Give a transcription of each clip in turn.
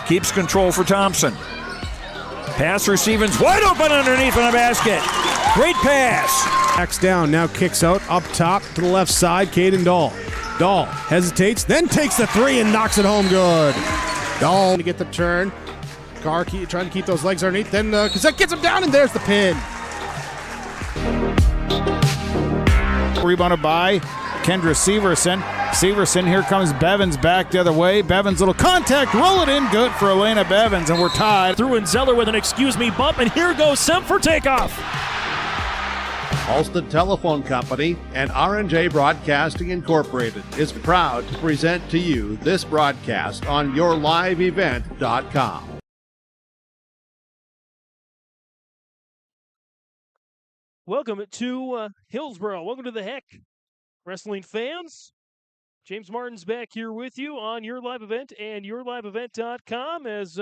keeps control for Thompson. Pass for Stevens, wide open underneath on the basket. Great pass. Backs down, now kicks out, up top to the left side, Caden Dahl. Dahl hesitates, then takes the three and knocks it home good. Dahl to get the turn. Carr trying to keep those legs underneath, then Cassette gets him down, and there's the pin. Rebounded by Kendra Severson. Severson, here comes Bevins back the other way. Bevins, little contact, roll it in, good for Elena Bevins, and we're tied. Through and Zeller with an excuse me bump, and here goes Semp for takeoff. Halsted Telephone Company and R&J Broadcasting Incorporated is proud to present to you this broadcast on yourliveevent.com. Welcome to Hillsboro. Welcome to the Heck, wrestling fans. James Martin's back here with you on Your Live Event and yourliveevent.com as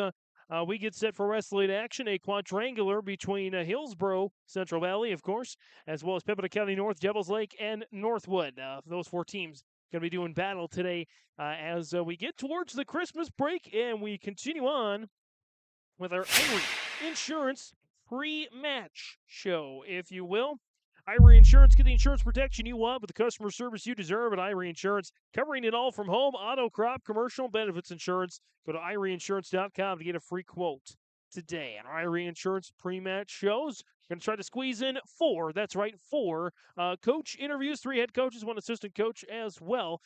we get set for wrestling action, a quadrangular between Hillsboro, Central Valley, of course, as well as Pembina County North, Devils Lake, and Northwood. Those four teams going to be doing battle today as we get towards the Christmas break, and we continue on with our Irie Insurance pre-match show, if you will. Irie Insurance, get the insurance protection you want with the customer service you deserve at Irie Insurance, covering it all from home, auto, crop, commercial, benefits insurance. Go to IrieInsurance.com to get a free quote today. And our Irie Insurance pre-match shows, going to try to squeeze in four coach interviews, 3 head coaches, 1 assistant coach as well.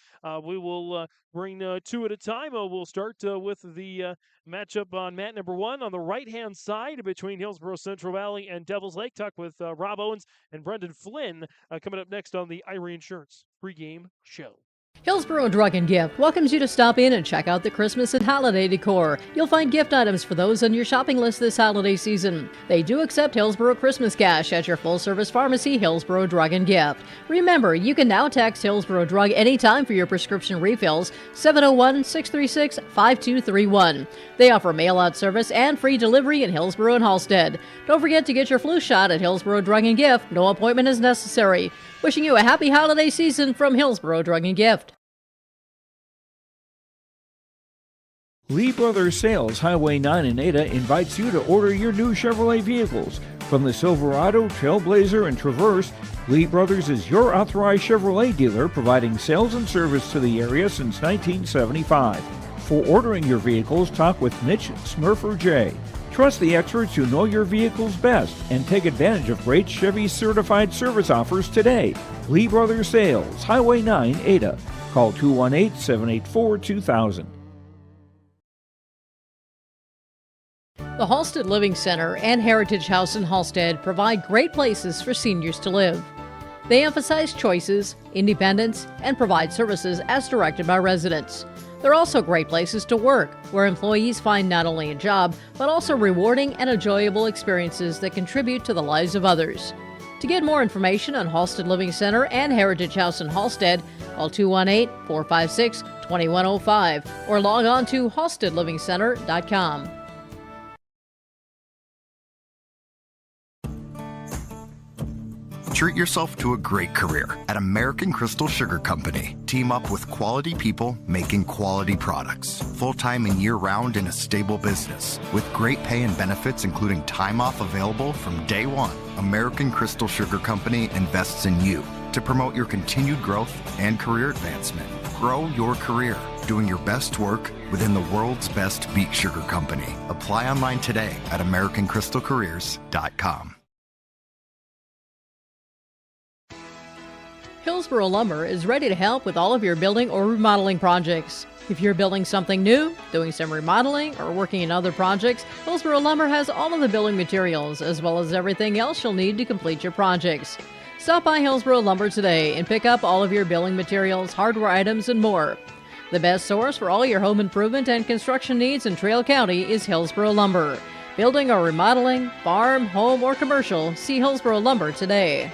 We will bring 2 at a time. We'll start with the matchup on mat number 1 on the right-hand side between Hillsboro-Central Valley and Devils Lake. Talk with Rob Owens and Brendan Flynn coming up next on the Irie Insurance pregame show. Hillsboro Drug and Gift welcomes you to stop in and check out the Christmas and holiday decor. You'll find gift items for those on your shopping list this holiday season. They do accept Hillsboro Christmas cash at your full-service pharmacy, Hillsboro Drug and Gift. Remember, you can now text Hillsboro Drug anytime for your prescription refills, 701-636-5231. They offer mail-out service and free delivery in Hillsboro and Halstead. Don't forget to get your flu shot at Hillsboro Drug and Gift. No appointment is necessary. Wishing you a happy holiday season from Hillsboro Drug and Gift. Lee Brothers Sales, Highway 9 in Ada, invites you to order your new Chevrolet vehicles. From the Silverado, Trailblazer, and Traverse, Lee Brothers is your authorized Chevrolet dealer, providing sales and service to the area since 1975. For ordering your vehicles, talk with Mitch Smurfer J. Trust the experts who know your vehicles best and take advantage of great Chevy certified service offers today. Lee Brothers Sales, Highway 9, Ada. Call 218-784-2000. The Halstead Living Center and Heritage House in Halstead provide great places for seniors to live. They emphasize choices, independence, and provide services as directed by residents. They're also great places to work, where employees find not only a job, but also rewarding and enjoyable experiences that contribute to the lives of others. To get more information on Halstead Living Center and Heritage House in Halstead, call 218-456-2105 or log on to halsteadlivingcenter.com. Treat yourself to a great career at American Crystal Sugar Company. Team up with quality people making quality products. Full-time and year-round in a stable business. With great pay and benefits including time off available from day one. American Crystal Sugar Company invests in you to promote your continued growth and career advancement. Grow your career doing your best work within the world's best beet sugar company. Apply online today at AmericanCrystalCareers.com. Hillsboro Lumber is ready to help with all of your building or remodeling projects. If you're building something new, doing some remodeling, or working in other projects, Hillsboro Lumber has all of the building materials as well as everything else you'll need to complete your projects. Stop by Hillsboro Lumber today and pick up all of your building materials, hardware items, and more. The best source for all your home improvement and construction needs in Trail County is Hillsboro Lumber. Building or remodeling, farm, home, or commercial, see Hillsboro Lumber today.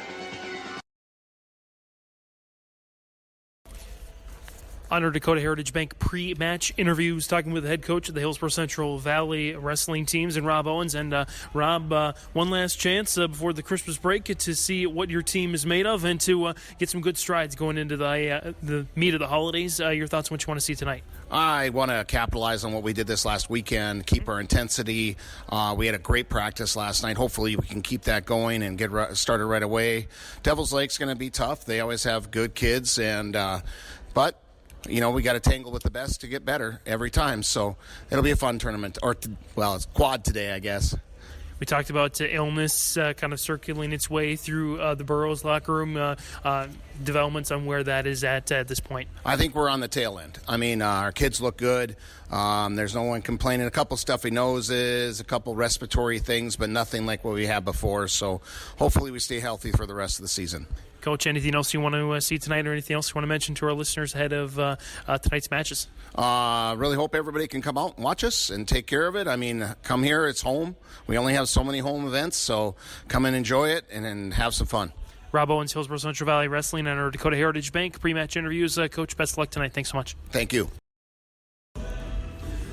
on our Dakota Heritage Bank pre-match interviews, talking with the head coach of the Hillsboro-Central Valley wrestling teams, and Rob Owens. And Rob, one last chance before the Christmas break to see what your team is made of and to get some good strides going into the meat of the holidays. Your thoughts on what you want to see tonight? I want to capitalize on what we did this last weekend, keep our intensity. We had a great practice last night. Hopefully we can keep that going and get started right away. Devil's Lake's going to be tough. They always have good kids, but we got to tangle with the best to get better every time. So it'll be a fun tournament, it's quad today, I guess. We talked about illness kind of circulating its way through the Burrows locker room. Developments on where that is at this point. I think we're on the tail end. I mean, our kids look good. There's no one complaining. A couple stuffy noses, a couple respiratory things, but nothing like what we had before. So hopefully we stay healthy for the rest of the season. Coach, anything else you want to see tonight, or anything else you want to mention to our listeners ahead of tonight's matches? Really hope everybody can come out and watch us and take care of it. I mean, come here. It's home. We only have so many home events, so come and enjoy it and have some fun. Rob Owens, Hillsboro-Central Valley Wrestling, and our Dakota Heritage Bank pre-match interviews. Coach, best of luck tonight. Thanks so much. Thank you.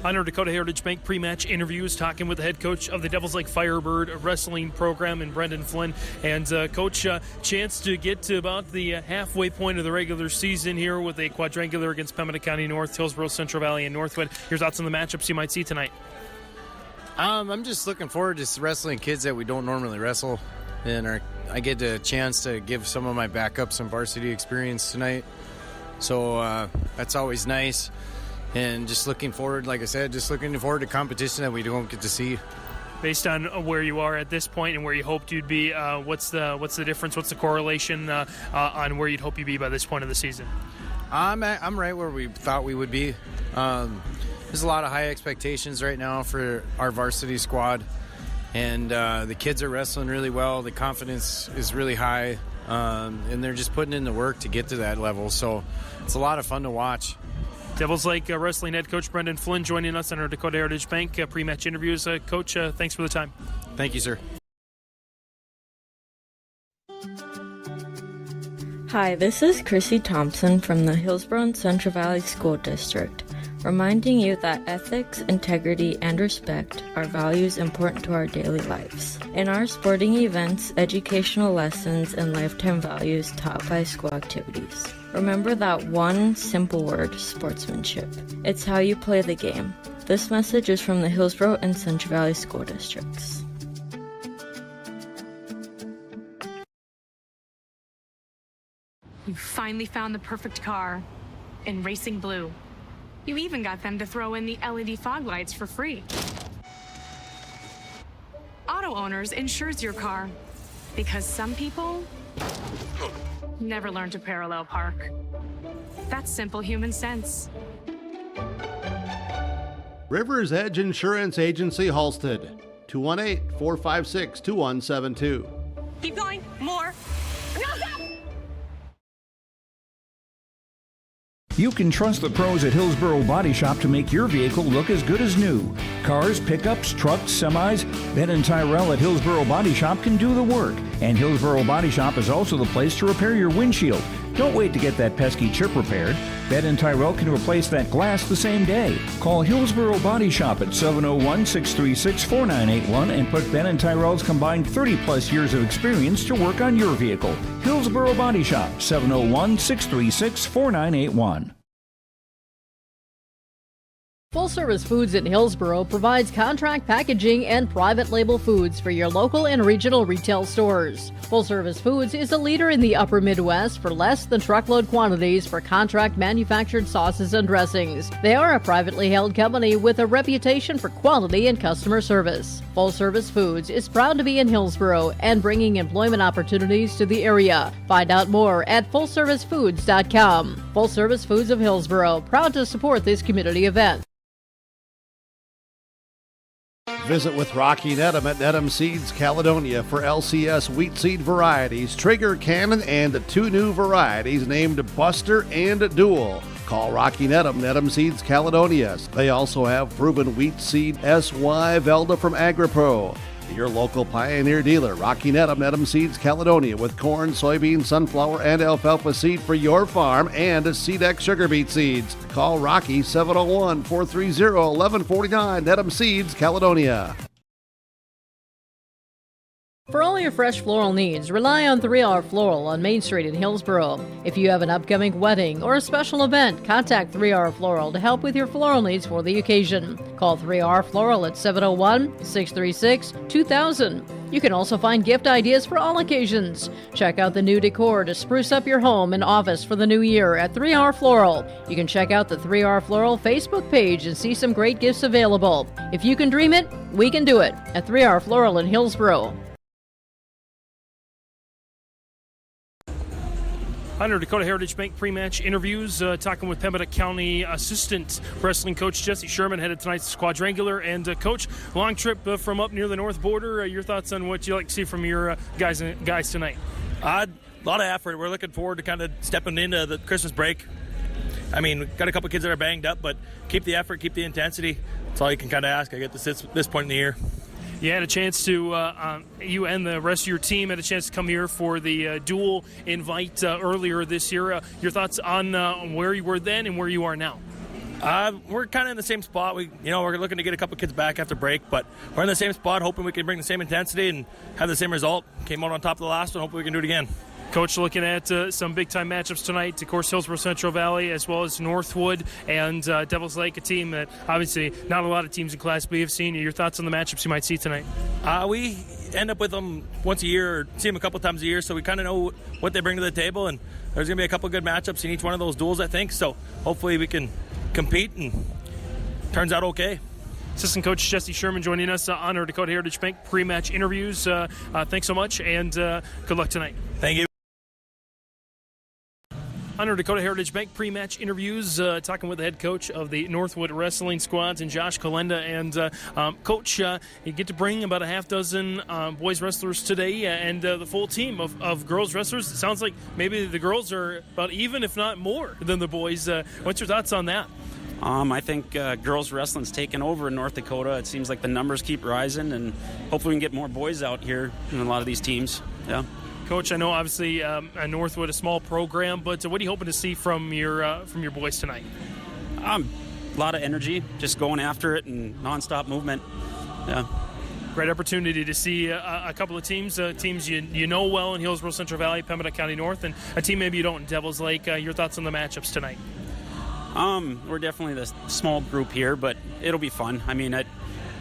On our Dakota Heritage Bank pre-match interviews, talking with the head coach of the Devils Lake Firebird wrestling program, and Brendan Flynn. And Coach, chance to get to about the halfway point of the regular season here with a quadrangular against Pembina County North, Hillsboro-Central Valley, and Northwood. Your thoughts on the matchups you might see tonight? I'm just looking forward to wrestling kids that we don't normally wrestle, and I get a chance to give some of my backups some varsity experience tonight. So that's always nice. And just looking forward, like I said, to competition that we don't get to see. Based on where you are at this point and where you hoped you'd be, what's the difference? What's the correlation on where you'd hope you'd be by this point of the season? I'm right where we thought we would be. There's a lot of high expectations right now for our varsity squad, and the kids are wrestling really well. The confidence is really high, and they're just putting in the work to get to that level. So it's a lot of fun to watch. Devils Lake Wrestling head coach Brendan Flynn joining us on our Dakota Heritage Bank pre-match interviews. Coach, thanks for the time. Thank you, sir. Hi, this is Chrissy Thompson from the Hillsboro-Central Valley School District, reminding you that ethics, integrity, and respect are values important to our daily lives. In our sporting events, educational lessons, and lifetime values taught by school activities. Remember that one simple word, sportsmanship. It's how you play the game. This message is from the Hillsboro and Central Valley School Districts. You finally found the perfect car in Racing Blue. You even got them to throw in the LED fog lights for free. Auto Owners insures your car because some people never learn to parallel park. That's simple human sense. River's Edge Insurance Agency, Halstead, 218-456-2172. Keep going. More. No, stop! You can trust the pros at Hillsboro Body Shop to make your vehicle look as good as new. Cars, pickups, trucks, semis, Ben & Tyrell at Hillsboro Body Shop can do the work. And Hillsboro Body Shop is also the place to repair your windshield. Don't wait to get that pesky chip repaired. Ben & Tyrell can replace that glass the same day. Call Hillsboro Body Shop at 701-636-4981 and put Ben & Tyrell's combined 30-plus years of experience to work on your vehicle. Hillsboro Body Shop, 701-636-4981. Full Service Foods in Hillsboro provides contract packaging and private label foods for your local and regional retail stores. Full Service Foods is a leader in the upper Midwest for less than truckload quantities for contract manufactured sauces and dressings. They are a privately held company with a reputation for quality and customer service. Full Service Foods is proud to be in Hillsboro and bringing employment opportunities to the area. Find out more at fullservicefoods.com. Full Service Foods of Hillsboro, proud to support this community event. Visit with Rocky Nedham at Nedham Seeds Caledonia for LCS wheat seed varieties, Trigger, Cannon, and 2 new varieties named Buster and Dual. Call Rocky Nedham, Nedham Seeds Caledonia. They also have proven wheat seed SY Velda from AgriPro. Your local Pioneer dealer, Rocky Needham, Needham Seeds, Caledonia, with corn, soybean, sunflower, and alfalfa seed for your farm and SeedX sugar beet seeds. Call Rocky 701-430-1149, Needham Seeds, Caledonia. For all your fresh floral needs, rely on 3R Floral on Main Street in Hillsboro. If you have an upcoming wedding or a special event, contact 3R Floral to help with your floral needs for the occasion. Call 3R Floral at 701-636-2000. You can also find gift ideas for all occasions. Check out the new decor to spruce up your home and office for the new year at 3R Floral. You can check out the 3R Floral Facebook page and see some great gifts available. If you can dream it, we can do it at 3R Floral in Hillsboro. Under Dakota Heritage Bank pre-match interviews, talking with Pembina County Assistant Wrestling Coach Jesse Sherman, headed tonight's quadrangular. And Coach, long trip from up near the north border. Your thoughts on what you like to see from your guys tonight? A lot of effort. We're looking forward to kind of stepping into the Christmas break. I mean, we've got a couple kids that are banged up, but keep the effort, keep the intensity. That's all you can kind of ask, I guess, at this point in the year. You had a chance to, you and the rest of your team had a chance to come here for the dual invite earlier this year. Your thoughts on where you were then and where you are now? We're kind of in the same spot. We're looking to get a couple kids back after break, but we're in the same spot, hoping we can bring the same intensity and have the same result. Came out on top of the last one. Hopefully we can do it again. Coach, looking at some big-time matchups tonight, of course, Hillsboro-Central Valley, as well as Northwood and Devils Lake, a team that obviously not a lot of teams in Class B have seen. Your thoughts on the matchups you might see tonight? We end up with them once a year or see them a couple times a year, so we kind of know what they bring to the table, and there's going to be a couple good matchups in each one of those duels, I think, so hopefully we can compete and turns out okay. Assistant Coach Jesse Sherman joining us on our Dakota Heritage Bank pre-match interviews. Thanks so much, and good luck tonight. Thank you. Under Dakota Heritage Bank pre-match interviews, talking with the head coach of the Northwood Wrestling Squads, and Josh Kalenda. And Coach, you get to bring about a half dozen boys wrestlers today, and the full team of girls wrestlers. It sounds like maybe the girls are about even, if not more, than the boys. What's your thoughts on that? I think girls wrestling's taken over in North Dakota. It seems like the numbers keep rising, and hopefully we can get more boys out here in a lot of these teams. Yeah. Coach, I know obviously Northwood, a small program, but what are you hoping to see from your boys tonight? A lot of energy, just going after it and nonstop movement. Yeah. Great opportunity to see a couple of teams you know well in Hillsboro-Central Valley, Pembina County North, and a team maybe you don't in Devils Lake. Your thoughts on the matchups tonight? We're definitely the small group here, but it'll be fun. I mean,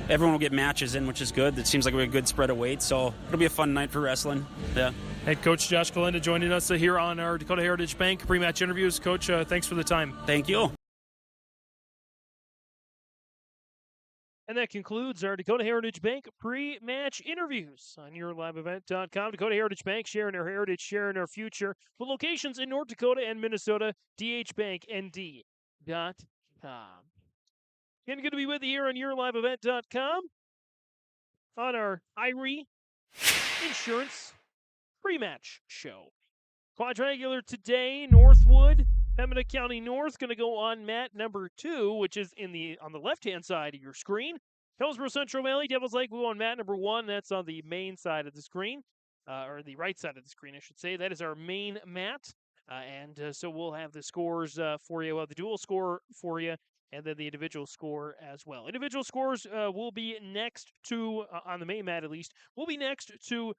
everyone will get matches in, which is good. It seems like we have a good spread of weight, so it'll be a fun night for wrestling. Yeah. Head Coach Josh Kalenda joining us here on our Dakota Heritage Bank pre-match interviews. Coach, thanks for the time. Thank you. And that concludes our Dakota Heritage Bank pre-match interviews on YourLiveEvent.com. Dakota Heritage Bank, sharing our heritage, sharing our future. With locations in North Dakota and Minnesota, dhbanknd.com. Again, good to be with you here on YourLiveEvent.com on our Irie Insurance pre-match show. Quadrangular today, Northwood, Pembina County North, going to go on mat number 2, which is on the left-hand side of your screen. Hillsboro-Central Valley, Devils Lake, will go on mat number 1. That's on the main side of the screen, or the right side of the screen, I should say. That is our main mat, so we'll have the scores for you. We'll have the dual score for you, and then the individual score as well. Individual scores will be next to, on the main mat at least, will be next to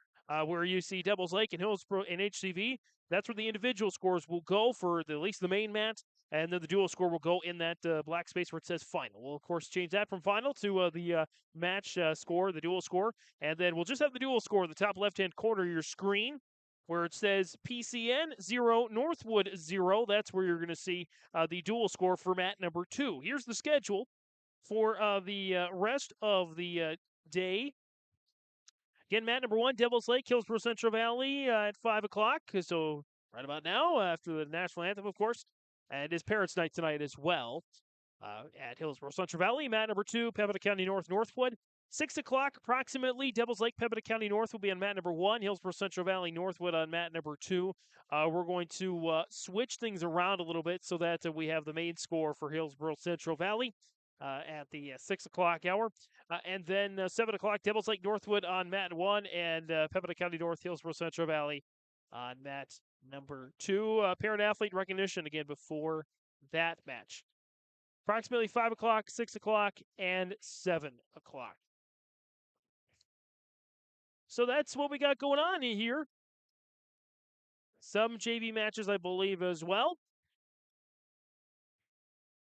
where you see Devils Lake and Hillsboro and HCV. That's where the individual scores will go for at least the main mat, and then the dual score will go in that black space where it says final. We'll, of course, change that from final to the match score, the dual score, and then we'll just have the dual score in the top left-hand corner of your screen where it says PCN 0, Northwood 0. That's where you're going to see the dual score for mat number 2. Here's the schedule for the rest of the day. Again, mat number 1, Devils Lake, Hillsboro-Central Valley at 5 o'clock. So right about now, after the national anthem, of course. And it's Parents' Night tonight as well at Hillsboro-Central Valley. Mat number 2, Pembina County North, Northwood. 6 o'clock approximately, Devils Lake, Pembina County North will be on mat number 1. Hillsboro-Central Valley, Northwood on mat number 2. We're going to switch things around a little bit so that we have the main score for Hillsboro-Central Valley. at the 6 o'clock hour. And then 7 o'clock, Devils Lake Northwood on mat 1 and Pembina County North Hillsboro-Central Valley on mat number 2. Parent athlete recognition again before that match. Approximately 5 o'clock, 6 o'clock, and 7 o'clock. So that's what we got going on here. Some JV matches, I believe, as well.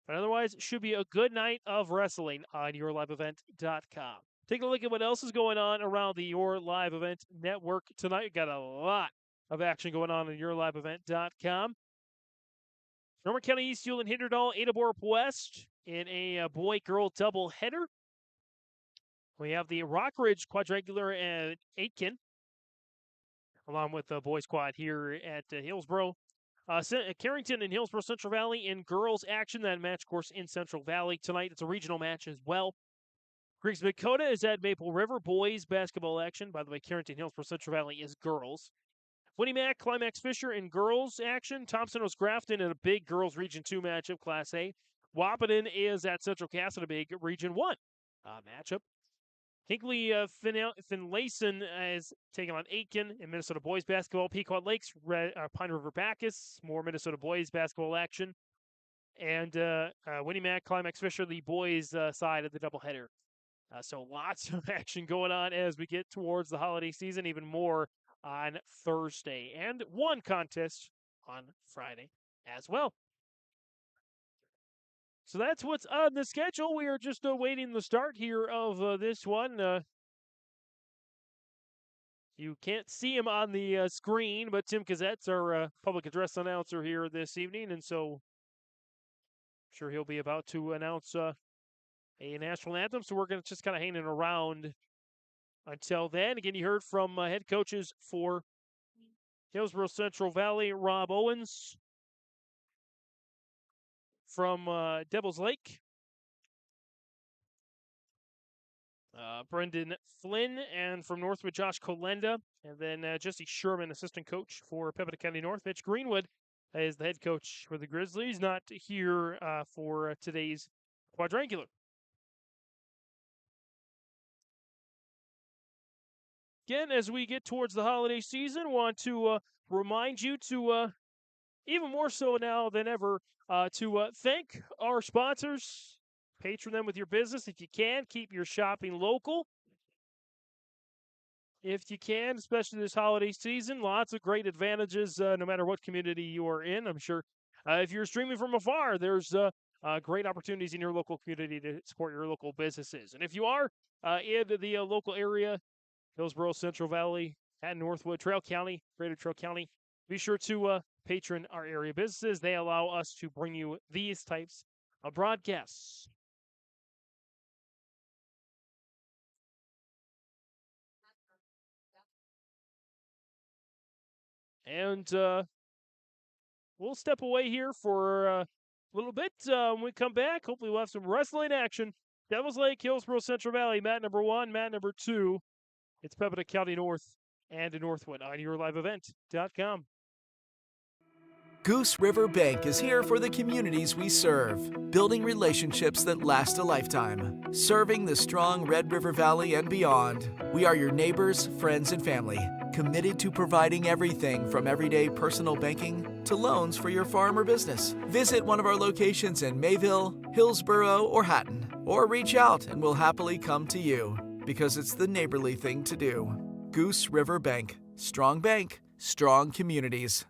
But otherwise, it should be a good night of wrestling on YourLiveEvent.com. Take a look at what else is going on around the Your Live Event network tonight. We've got a lot of action going on YourLiveEvent.com. Norman County East, Hewlin, Hinderdal, Ada-Borup West in a boy-girl doubleheader. We have the Rockridge Quadrangular at Aitken, along with the boys quad here at Hillsboro. Carrington and Hillsboro-Central Valley in girls action. That match, of course, in Central Valley tonight. It's a regional match as well. Griggs Dakota is at Maple River, boys basketball action. By the way, Carrington Hillsboro-Central Valley is girls. Winnie Mac, Climax Fisher in girls action. Thompson was Grafton in a big girls Region 2 matchup, Class A. Wahpeton is at Central Cass in a big Region 1 matchup. Hinkley Finlayson is taking on Aitken in Minnesota boys basketball. Pequot Lakes, Pine River Bacchus, more Minnesota boys basketball action. And Winnie Mac, Climax Fisher, the boys side of the doubleheader. So lots of action going on as we get towards the holiday season, even more on Thursday. And one contest on Friday as well. So that's what's on the schedule. We are just awaiting the start here of this one. You can't see him on the screen, but Tim Gazette's our public address announcer here this evening, and so I'm sure he'll be about to announce a national anthem, so we're going to just kind of hanging around until then. Again, you heard from head coaches for Hillsboro-Central Valley, Rob Owens. From Devils Lake, Brendan Flynn, and from Northwood, Josh Kolenda, and then Jesse Sherman, assistant coach for Pembina County North. Mitch Greenwood is the head coach for the Grizzlies, not here for today's quadrangular. Again, as we get towards the holiday season, want to remind you to, even more so now than ever, to thank our sponsors, patron them with your business if you can. Keep your shopping local if you can, especially this holiday season. Lots of great advantages no matter what community you are in. I'm sure if you're streaming from afar, there's great opportunities in your local community to support your local businesses. And if you are in the local area, Hillsboro, Central Valley, and Northwood, Trail County, Greater Trail County, be sure to patron our area businesses. They allow us to bring you these types of broadcasts. And we'll step away here for a little bit. When we come back, hopefully we'll have some wrestling action. Devils Lake, Hillsboro, Central Valley, mat number 1, mat number 2. It's Pembina County North and Northwood on YourLiveEvent.com. Goose River Bank is here for the communities we serve, building relationships that last a lifetime. Serving the strong Red River Valley and beyond, we are your neighbors, friends, and family, committed to providing everything from everyday personal banking to loans for your farm or business. Visit one of our locations in Mayville, Hillsboro, or Hatton, or reach out and we'll happily come to you, because it's the neighborly thing to do. Goose River Bank, strong communities.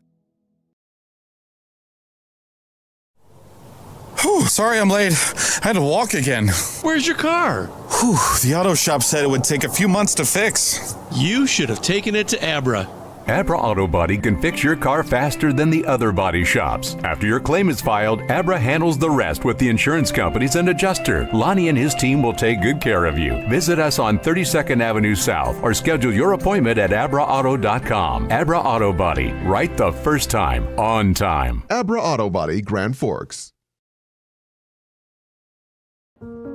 Whew, sorry I'm late. I had to walk again. Where's your car? Whew, the auto shop said it would take a few months to fix. You should have taken it to Abra. Abra Auto Body can fix your car faster than the other body shops. After your claim is filed, Abra handles the rest with the insurance companies and adjuster. Lonnie and his team will take good care of you. Visit us on 32nd Avenue South or schedule your appointment at abraauto.com. Abra Auto Body, right the first time, on time. Abra Auto Body, Grand Forks.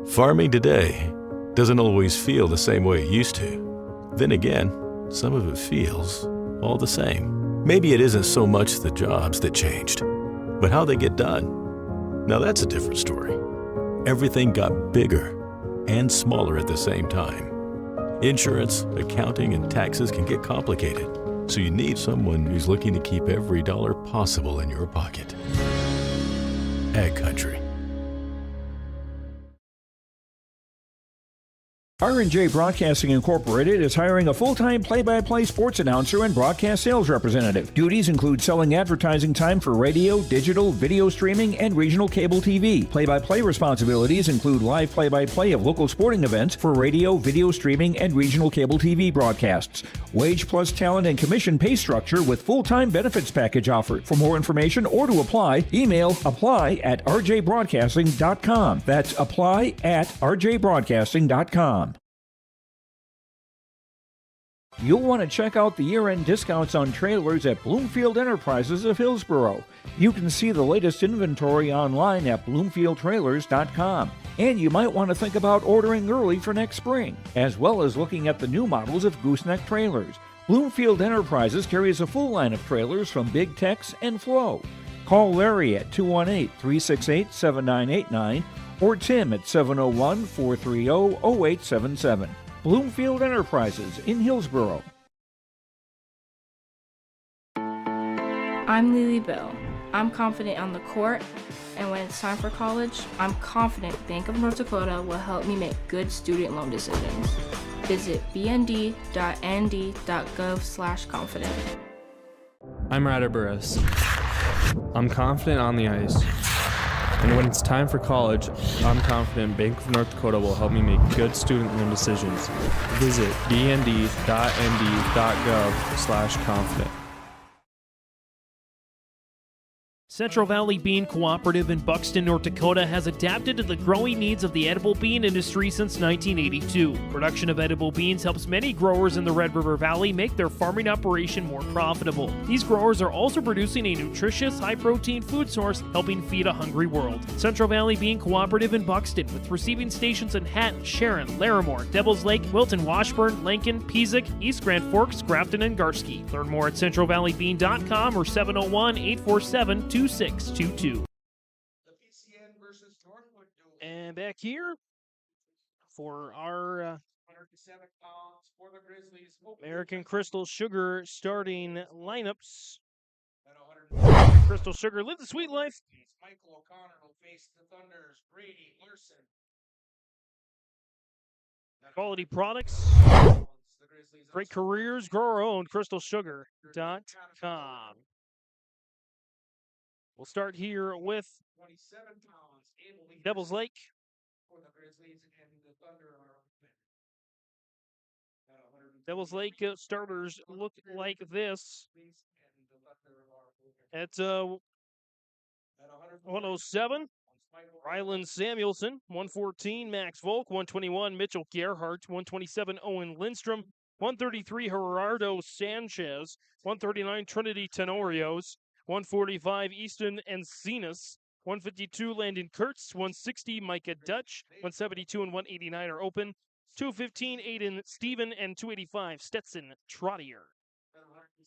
Farming today doesn't always feel the same way it used to. Then again, some of it feels all the same. Maybe it isn't so much the jobs that changed, but how they get done. Now that's a different story. everything got bigger and smaller at the same time. Insurance, accounting, and taxes can get complicated, so you need someone who's looking to keep every dollar possible in your pocket. Ag Country. R&J Broadcasting Incorporated is hiring a full-time play-by-play sports announcer and broadcast sales representative. Duties include selling advertising time for radio, digital, video streaming, and regional cable TV. Play-by-play responsibilities include live play-by-play of local sporting events for radio, video streaming, and regional cable TV broadcasts. Wage plus talent and commission pay structure with full-time benefits package offered. For more information or to apply, email apply@rjbroadcasting.com. That's apply@rjbroadcasting.com. You'll want to check out the year-end discounts on trailers at Bloomfield Enterprises of Hillsboro. You can see the latest inventory online at bloomfieldtrailers.com. And you might want to think about ordering early for next spring, as well as looking at the new models of gooseneck trailers. Bloomfield Enterprises carries a full line of trailers from Big Tex and Flow. Call Larry at 218-368-7989 or Tim at 701-430-0877. Bloomfield Enterprises in Hillsboro. I'm Lily Bell. I'm confident on the court, and when it's time for college, I'm confident Bank of North Dakota will help me make good student loan decisions. Visit bnd.nd.gov/confident. I'm Ryder Burris. I'm confident on the ice. And when it's time for college, I'm confident Bank of North Dakota will help me make good student loan decisions. Visit bnd.nd.gov/confident. Central Valley Bean Cooperative in Buxton, North Dakota has adapted to the growing needs of the edible bean industry since 1982. Production of edible beans helps many growers in the Red River Valley make their farming operation more profitable. These growers are also producing a nutritious, high-protein food source, helping feed a hungry world. Central Valley Bean Cooperative in Buxton, with receiving stations in Hatton, Sharon, Larimore, Devils Lake, Wilton, Washburn, Lincoln, Peasic, East Grand Forks, Grafton, and Garski. Learn more at centralvalleybean.com or 701-847-2622. And back here for our American Crystal Sugar starting lineups. Crystal Sugar, live the sweet life. Michael O'Connor will face the Thunder's Brady Larson. Quality products, great careers, grow our own, crystalsugar.com. We'll start here with Devils Lake. Devils Lake starters look like this. At 107, Ryland Samuelson. 114, Max Volk. 121, Mitchell Gerhardt. 127, Owen Lindstrom. 133, Gerardo Sanchez. 139, Trinity Tenorios. 145, Easton Encinas. 152, Landon Kurtz. 160, Micah Dutch. 172 and 189 are open. 215, Aiden Stephen, and 285, Stetson Trottier.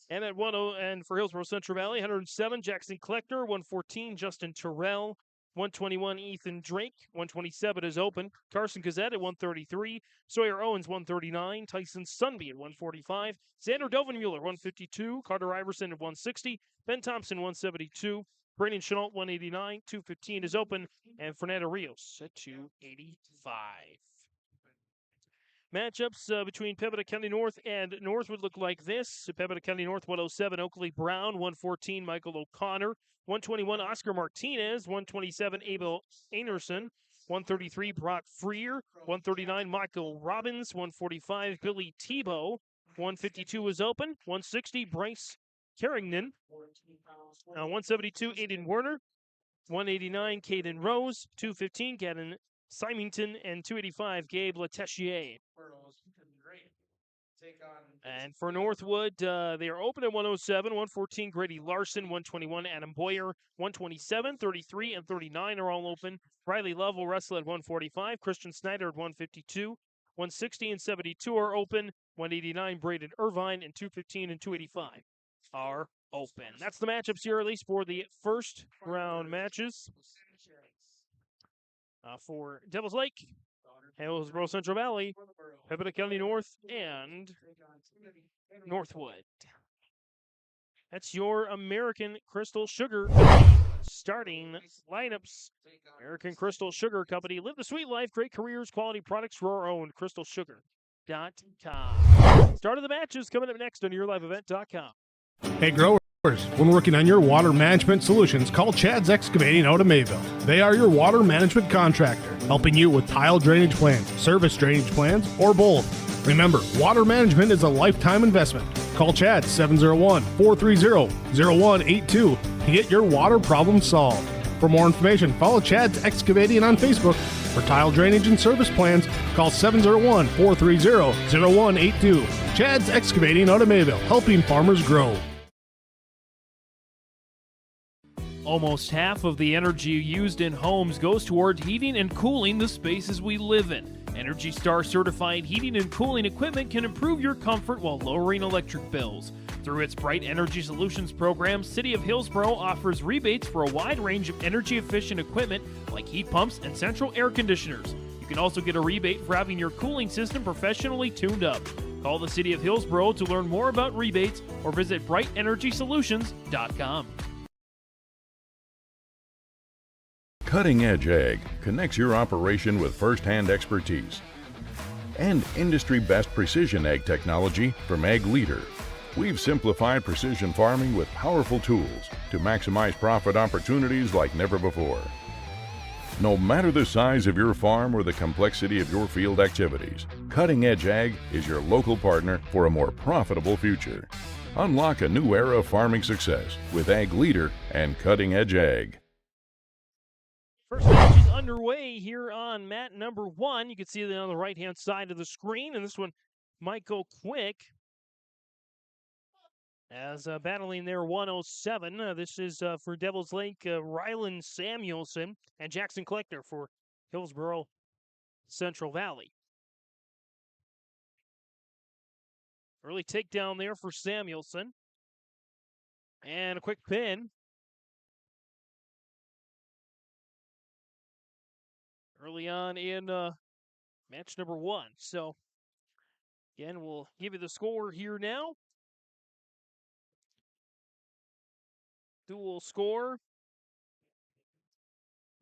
And at 10, and for Hillsboro-Central Valley, 107, Jackson Kleckner. 114, Justin Terrell. 121, Ethan Drake. 127 is open. Carson Gazette at 133. Sawyer Owens, 139. Tyson Sunby at 145. Xander Dovenmuller, 152. Carter Iverson at 160. Ben Thompson, 172. Brandon Chenault, 189. 215 is open. And Fernando Rios at 285. Matchups between Pembina County North and Northwood look like this. Pembina County North, 107, Oakley Brown. 114, Michael O'Connor. 121, Oscar Martinez. 127, Abel Anderson. 133, Brock Freer. 139, Michael Robbins. 145, Billy Tebow. 152 is open. 160, Bryce Carrington. 172, Aiden Werner. 189, Caden Rose. 215, Gavin Symington, and 285, Gabe Letessier. And for Northwood, they are open at 107, 114, Grady Larson, 121, Adam Boyer, 127, 33, and 39 are all open. Riley Love will wrestle at 145, Christian Snyder at 152, 160 and 72 are open, 189, Braden Irvine, and 215 and 285 are open. That's the matchups here, at least for the first round matches. for Devil's Lake, Hillsboro-Central Valley, Pembina County North, and Northwood. That's your American Crystal Sugar starting lineups. American Crystal Sugar Company. Live the sweet life, great careers, quality products for our own. CrystalSugar.com. Start of the matches coming up next on YourLiveEvent.com. Hey growers, when working on your water management solutions, call Chad's Excavating out of Mayville. They are your water management contractor, helping you with tile drainage plans, service drainage plans, or both. Remember, water management is a lifetime investment. Call Chad 701-430-0182 to get your water problem solved. For more information, follow Chad's Excavating on Facebook. For tile drainage and service plans, call 701-430-0182. Chad's Excavating out of Mayville, helping farmers grow. Almost half of the energy used in homes goes toward heating and cooling the spaces we live in. Energy Star certified heating and cooling equipment can improve your comfort while lowering electric bills. Through its Bright Energy Solutions program, City of Hillsboro offers rebates for a wide range of energy-efficient equipment like heat pumps and central air conditioners. You can also get a rebate for having your cooling system professionally tuned up. Call the City of Hillsboro to learn more about rebates or visit BrightEnergySolutions.com. Cutting Edge Ag connects your operation with first-hand expertise and industry-best precision ag technology from Ag Leader. We've simplified precision farming with powerful tools to maximize profit opportunities like never before. No matter the size of your farm or the complexity of your field activities, Cutting Edge Ag is your local partner for a more profitable future. Unlock a new era of farming success with Ag Leader and Cutting Edge Ag. First match is underway here on mat number 1. You can see it on the right-hand side of the screen, and this one might go quick as battling their 107. This is for Devil's Lake, Rylan Samuelson and Jackson Kleckner for Hillsboro-Central Valley. Early takedown there for Samuelson. And a quick pin. Early on in match number 1. So, again, we'll give you the score here now. Dual score.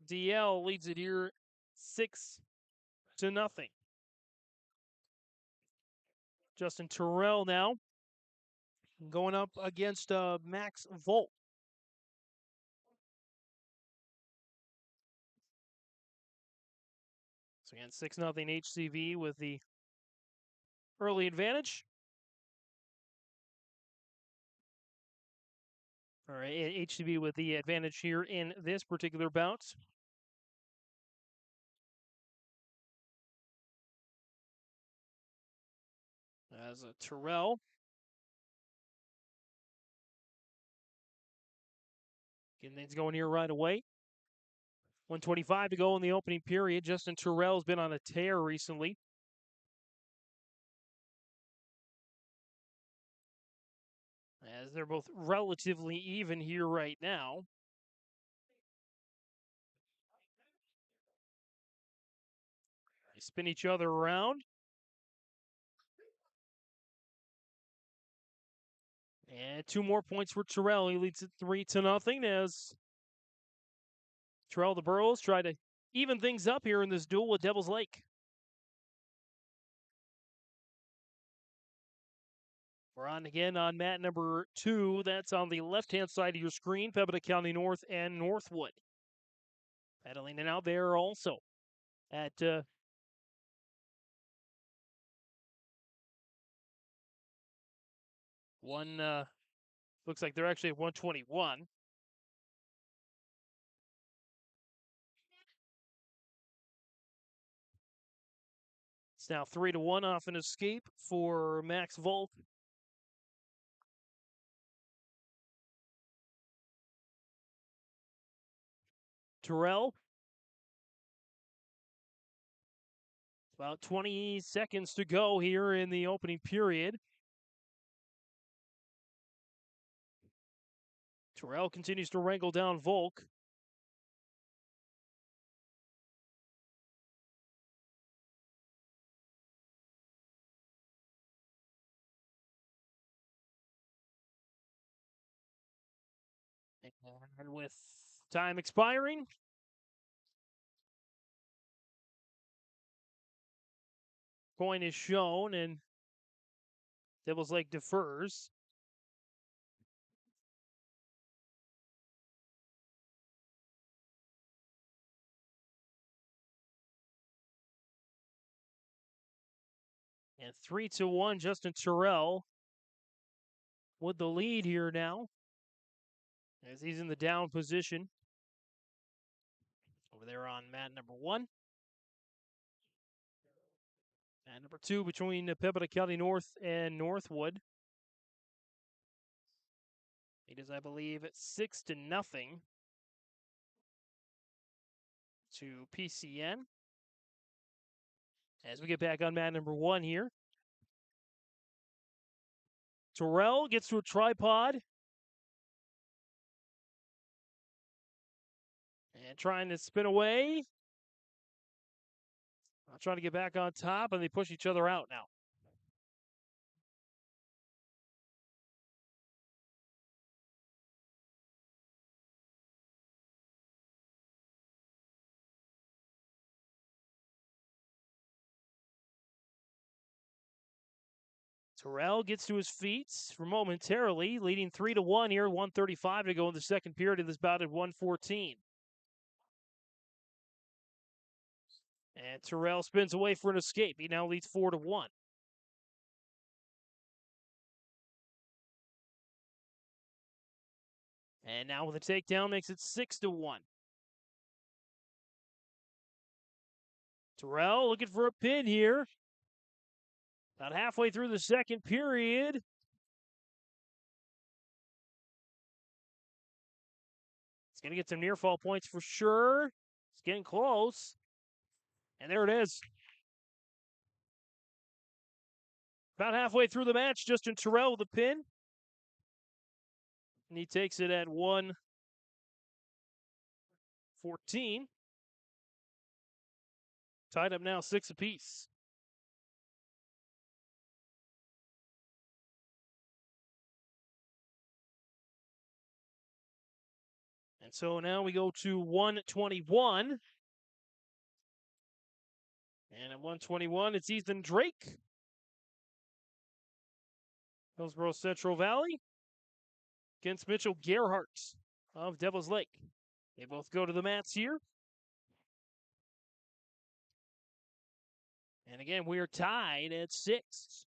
DL leads it here 6-0. Justin Terrell now going up against Max Volt. So again, 6-0 HCV with the early advantage. All right, HCV with the advantage here in this particular bout. As a Terrell. Getting things going here right away. 1:25 to go in the opening period. Justin Terrell's been on a tear recently. As they're both relatively even here right now. They spin each other around. And 2 more points for Terrell. He leads it 3-0 as Terrell the Burrows try to even things up here in this duel with Devil's Lake. We're on again on mat number 2. That's on the left-hand side of your screen, Pembina County North and Northwood. Battling it out there also at looks like they're actually at 121. It's now 3-1 off an escape for Max Volk. Terrell. About 20 seconds to go here in the opening period. Terrell continues to wrangle down Volk. And with time expiring, coin is shown, and Devil's Lake defers. And 3-1, Justin Terrell with the lead here now, as he's in the down position over there on mat number 1. Mat number 2 between Pembina County North and Northwood. It is, I believe, 6-0 to PCN. As we get back on mat number 1 here. Terrell gets to a tripod. And trying to spin away. Trying to get back on top, and they push each other out now. Terrell gets to his feet for momentarily, leading 3-1 here, 1:35 to go in the second period of this bout at 1:14. And Terrell spins away for an escape. He now leads 4-1. And now with a takedown makes it 6-1. Terrell looking for a pin here. About halfway through the second period. It's going to get some near fall points for sure. It's getting close. And there it is. About halfway through the match, Justin Terrell with a pin. And he takes it at 1:14. Tied up now 6 apiece. And so now we go to 1:21. And at 1:21, it's Ethan Drake. Hillsboro-Central Valley against Mitchell Gerhardt of Devil's Lake. They both go to the mats here. And again, we are tied at 6.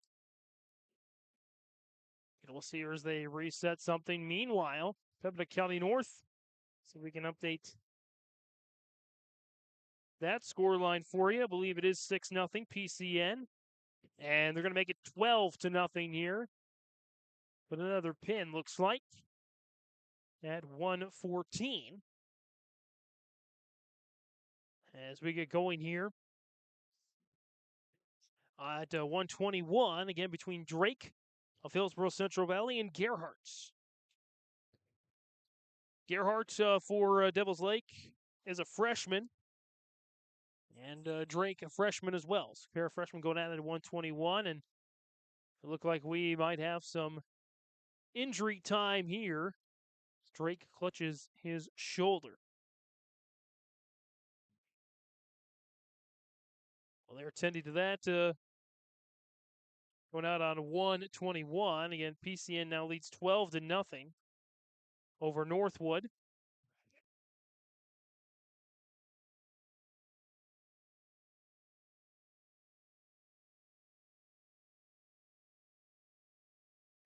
And we'll see as they reset something. Meanwhile, Pembina County North, so we can update that scoreline for you. I believe it is 6-0 PCN. And they're going to make it 12-0 here. But another pin looks like at 1:14. As we get going here at 1:21, again between Drake of Hillsboro-Central Valley and Gerhardt. Gerhardt for Devil's Lake is a freshman. And Drake, a freshman as well. So a pair of freshmen going at it at 1:21. And it looked like we might have some injury time here. Drake clutches his shoulder. Well, they're tending to that. Going out on 1:21. Again, PCN now leads 12-0 over Northwood.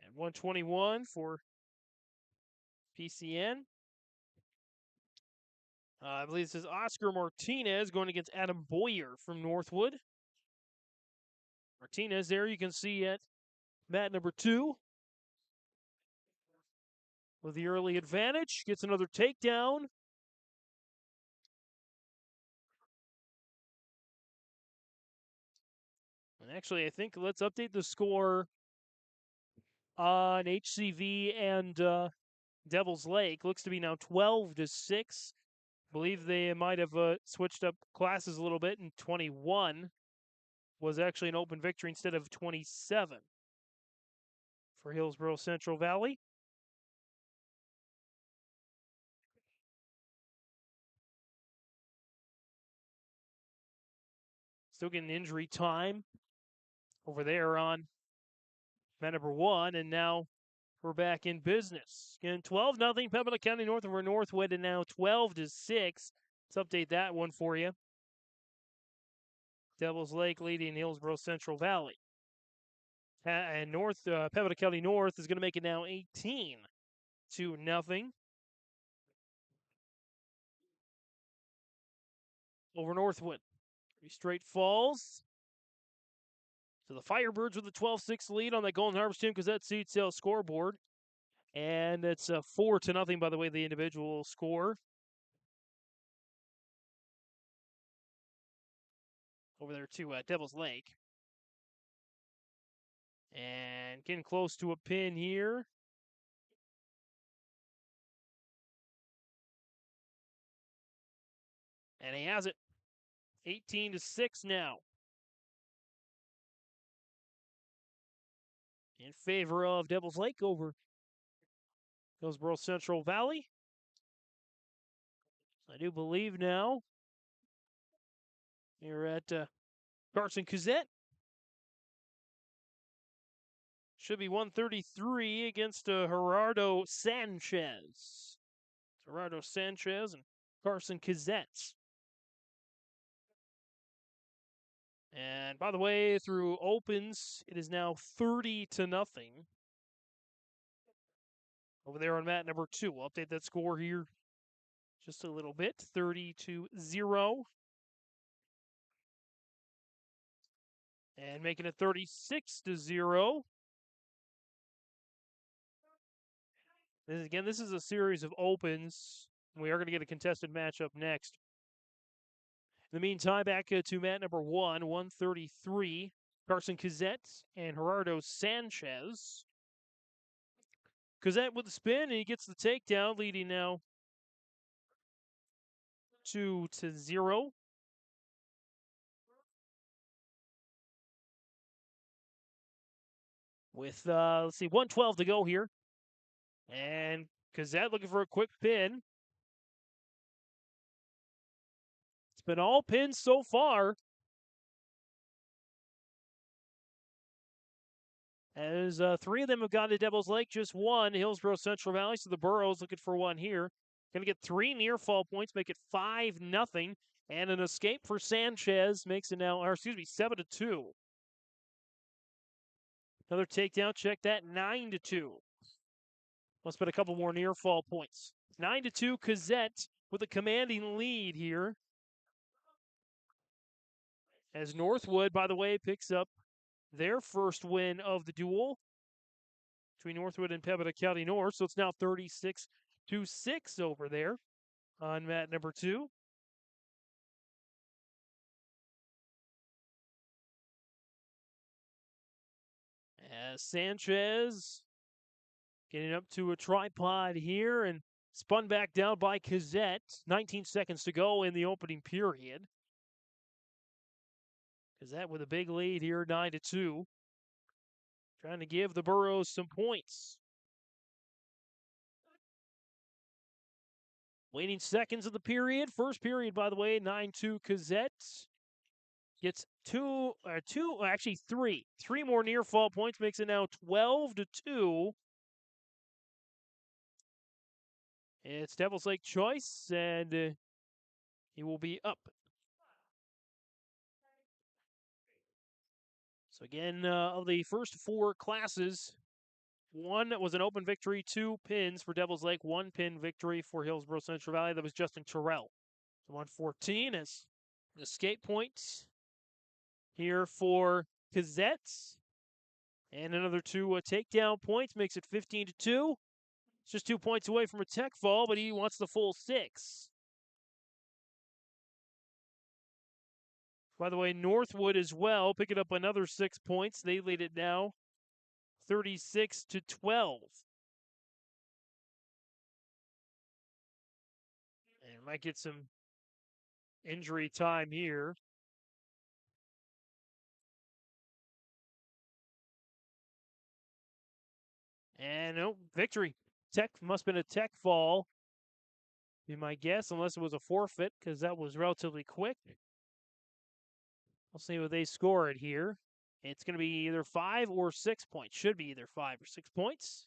And 1:21 for PCN. I believe this is Oscar Martinez going against Adam Boyer from Northwood. Martinez there you can see at mat number 2. With the early advantage, gets another takedown. And actually, I think let's update the score on HCV and Devil's Lake. Looks to be now 12-6. I believe they might have switched up classes a little bit, and 21 was actually an open victory instead of 27 for Hillsboro-Central Valley. Still getting injury time over there on mat number 1, and now we're back in business. Again, 12-0 Pembina County North over Northwood, and now 12-6. Let's update that one for you. Devils Lake leading Hillsboro-Central Valley. And Pembina County North is going to make it now 18-0 over Northwood. 3 straight falls. So the Firebirds with a 12-6 lead on that Golden Harvest Team Gazette Seed Sales scoreboard. And it's 4-0, by the way, the individual score. Over there to Devils Lake. And getting close to a pin here. And he has it. 18-6 now. In favor of Devils Lake over Hillsboro-Central Valley. I do believe now you're at Carson Cazette. Should be 133 against Gerardo Sanchez. Gerardo Sanchez and Carson Cazette. And by the way, through opens, it is now 30-0. Over there on mat number 2. We'll update that score here just a little bit. 30-0. And making it 36-0. This is a series of opens. We are going to get a contested matchup next. In the meantime, back to mat number 1, 133. Carson Cazette and Gerardo Sanchez. Cazette with the spin, and he gets the takedown, leading now 2-0. With, 1:12 to go here. And Cazette looking for a quick pin. It's been all pins so far. As 3 of them have gone to Devils Lake, just 1, Hillsboro-Central Valley. So the Burros looking for 1 here. Going to get 3 near fall points, make it 5-0. And an escape for Sanchez makes it now, 7-2. Another takedown, check that, 9-2. Must have been a couple more near fall points. 9-2, Cazette with a commanding lead here. As Northwood, by the way, picks up their first win of the duel between Northwood and Pembina County North. So it's now 36-6 over there on mat number 2. As Sanchez getting up to a tripod here and spun back down by Cazette. 19 seconds to go in the opening period. Cazette with a big lead here, 9-2. Trying to give the Burros some points. Waiting seconds of the period. First period, by the way, 9-2 Cazette. Gets 3 more near fall points, makes it now 12-2. It's Devils Lake choice, and he will be up. So again, of the first 4 classes, 1 was an open victory, 2 pins for Devils Lake, 1 pin victory for Hillsboro-Central Valley. That was Justin Terrell. So 114 is the escape point here for Cazette. And another 2 takedown points, makes it 15-2. It's just 2 points away from a tech fall, but he wants the full 6. By the way, Northwood as well, picking up another 6 points. They lead it now 36-12. And might get some injury time here. And no, victory. Tech must have been a tech fall, be my guess, unless it was a forfeit, because that was relatively quick. We'll see what they score it here. It's going to be either 5 or 6 points. Should be either 5 or 6 points.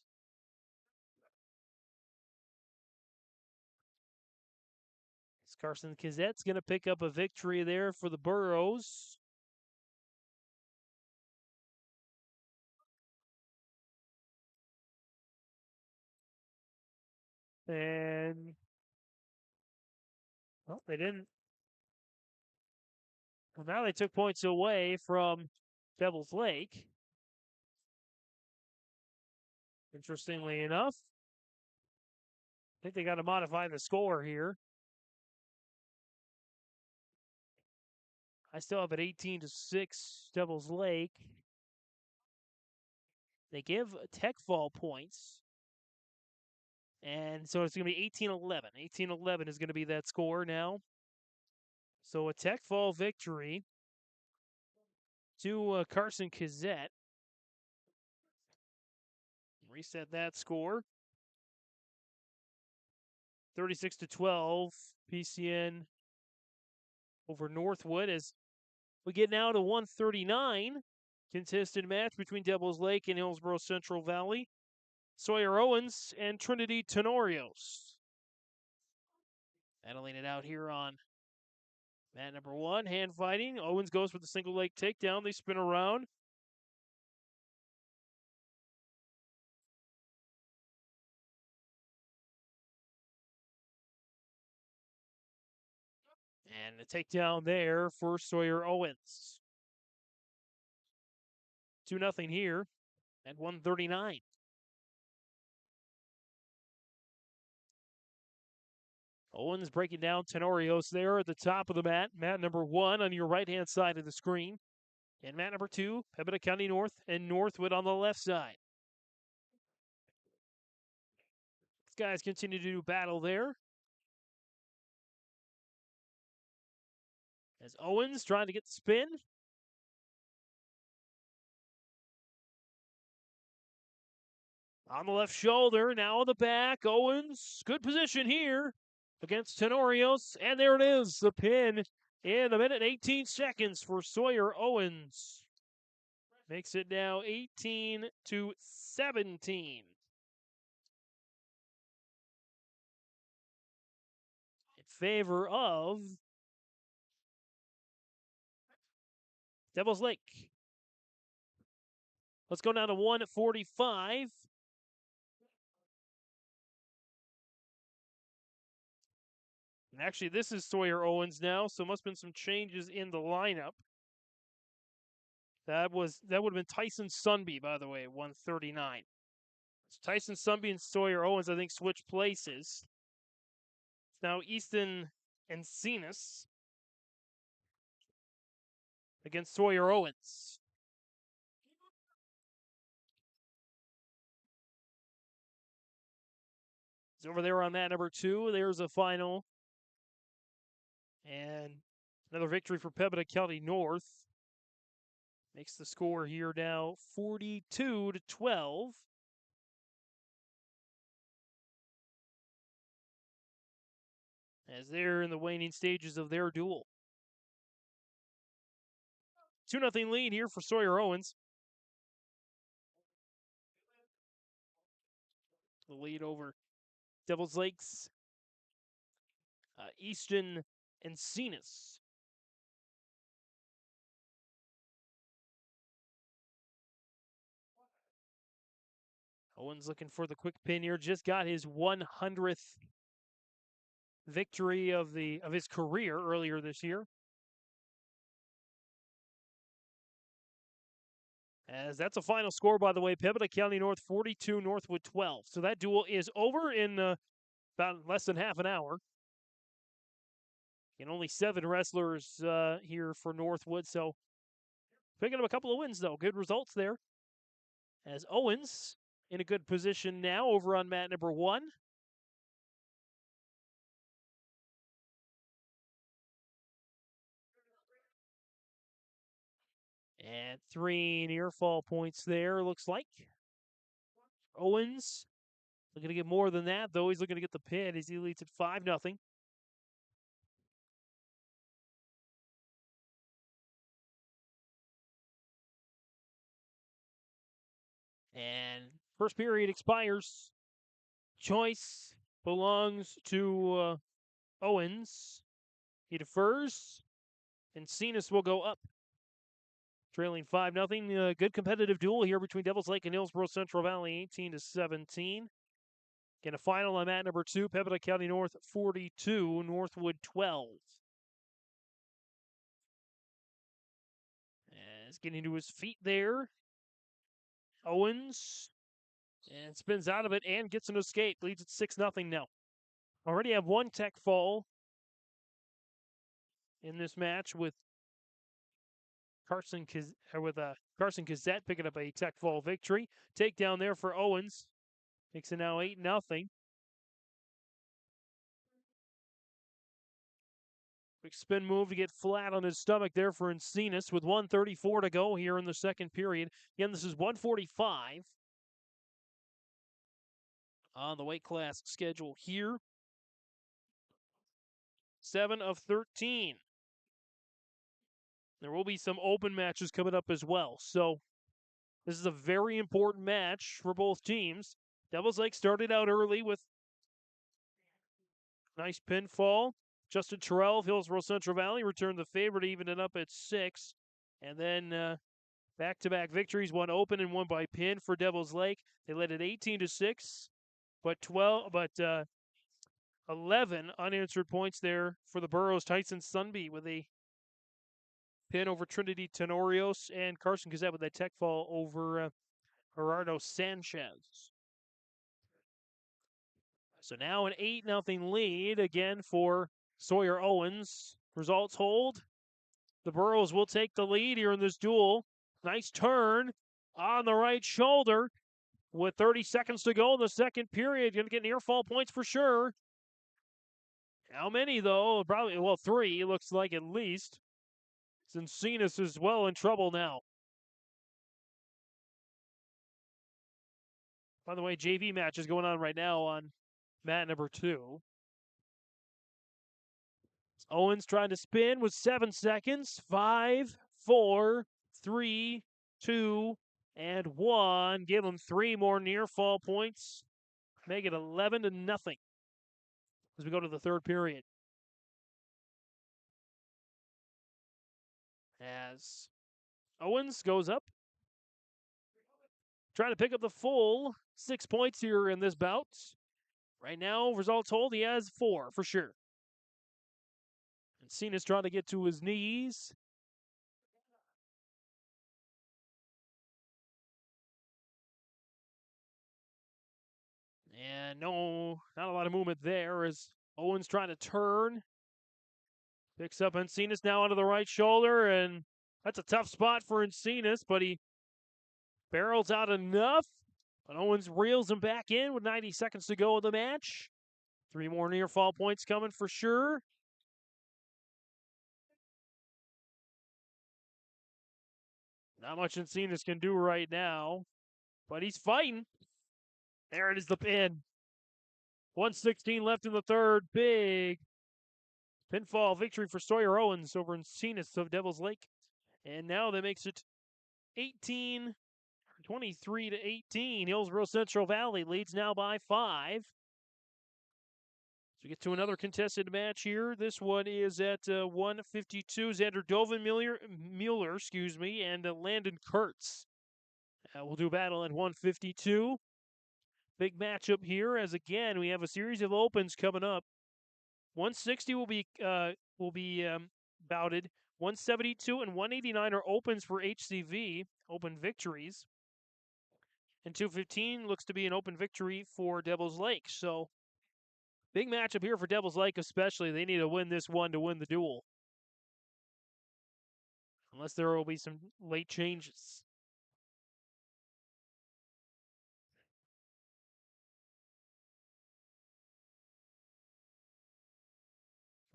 Carson Kizette's going to pick up a victory there for the Burros. And, well, they didn't. Well, now they took points away from Devil's Lake. Interestingly enough, I think they got to modify the score here. I still have it 18-6 Devil's Lake. They give Tech Fall points. And so it's going to be 18-11. 18-11 is going to be that score now. So a Tech Fall victory to Carson Kizette. Reset that score. 36-12, PCN over Northwood as we get now to 139. Contested match between Devils Lake and Hillsboro-Central Valley. Sawyer Owens and Trinity Tenorios. Battling it out here on mat number 1, hand fighting. Owens goes for the single leg takedown. They spin around. And a takedown there for Sawyer Owens. 2-0 here at 139. Owens breaking down Tenorios there at the top of the mat. Mat number 1 on your right-hand side of the screen. And mat number 2, Pembina County North and Northwood on the left side. These guys continue to do battle there. As Owens trying to get the spin. On the left shoulder, now on the back. Owens, good position here against Tenorios. And there it is, the pin in a minute and 18 seconds for Sawyer Owens. Makes it now 18-17. In favor of Devils Lake. Let's go down to 145. And actually, this is Sawyer Owens now, so must have been some changes in the lineup. That would have been Tyson Sunby, by the way, at 139. So Tyson Sunby and Sawyer Owens, I think, switched places. It's now Easton Encinas against Sawyer Owens. It's over there on mat number 2. There's a final. And another victory for Pembina County North. Makes the score here now 42-12. As they're in the waning stages of their duel. 2-0 lead here for Sawyer Owens. The lead over Devils Lake's Easton Encinas. Owens looking for the quick pin here. Just got his 100th victory of his career earlier this year. As that's a final score, by the way, Pembina County North 42, Northwood 12. So that duel is over in about less than half an hour. And only 7 wrestlers here for Northwood. So picking up a couple of wins, though. Good results there. As Owens in a good position now over on mat number 1. And 3 near fall points there, looks like. Owens looking to get more than that, though. He's looking to get the pin as he leads at 5-0. And first period expires. Choice belongs to Owens. He defers, and Cenas will go up. Trailing 5-0. Good competitive duel here between Devils Lake and Hillsboro-Central Valley, 18-17. Again, a final on mat number 2, Pembina County North 42, Northwood 12. As getting to his feet there. Owens, and spins out of it and gets an escape. Leads at 6-0 now. Already have one tech fall in this match with Carson Gazette picking up a tech fall victory. Takedown there for Owens. Makes it now 8-0. Quick spin move to get flat on his stomach there for Encinas with 1:34 to go here in the second period. Again, this is 145 on the weight class schedule here. 7 of 13. There will be some open matches coming up as well. So this is a very important match for both teams. Devils Lake started out early with nice pinfall. Justin Terrell of Hillsboro-Central Valley returned the favorite, even it up at 6. And then back-to-back victories, one open and one by pin for Devils Lake. They led at 18-6, but 11 unanswered points there for the Burros. Tyson Sunby with a pin over Trinity Tenorios, and Carson Gazette with a tech fall over Gerardo Sanchez. So now an 8-0 lead again for Sawyer Owens. Results hold. The Burros will take the lead here in this duel. Nice turn on the right shoulder with 30 seconds to go in the second period. Going to get near fall points for sure. How many, though? Probably, 3, it looks like at least. Encinas is well in trouble now. By the way, JV match is going on right now on mat number 2. Owens trying to spin with 7 seconds. 5, 4, 3, 2, and 1. Give him 3 more near fall points. Make it 11-0 as we go to the third period. As Owens goes up, trying to pick up the full 6 points here in this bout. Right now, results hold, he has 4 for sure. And Cena's trying to get to his knees. And no, not a lot of movement there as Owens trying to turn. Picks up Encinas now onto the right shoulder, and that's a tough spot for Encinas, but he barrels out enough. But Owens reels him back in with 90 seconds to go in the match. 3 more near fall points coming for sure. Not much Encinas can do right now, but he's fighting. There it is, the pin. 1:16 left in the third. Big pinfall victory for Sawyer Owens over Encinas of Devils Lake. And now that makes it 23-18. Hillsboro-Central Valley leads now by 5. So we get to another contested match here. This one is at 152. Xander Dovenmuller, and Landon Kurtz. We'll do battle at 152. Big matchup here, as again we have a series of opens coming up. 160 will be bouted. 172 and 189 are opens for HCV, open victories. And 215 looks to be an open victory for Devils Lake. So big matchup here for Devils Lake especially. They need to win this one to win the duel. Unless there will be some late changes.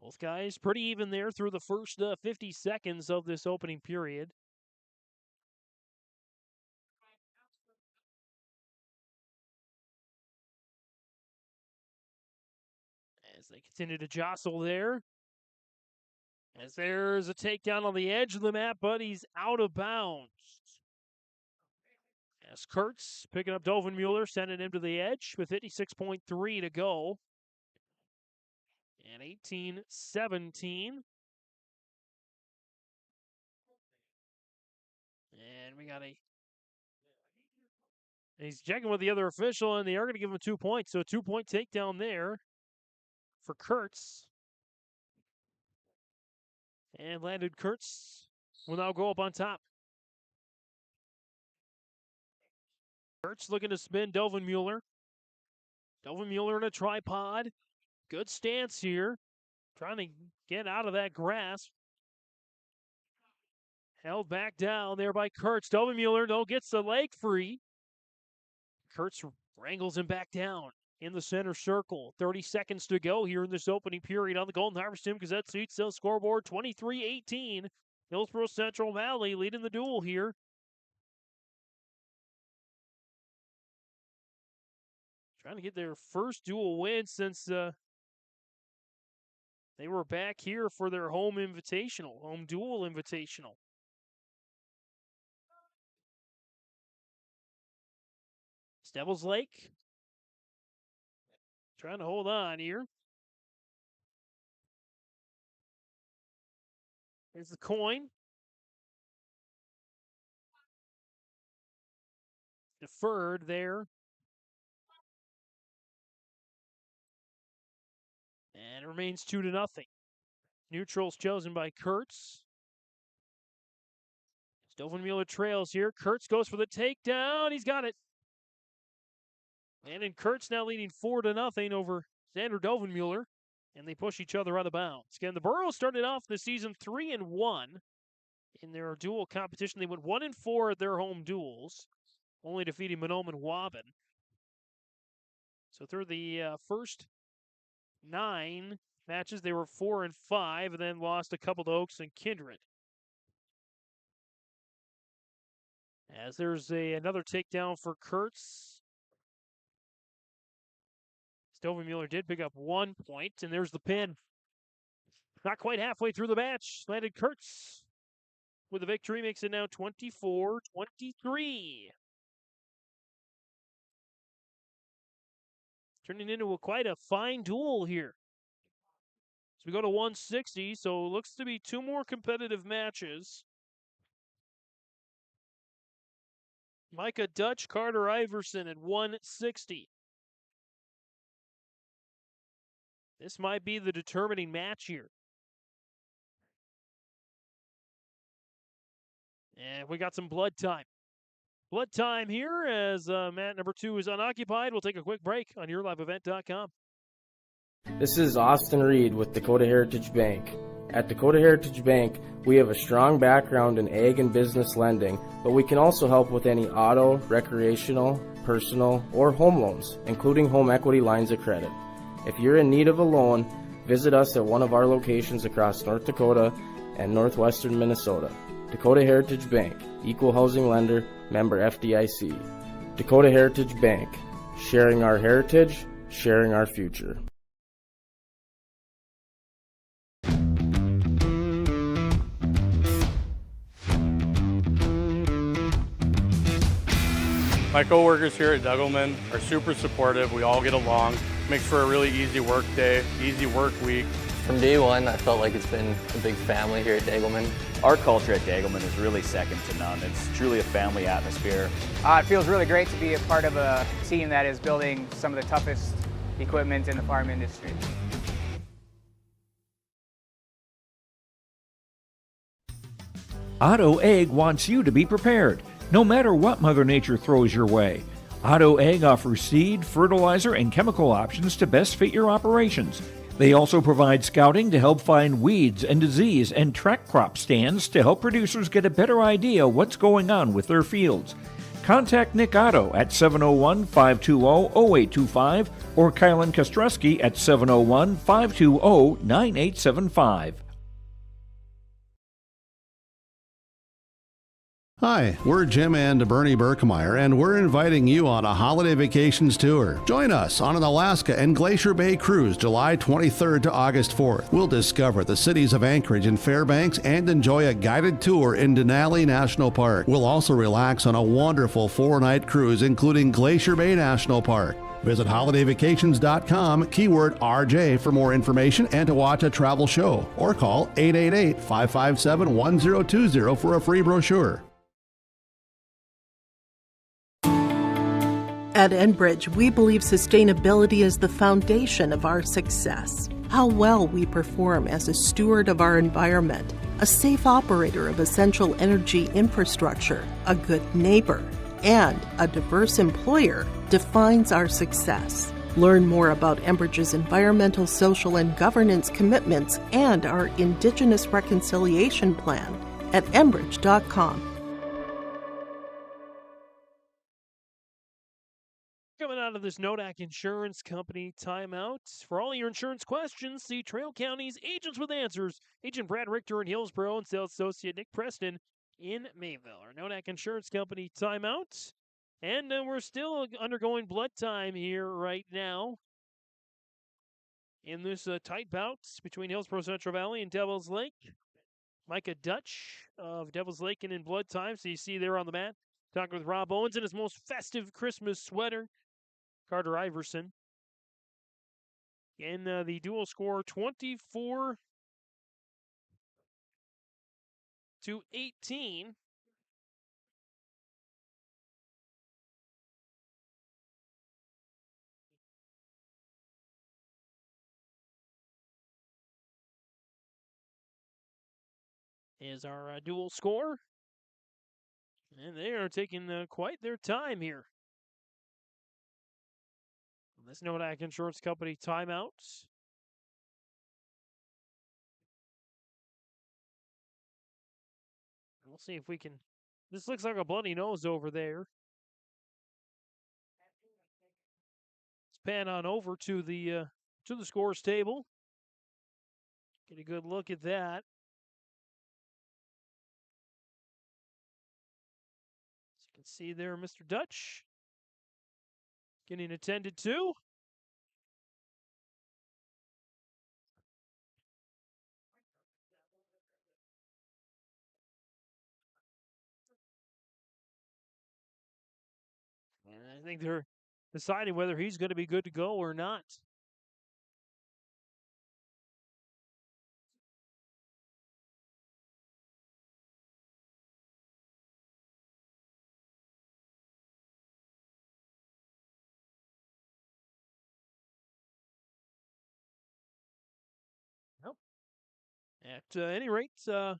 Both guys pretty even there through the first 50 seconds of this opening period. As they continue to jostle there. As there's a takedown on the edge of the mat, but he's out of bounds. As Kurtz picking up Dovenmueller, sending him to the edge with 56.3 to go. And 18-17. And we got he's checking with the other official, and they are going to give him 2 points. So a 2-point takedown there for Kurtz. And Landon Kurtz will now go up on top. Kurtz looking to spin Dovenmueller. Dovenmueller in a tripod. Good stance here. Trying to get out of that grasp. Held back down there by Kurtz. Dovenmueller gets the leg free. Kurtz wrangles him back down in the center circle. 30 seconds to go here in this opening period on the Golden Harvest Tim Gazette Seat Sales scoreboard. 23-18. Hillsboro-Central Valley leading the duel here. Trying to get their first dual win since they were back here for their home dual invitational. Devils Lake trying to hold on here. Here's the coin. Deferred there. And it remains 2-0. Neutrals chosen by Kurtz. Dovenmueller trails here. Kurtz goes for the takedown. He's got it. And in Kurtz now leading 4-0 over Xander Dovenmueller. And they push each other out of bounds. Again, the Burros started off the season 3-1 in their dual competition. They went 1-4 at their home duels, only defeating Monome and Waban. So through the first 9 matches, they were 4-5, and then lost a couple to Oaks and Kindred. As there's another takedown for Kurtz. Dovenmueller did pick up 1 point, and there's the pin. Not quite halfway through the match. Landon Kurtz with the victory, makes it now 24-23. Turning into quite a fine duel here. So we go to 160, so it looks to be 2 more competitive matches. Micah Dutch, Carter Iverson at 160. This might be the determining match here. And we got some blood time. Blood time here as mat number 2 is unoccupied. We'll take a quick break on YourLiveEvent.com. This is Austin Reed with Dakota Heritage Bank. At Dakota Heritage Bank, we have a strong background in ag and business lending, but we can also help with any auto, recreational, personal, or home loans, including home equity lines of credit. If you're in need of a loan, visit us at one of our locations across North Dakota and northwestern Minnesota. Dakota Heritage Bank, Equal Housing Lender, member FDIC. Dakota Heritage Bank, sharing our heritage, sharing our future. My coworkers here at Degelman are super supportive. We all get along. Makes for a really easy work day, easy work week. From day one, I felt like it's been a big family here at Degelman. Our culture at Degelman is really second to none. It's truly a family atmosphere. It feels really great to be a part of a team that is building some of the toughest equipment in the farm industry. Otto Egg wants you to be prepared, no matter what Mother Nature throws your way. Otto Egg offers seed, fertilizer, and chemical options to best fit your operations. They also provide scouting to help find weeds and disease and track crop stands to help producers get a better idea what's going on with their fields. Contact Nick Otto at 701-520-0825 or Kylan Kostreski at 701-520-9875. Hi, we're Jim and Bernie Berkemeyer, and we're inviting you on a holiday vacations tour. Join us on an Alaska and Glacier Bay cruise July 23rd to August 4th. We'll discover the cities of Anchorage and Fairbanks and enjoy a guided tour in Denali National Park. We'll also relax on a wonderful 4-night cruise including Glacier Bay National Park. Visit holidayvacations.com, keyword RJ for more information and to watch a travel show, or call 888-557-1020 for a free brochure. At Enbridge, we believe sustainability is the foundation of our success. How well we perform as a steward of our environment, a safe operator of essential energy infrastructure, a good neighbor, and a diverse employer defines our success. Learn more about Enbridge's environmental, social, and governance commitments and our Indigenous Reconciliation Plan at enbridge.com. Coming out of this Nodak Insurance Company timeout. For all your insurance questions, see Trail County's Agents with Answers. Agent Brad Richter in Hillsboro and Sales Associate Nick Preston in Mayville. Our Nodak Insurance Company timeout. And we're still undergoing blood time here right now in this tight bout between Hillsboro-Central Valley and Devil's Lake. Micah Dutch of Devil's Lake and in blood time. So you see there on the mat, talking with Rob Owens in his most festive Christmas sweater. Carter Iverson. And the dual score 24-18. Is our dual score. And they are taking quite their time here. This Nodak Insurance Company timeouts. We'll see if we can. This looks like a bloody nose over there. Let's pan on over to the scores table. Get a good look at that. As you can see there, Mr. Dutch getting attended to. And I think they're deciding whether he's going to be good to go or not. Nope. At any rate, I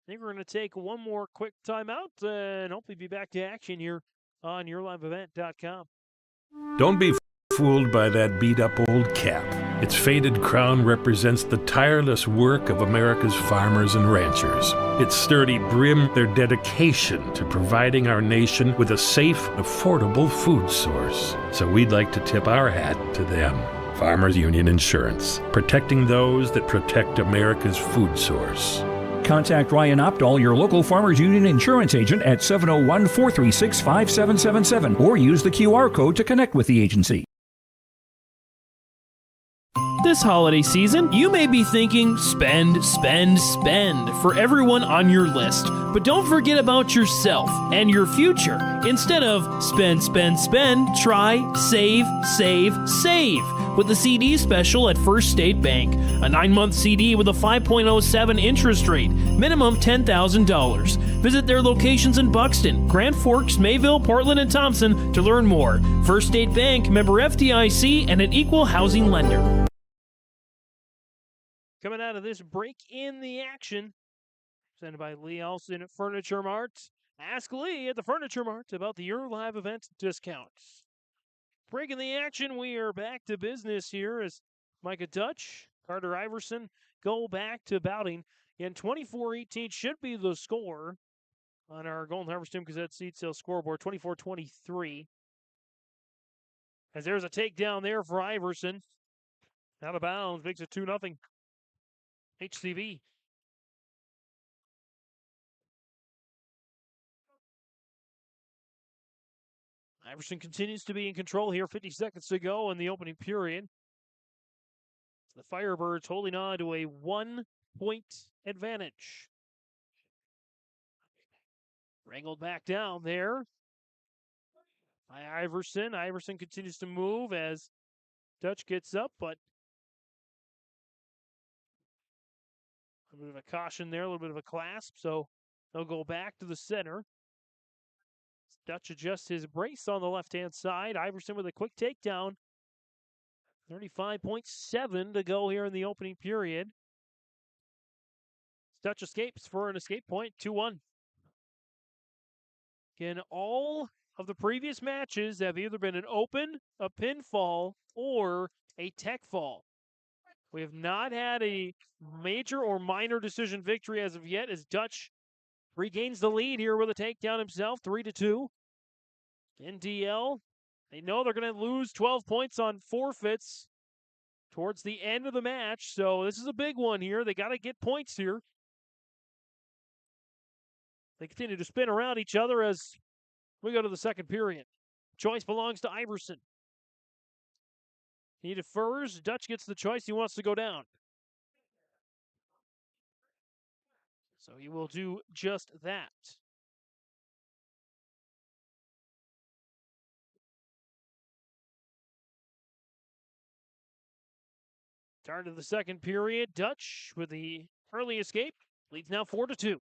think we're going to take one more quick timeout and hopefully be back to action here on yourliveevent.com. Don't be fooled by that beat-up old cap. Its faded crown represents the tireless work of America's farmers and ranchers. Its sturdy brim, their dedication to providing our nation with a safe, affordable food source. So we'd like to tip our hat to them. Farmers Union Insurance, protecting those that protect America's food source. Contact Ryan Opdahl, your local Farmers Union insurance agent at 701-436-5777 or use the QR code to connect with the agency. This holiday season, you may be thinking spend, spend, spend for everyone on your list. But don't forget about yourself and your future. Instead of spend, spend, spend, try save, save, save with the CD special at First State Bank. A 9-month CD with a 5.07 interest rate, minimum $10,000. Visit their locations in Buxton, Grand Forks, Mayville, Portland, and Thompson to learn more. First State Bank, member FDIC, and an equal housing lender. Coming out of this break in the action, presented by Lee Olson at Furniture Mart. Ask Lee at the Furniture Mart about the Your Live Event discounts. Break in the action, we are back to business here as Micah Dutch, Carter Iverson go back to bouting. And 24-18 should be the score on our Golden Harvest Tim Gazette seat sale scoreboard, 24-23. As there's a takedown there for Iverson. Out of bounds, makes it 2-0. HCV. Iverson continues to be in control here. 50 seconds to go in the opening period. The Firebirds holding on to a 1-point advantage. Wrangled back down there by Iverson. Iverson continues to move as Dutch gets up, but a little bit of a caution there, a little bit of a clasp, so they'll go back to the center. Dutch adjusts his brace on the left-hand side. Iverson with a quick takedown. 35.7 to go here in the opening period. Dutch escapes for an escape point, 2-1. Again, all of the previous matches have either been an open, a pinfall, or a tech fall. We have not had a major or minor decision victory as of yet, as Dutch regains the lead here with a takedown himself, 3-2. NDL, they know they're going to lose 12 points on forfeits towards the end of the match, so this is a big one here. They got to get points here. They continue to spin around each other as we go to the second period. Choice belongs to Iverson. He defers. Dutch gets the choice. He wants to go down. So he will do just that. Start of the second period. Dutch with the early escape. Leads now 4-2.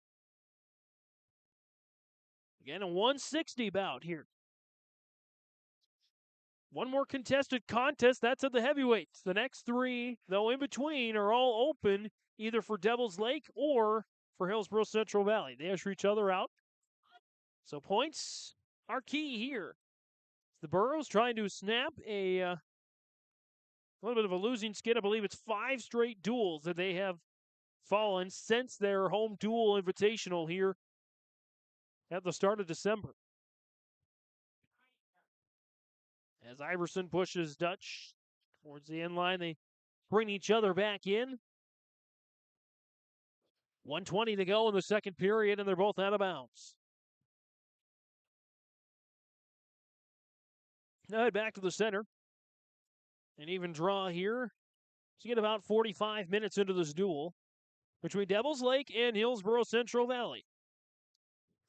Again, a 160 bout here. One more contested contest. That's at the heavyweights. The next three, though in between, are all open either for Devil's Lake or for Hillsboro-Central Valley. They usher each other out. So points are key here. The Burros trying to snap a little bit of a losing skid. I believe it's 5 straight duels that they have fallen since their home duel invitational here at the start of December. As Iverson pushes Dutch towards the end line, they bring each other back in. 1:20 to go in the second period, and they're both out of bounds. Now head back to the center. An even draw here. So you get about 45 minutes into this duel between Devil's Lake and Hillsboro-Central Valley.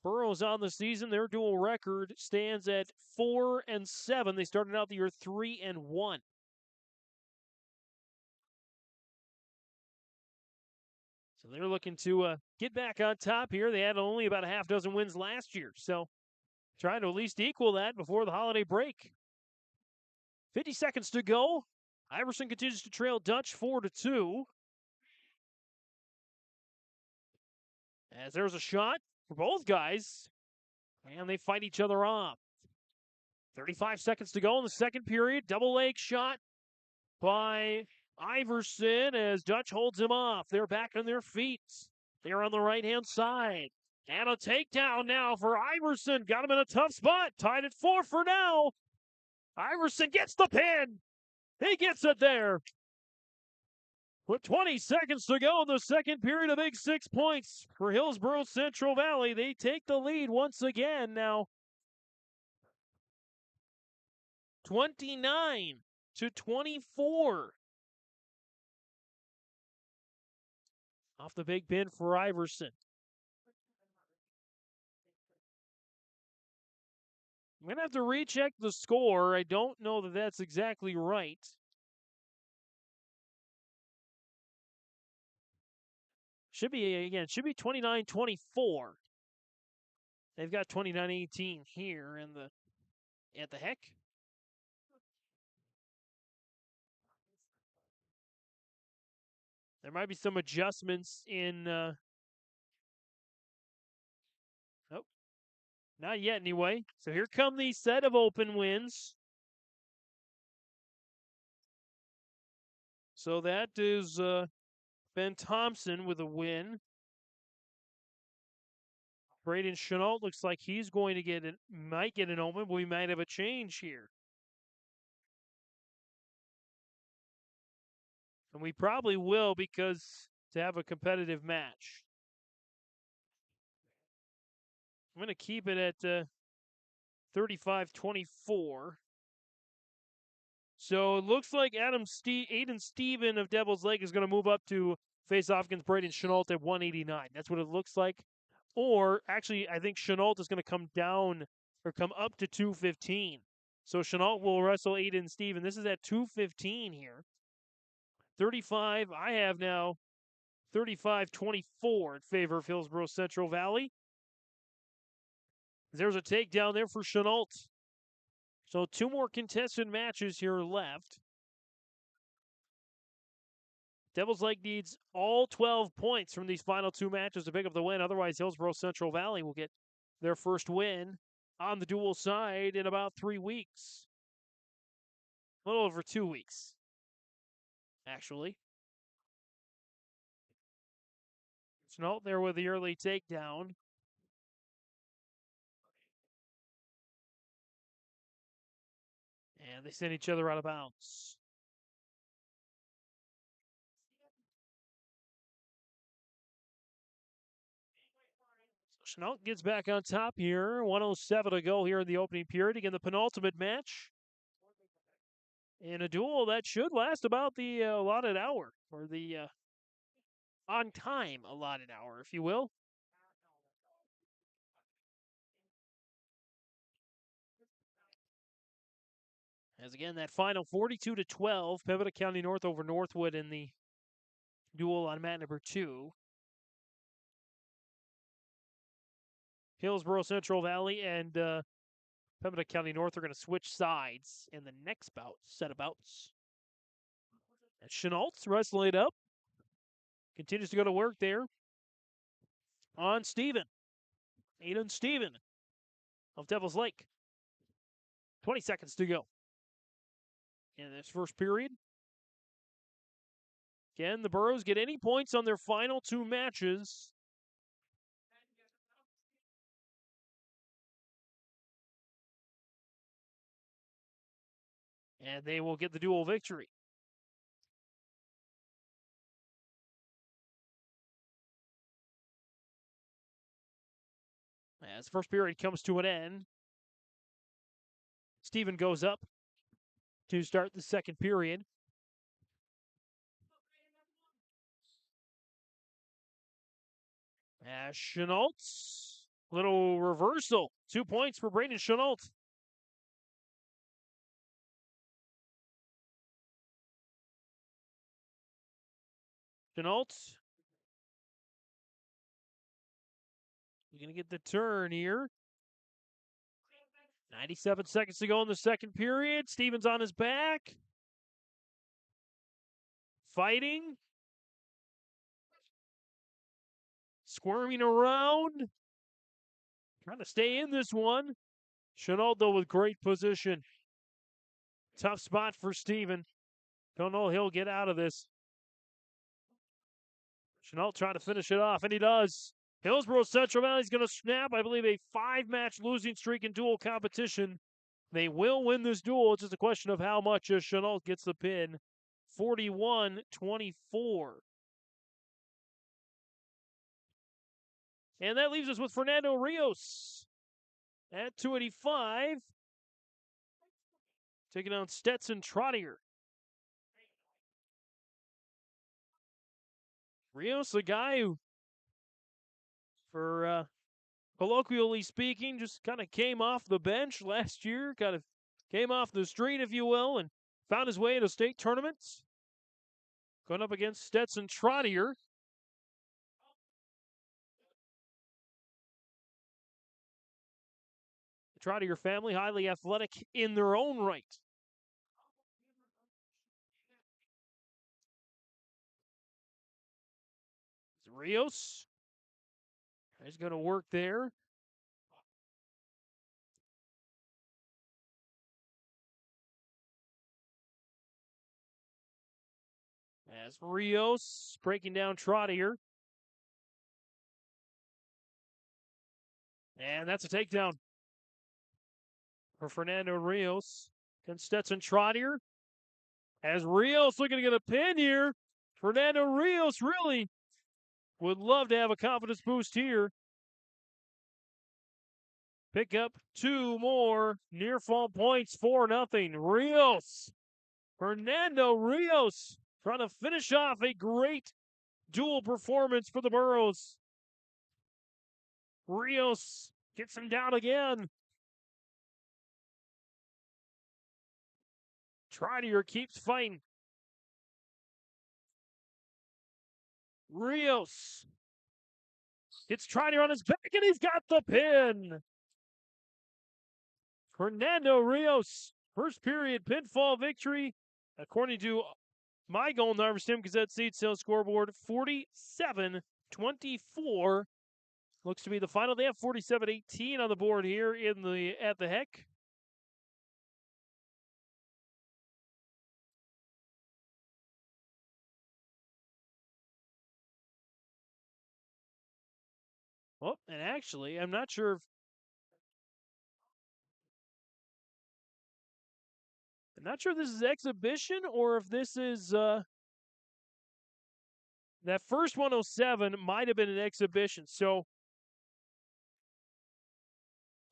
Burros on the season, their dual record stands at 4-7. They started out the year 3-1. So they're looking to get back on top here. They had only about a half dozen wins last year, so trying to at least equal that before the holiday break. 50 seconds to go. Iverson continues to trail Dutch 4-2. As there's a shot for both guys, and they fight each other off. 35 seconds to go in the second period. Double leg shot by Iverson as Dutch holds him off. They're back on their feet. They're on the right-hand side. And a takedown now for Iverson. Got him in a tough spot. Tied at 4 for now. Iverson gets the pin. He gets it there. With 20 seconds to go in the second period, a big 6 points for Hillsboro-Central Valley. They take the lead once again now. 29-24. Off the big pin for Iverson. I'm going to have to recheck the score. I don't know that that's exactly right. Should be 29-24. They've got 29-18 here at the Heck. There might be some adjustments in not yet anyway. So here come the set of open wins. So that is Ben Thompson with a win. Braden Chenault looks like he's going to might get an open, but we might have a change here. And we probably will, because to have a competitive match. I'm going to keep it at 35-24. So it looks like Aiden Steven of Devil's Lake is going to move up to face off against Braden Chenault at 189. That's what it looks like. Or actually, I think Chenault is going to come down or come up to 215. So Chenault will wrestle Aiden Steven. This is at 215 here. 35, I have now 35-24 in favor of Hillsboro-Central Valley. There's a takedown there for Chenault. So 2 more contested matches here left. Devils Lake needs all 12 points from these final 2 matches to pick up the win. Otherwise, Hillsboro-Central Valley will get their first win on the dual side in about 3 weeks. A little over 2 weeks, actually. Chenault there with the early takedown. And they send each other out of bounds. So Chenault gets back on top here. 1:07 to go here in the opening period. Again, the penultimate match. In a duel that should last about the allotted hour, or the on-time allotted hour, if you will. As again, that final 42-12, Pembina County North over Northwood in the duel on mat number 2. Hillsboro-Central Valley and Pembina County North are going to switch sides in the next set of bouts. And Chenault wrestling it up. Continues to go to work there on Steven. Aiden Steven of Devil's Lake. 20 seconds to go in this first period. Can the Burros get any points on their final 2 matches? And they will get the dual victory. As the first period comes to an end, Steven goes up to start the second period. As Chenault, little reversal. 2 points for Braden Chenault. Chenault. You're going to get the turn here. 97 seconds to go in the second period. Steven's on his back. Fighting. Squirming around. Trying to stay in this one. Chenault, though, with great position. Tough spot for Steven. Don't know he'll get out of this. Chenault trying to finish it off, and he does. Hillsboro-Central Valley is going to snap, I believe, a 5-match losing streak in dual competition. They will win this duel. It's just a question of how much Chenault gets the pin. 41-24. And that leaves us with Fernando Rios at 285. Taking on Stetson Trottier. Rios, a guy who, for colloquially speaking, just kind of came off the bench last year, kind of came off the street, if you will, and found his way into state tournaments. Going up against Stetson Trottier. The Trottier family, highly athletic in their own right. Rios. He's going to work there. As Rios breaking down Trottier. And that's a takedown for Fernando Rios against Stetson Trottier. As Rios looking to get a pin here. Fernando Rios really would love to have a confidence boost here. pick up 2 more near fall points, 4-0. Rios, Fernando Rios, trying to finish off a great dual performance for the Burros. Rios gets him down again. Trotter keeps fighting. Rios gets Trotter on his back, and he's got the pin. Fernando Rios, first period pinfall victory, according to my Golden Harvest Tim Gazette seat sales scoreboard, 47-24. Looks to be the final. They have 47-18 on the board here at the Heck. Oh, and actually, I'm not sure if this is exhibition or if this is that first 107 might have been an exhibition. So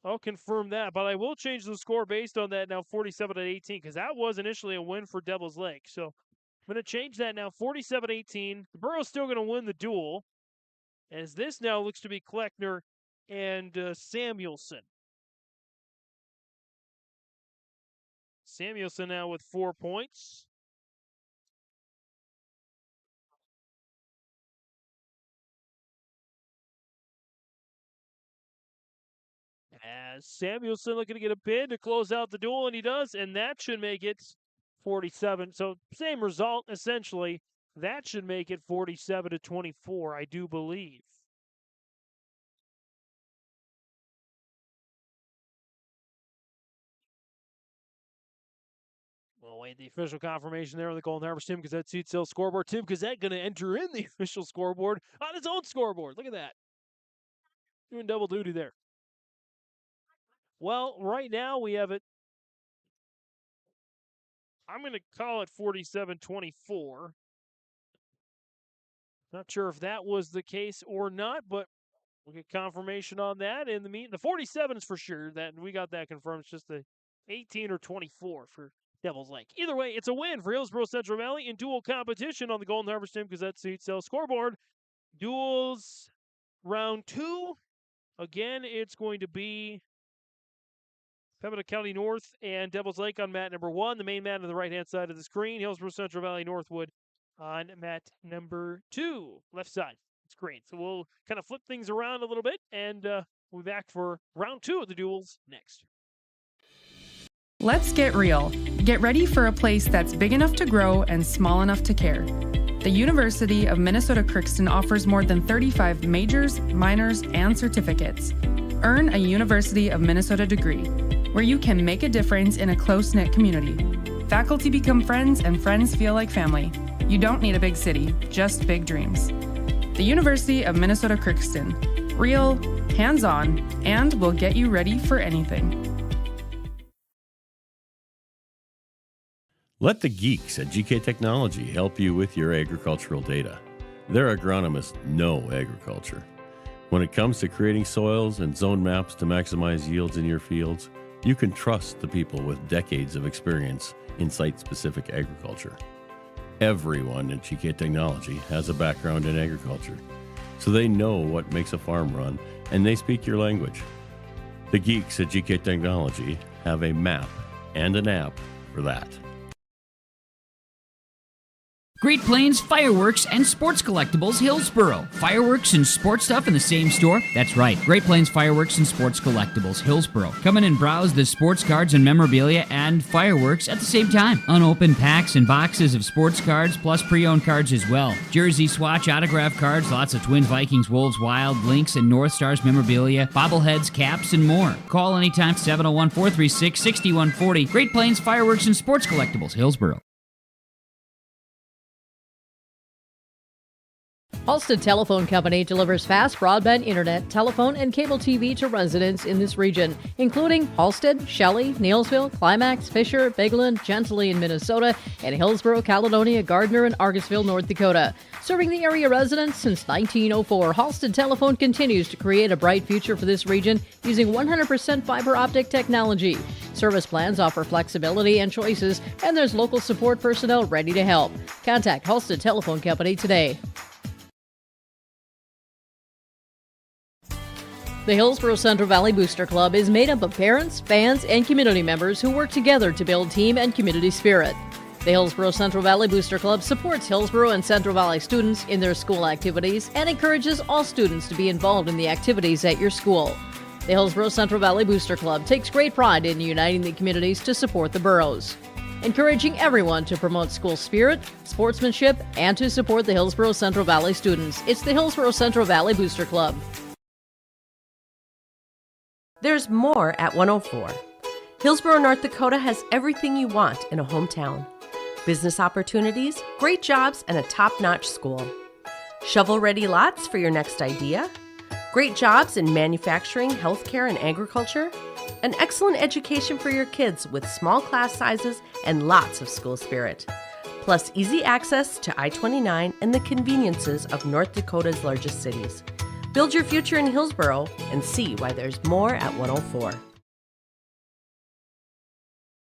I'll confirm that, but I will change the score based on that now, 47-18, because that was initially a win for Devil's Lake. So I'm going to change that now, 47-18. The Burro's still going to win the duel, as this now looks to be Kleckner and Samuelson. Samuelson now with 4 points. As Samuelson looking to get a pin to close out the duel, and he does, and that should make it 47. So same result, essentially. That should make it 47-24, I do believe. We'll wait the official confirmation there on the Golden Harvest Tim Gazette seat sales scoreboard. Tim Gazette going to enter in the official scoreboard on his own scoreboard. Look at that. Doing double duty there. Well, right now we have it. I'm going to call it 47-24. Not sure if that was the case or not, but we'll get confirmation on that in the meeting. The 47 is for sure. That we got that confirmed. It's just the 18 or 24 for Devil's Lake. Either way, it's a win for Hillsboro-Central Valley in dual competition on the Golden Harvest Tim Gazette seat sales scoreboard. Duels round 2. Again, it's going to be Pembina County North and Devil's Lake on mat number 1. The main mat on the right-hand side of the screen. Hillsboro-Central Valley Northwood on mat number 2, left side. It's great. So we'll kind of flip things around a little bit, and we'll be back for round 2 of the duels next. Let's get real. Get ready for a place that's big enough to grow and small enough to care. The University of Minnesota Crookston offers more than 35 majors, minors, and certificates. Earn a University of Minnesota degree, where you can make a difference in a close-knit community. Faculty become friends, and friends feel like family. You don't need a big city, just big dreams. The University of Minnesota Crookston. Real, hands-on, and will get you ready for anything. Let the geeks at GK Technology help you with your agricultural data. Their agronomists know agriculture. When it comes to creating soils and zone maps to maximize yields in your fields, you can trust the people with decades of experience in site-specific agriculture. Everyone at GK Technology has a background in agriculture, so they know what makes a farm run, and they speak your language. The geeks at GK Technology have a map and an app for that. Great Plains Fireworks and Sports Collectibles, Hillsboro. Fireworks and sports stuff in the same store? That's right. Great Plains Fireworks and Sports Collectibles, Hillsboro. Come in and browse the sports cards and memorabilia and fireworks at the same time. Unopened packs and boxes of sports cards, plus pre-owned cards as well. Jersey swatch, autograph cards, lots of Twins, Vikings, Wolves, Wild, Lynx, and North Stars memorabilia, bobbleheads, caps, and more. Call anytime, 701-436-6140. Great Plains Fireworks and Sports Collectibles, Hillsboro. Halstead Telephone Company delivers fast broadband internet, telephone, and cable TV to residents in this region, including Halstead, Shelley, Neelsville, Climax, Fisher, Bigland, Gentilly in Minnesota, and Hillsboro, Caledonia, Gardner, and Argosville, North Dakota. Serving the area residents since 1904, Halstead Telephone continues to create a bright future for this region using 100% fiber optic technology. Service plans offer flexibility and choices, and there's local support personnel ready to help. Contact Halstead Telephone Company today. The Hillsboro-Central Valley Booster Club is made up of parents, fans, and community members who work together to build team and community spirit. The Hillsboro-Central Valley Booster Club supports Hillsboro and Central Valley students in their school activities and encourages all students to be involved in the activities at your school. The Hillsboro-Central Valley Booster Club takes great pride in uniting the communities to support the boroughs, encouraging everyone to promote school spirit, sportsmanship, and to support the Hillsboro-Central Valley students. It's the Hillsboro-Central Valley Booster Club. There's more at 104. Hillsboro, North Dakota has everything you want in a hometown. Business opportunities, great jobs, and a top-notch school. Shovel-ready lots for your next idea. Great jobs in manufacturing, healthcare, and agriculture. An excellent education for your kids with small class sizes and lots of school spirit. Plus easy access to I-29 and the conveniences of North Dakota's largest cities. Build your future in Hillsboro and see why there's more at 104.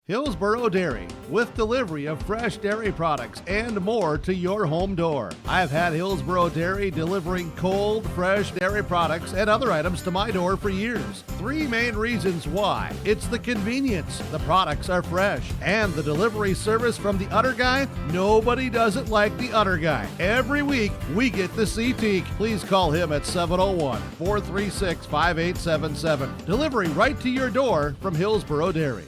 Hillsboro Dairy, with delivery of fresh dairy products and more to your home door. I've had Hillsboro Dairy delivering cold, fresh dairy products and other items to my door for years. 3 main reasons why. It's the convenience, the products are fresh, and the delivery service from the Udder Guy. Nobody does it like the Udder Guy. Every week, we get the CT. Please call him at 701-436-5877. Delivery right to your door from Hillsboro Dairy.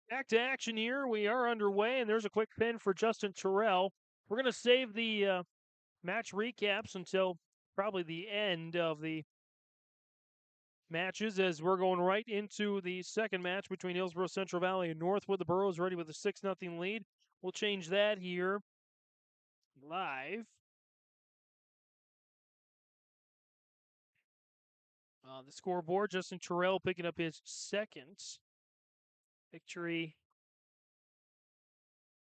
Back to action here. We are underway, and there's a quick pin for Justin Terrell. We're going to save the match recaps until probably the end of the matches, as we're going right into the second match between Hillsboro, Central Valley, and Northwood. The Boroughs ready with a 6-0 lead. We'll change that here live. The scoreboard, Justin Terrell picking up his second victory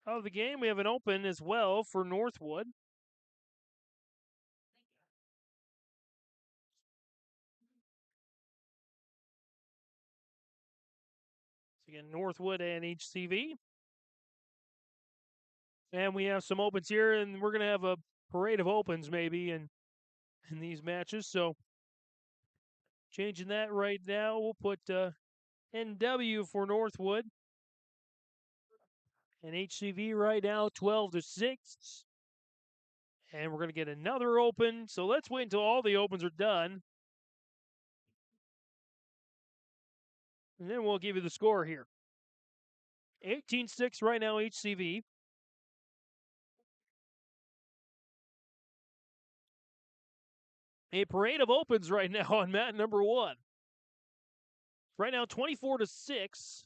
of the game. We have an open as well for Northwood. So again, Northwood and HCV. And we have some opens here, and we're going to have a parade of opens maybe in these matches. So changing that right now, we'll put NW for Northwood. And HCV right now, 12-6. And we're going to get another open. So let's wait until all the opens are done. And then we'll give you the score here. 18-6 right now, HCV. A parade of opens right now on mat number 1. Right now, 24-6,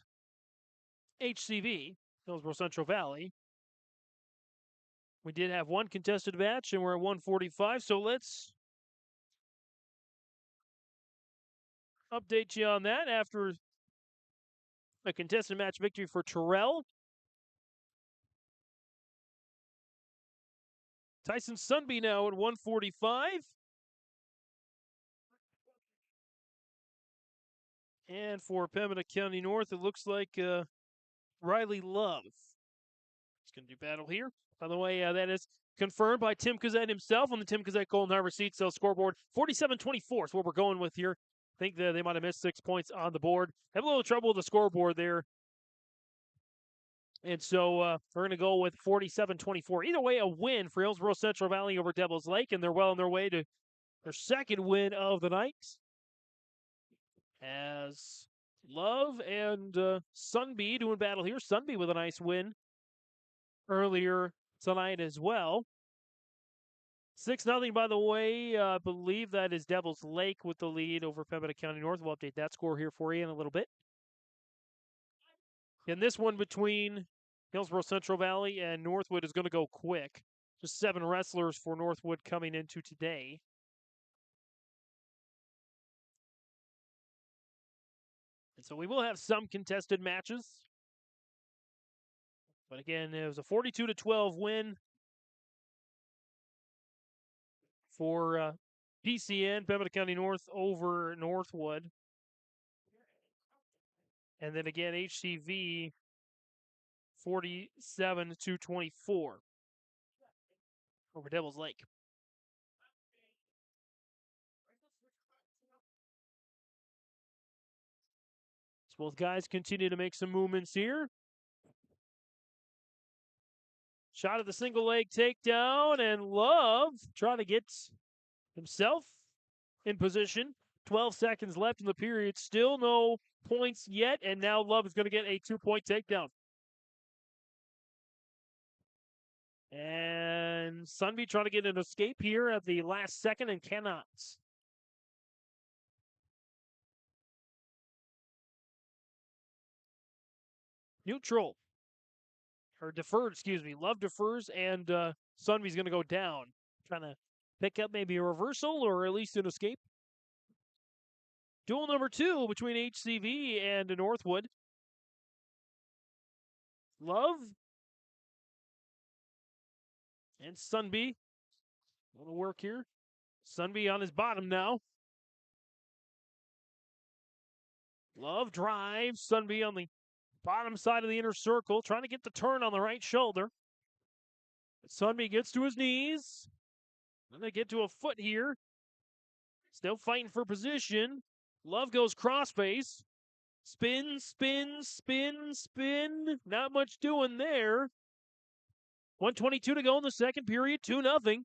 HCV, Hillsboro Central Valley. We did have one contested match, and we're at 145, so let's update you on that after a contested match victory for Terrell. Tyson Sunby now at 145. And for Pembina County North, it looks like Riley Love is going to do battle here. By the way, that is confirmed by Tim Kazette himself on the Tim Kazette Golden Harbor Seat Sale scoreboard. 47-24 is what we're going with here. I think they might have missed 6 points on the board. Have a little trouble with the scoreboard there. And so we're going to go with 47-24. Either way, a win for Hillsboro Central Valley over Devil's Lake, and they're well on their way to their second win of the night. As Love and Sunby doing battle here. Sunby with a nice win earlier tonight as well. 6-0, by the way. I believe that is Devil's Lake with the lead over Pembina County North. We'll update that score here for you in a little bit. And this one between Hillsboro Central Valley and Northwood is going to go quick. Just 7 wrestlers for Northwood coming into today. And so we will have some contested matches. But again, it was a 42-12 win for PCN, Pembina County North, over Northwood. And then again, HCV 47-24 over Devil's Lake. So both guys continue to make some movements here. Shot at the single leg takedown, and Love trying to get himself in position. 12 seconds left in the period. Still no points yet, and now Love is going to get a 2-point takedown. And Sunby trying to get an escape here at the last second and cannot. Neutral. Or deferred, excuse me. Love defers, and Sunby's going to go down. Trying to pick up maybe a reversal or at least an escape. Duel number 2 between HCV and Northwood. Love and Sunby. A little work here. Sunby on his bottom now. Love drives. Sunby on the bottom side of the inner circle, trying to get the turn on the right shoulder. Sunby gets to his knees. Then they get to a foot here. Still fighting for position. Love goes crossface. Spin, spin, spin, spin. Not much doing there. 1:22 to go in the second period, 2-0.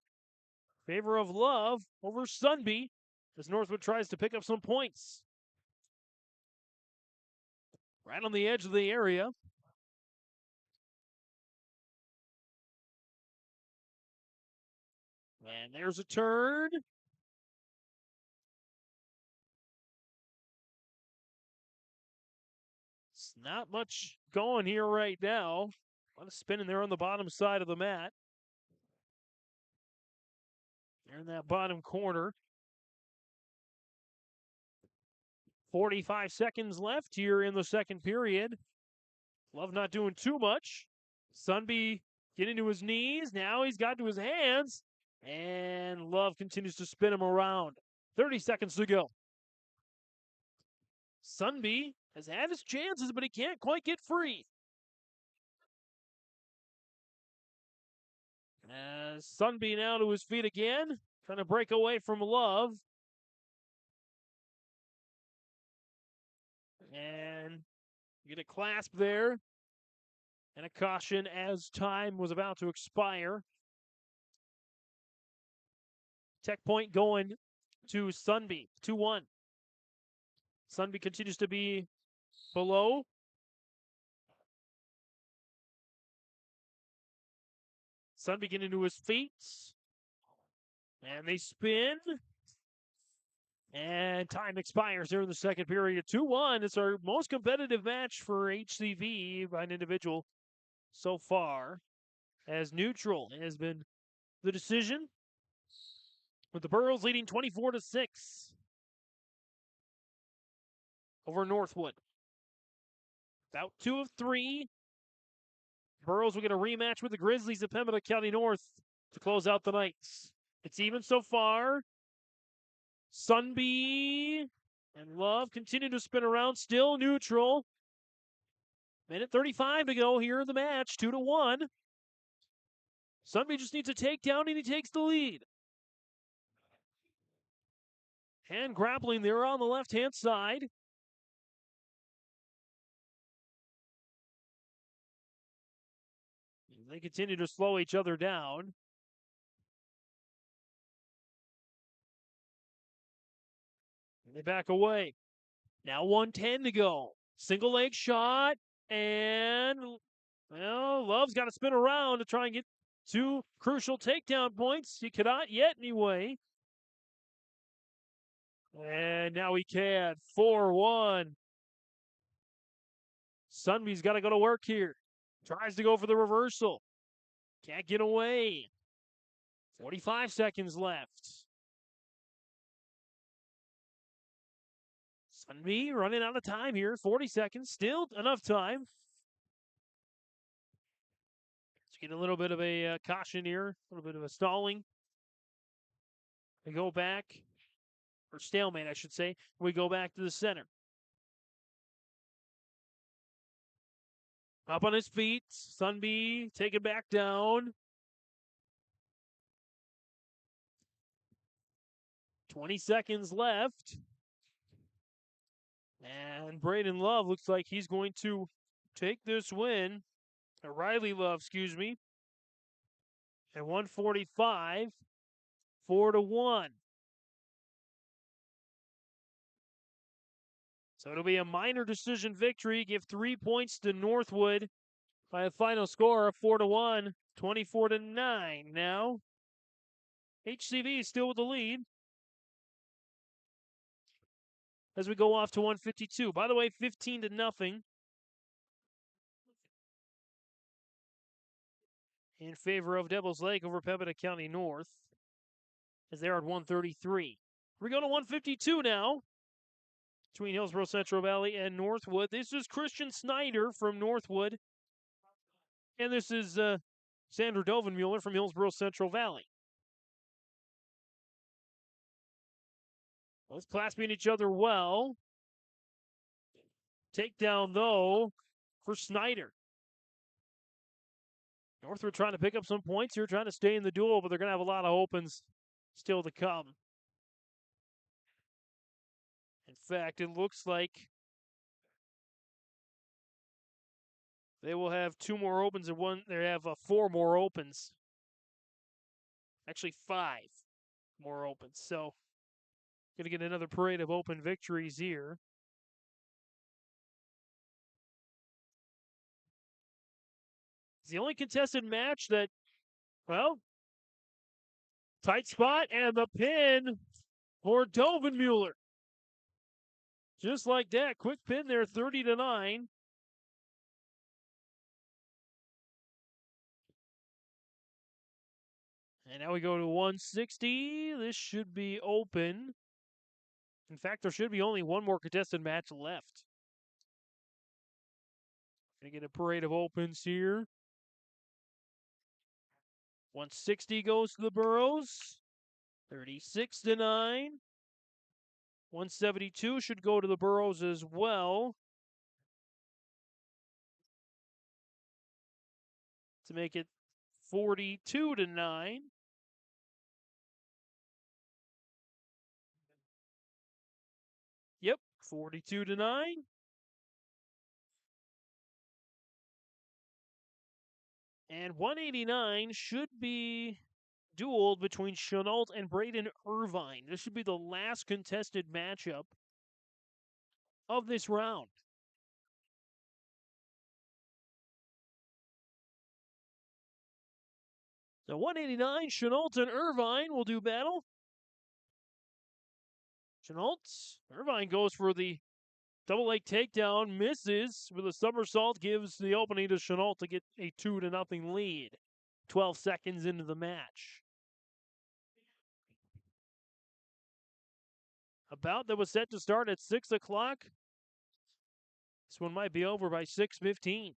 Favor of Love over Sunby as Northwood tries to pick up some points. Right on the edge of the area. And there's a turn. It's not much going here right now. A lot of spinning there on the bottom side of the mat. There in that bottom corner. 45 seconds left here in the second period. Love not doing too much. Sunby getting to his knees. Now he's got to his hands. And Love continues to spin him around. 30 seconds to go. Sunby has had his chances, but he can't quite get free. As Sunby now to his feet again, trying to break away from Love. And you get a clasp there. And a caution as time was about to expire. Tech point going to Sunby, 2-1. Sunby continues to be below. Sunby getting to his feet. And they spin. And time expires here in the second period. 2-1. It's our most competitive match for HCV by an individual so far. As neutral has been the decision, with the Burros leading 24-6 over Northwood. About 2 of 3. Burros will get a rematch with the Grizzlies at Pembina County North to close out the night. It's even so far. Sunby and Love continue to spin around, still neutral. Minute 35 to go here in the match, 2-1. Sunby just needs a takedown and he takes the lead. Hand grappling there on the left-hand side. They continue to slow each other down. And they back away. Now 1:10 to go. Single leg shot. And, well, Love's got to spin around to try and get 2 crucial takedown points. He cannot yet anyway. And now he can. 4-1. Sunby's got to go to work here. Tries to go for the reversal. Can't get away. 45 seconds left. Sunby running out of time here. 40 seconds. Still enough time. Let's get a little bit of a caution here. A little bit of a stalling. We go back. Or stalemate, I should say. We go back to the center. Up on his feet. Sunby taken back down. 20 seconds left. And Braden Love looks like he's going to take this win. Riley Love, excuse me. At 145, 4-1. So it'll be a minor decision victory. Give 3 points to Northwood by a final score of 4-1, 24-9. Now, HCV is still with the lead as we go off to 152. By the way, 15-0 in favor of Devil's Lake over Pembina County North, as they're at 133. We go to 152 now between Hillsboro-Central Valley and Northwood. This is Christian Snyder from Northwood, and this is Sandra Dovenmuller from Hillsboro-Central Valley. Both clasping each other well. Takedown, though, for Snyder. Northwood trying to pick up some points here, trying to stay in the duel, but they're going to have a lot of opens still to come. In fact, it looks like they will have 2 more opens and one. They have 4 more opens. Actually, 5 more opens. So, going to get another parade of open victories here. It's the only contested match that, well, tight spot and the pin for Dovenmuller. Just like that, quick pin there, 30-9. And now we go to 160. This should be open. In fact, there should be only one more contested match left. Gonna get a parade of opens here. 160 goes to the Burros. 36-9. 172 should go to the Burros as well, to make it 42-9. Yep, 42-9. And 189 should be dueled between Chenault and Braden Irvine. This should be the last contested matchup of this round. So 189, Chenault and Irvine will do battle. Chenault, Irvine goes for the double leg takedown, misses with a somersault, gives the opening to Chenault to get a 2-0 lead. 12 seconds into the match. A bout that was set to start at 6 o'clock. This one might be over by 6:15.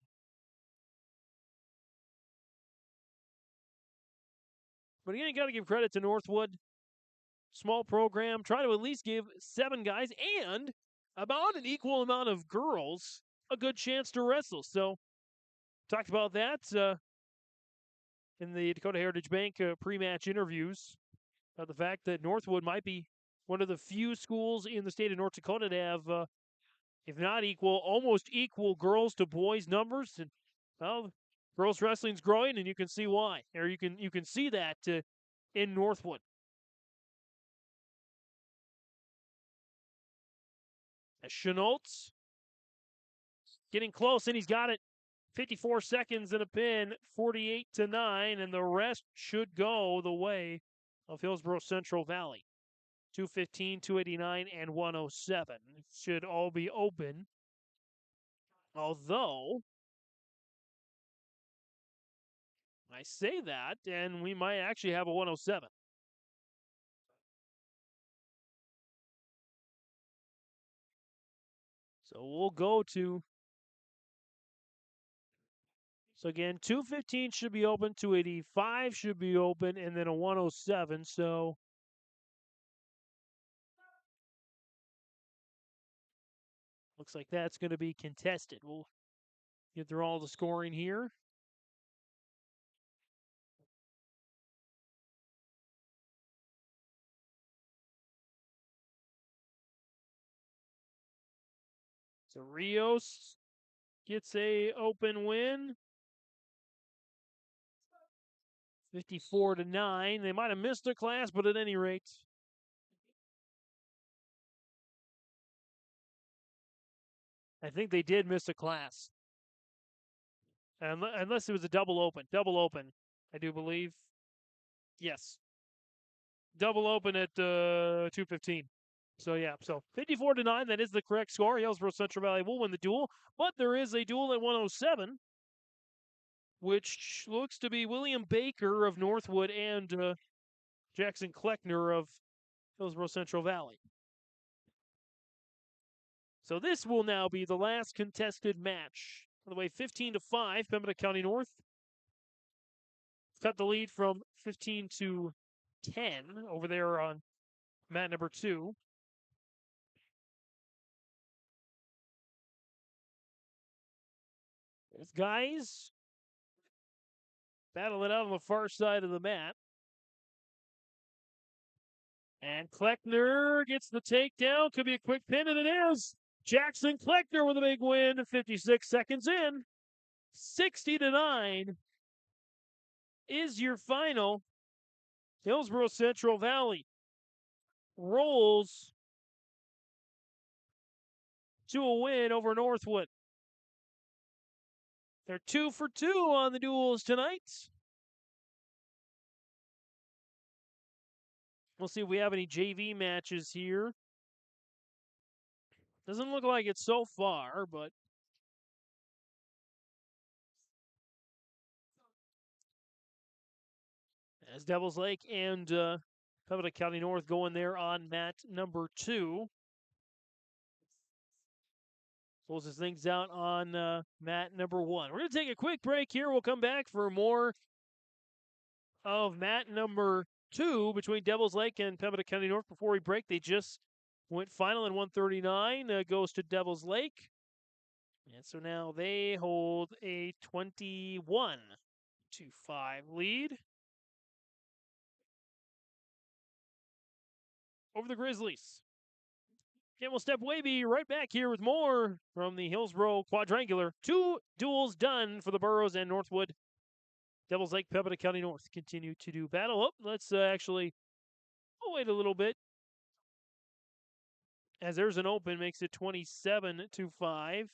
But again, you got to give credit to Northwood. Small program, try to at least give 7 guys and about an equal amount of girls a good chance to wrestle. So, talked about that in the Dakota Heritage Bank pre-match interviews, about the fact that Northwood might be one of the few schools in the state of North Dakota to have, if not equal, almost equal girls to boys numbers. And, well, girls wrestling's growing, and you can see why. Or you can see that in Northwood. As Chenault getting close, and he's got it. 54 seconds in a pin, 48-9, and the rest should go the way of Hillsboro-Central Valley. 215, 289, and 107. It should all be open. Although, I say that, and we might actually have a 107. So we'll go to... So again, 215 should be open, 285 should be open, and then a 107. So looks like that's going to be contested. We'll get through all the scoring here. So Rios gets a open win. 54-9. They might have missed a class, but at any rate. I think they did miss a class. Unless it was a double open. Double open, I do believe. Yes. Double open at 2:15. So, yeah. So, 54-9, that is the correct score. Hillsboro-Central Valley will win the duel. But there is a duel at 107, which looks to be William Baker of Northwood and Jackson Kleckner of Hillsboro-Central Valley. So this will now be the last contested match. By the way, 15-5, Pembina County North. Cut the lead from 15-10 over there on mat number 2. Both guys battle it out on the far side of the mat. And Kleckner gets the takedown. Could be a quick pin, and it is. Jackson Kleckner with a big win, 56 seconds in. 60-9 is your final. Hillsboro-Central Valley rolls to a win over Northwood. They're 2 for 2 on the duels tonight. We'll see if we have any JV matches here. Doesn't look like it so far, but as Devils Lake and Pembina County North going there on mat number 2. Closes things out on mat number 1. We're going to take a quick break here. We'll come back for more of mat number 2 between Devils Lake and Pembina County North. Before we break, they just went final in 139. Goes to Devils Lake. And so now they hold a 21-5 lead over the Grizzlies. And we'll step away, be right back here with more from the Hillsboro Quadrangular. 2 duels done for the Burrows and Northwood. Devils Lake, Pembina County North continue to do battle. Oh, let's actually wait a little bit. As there's an open, makes it 27-5.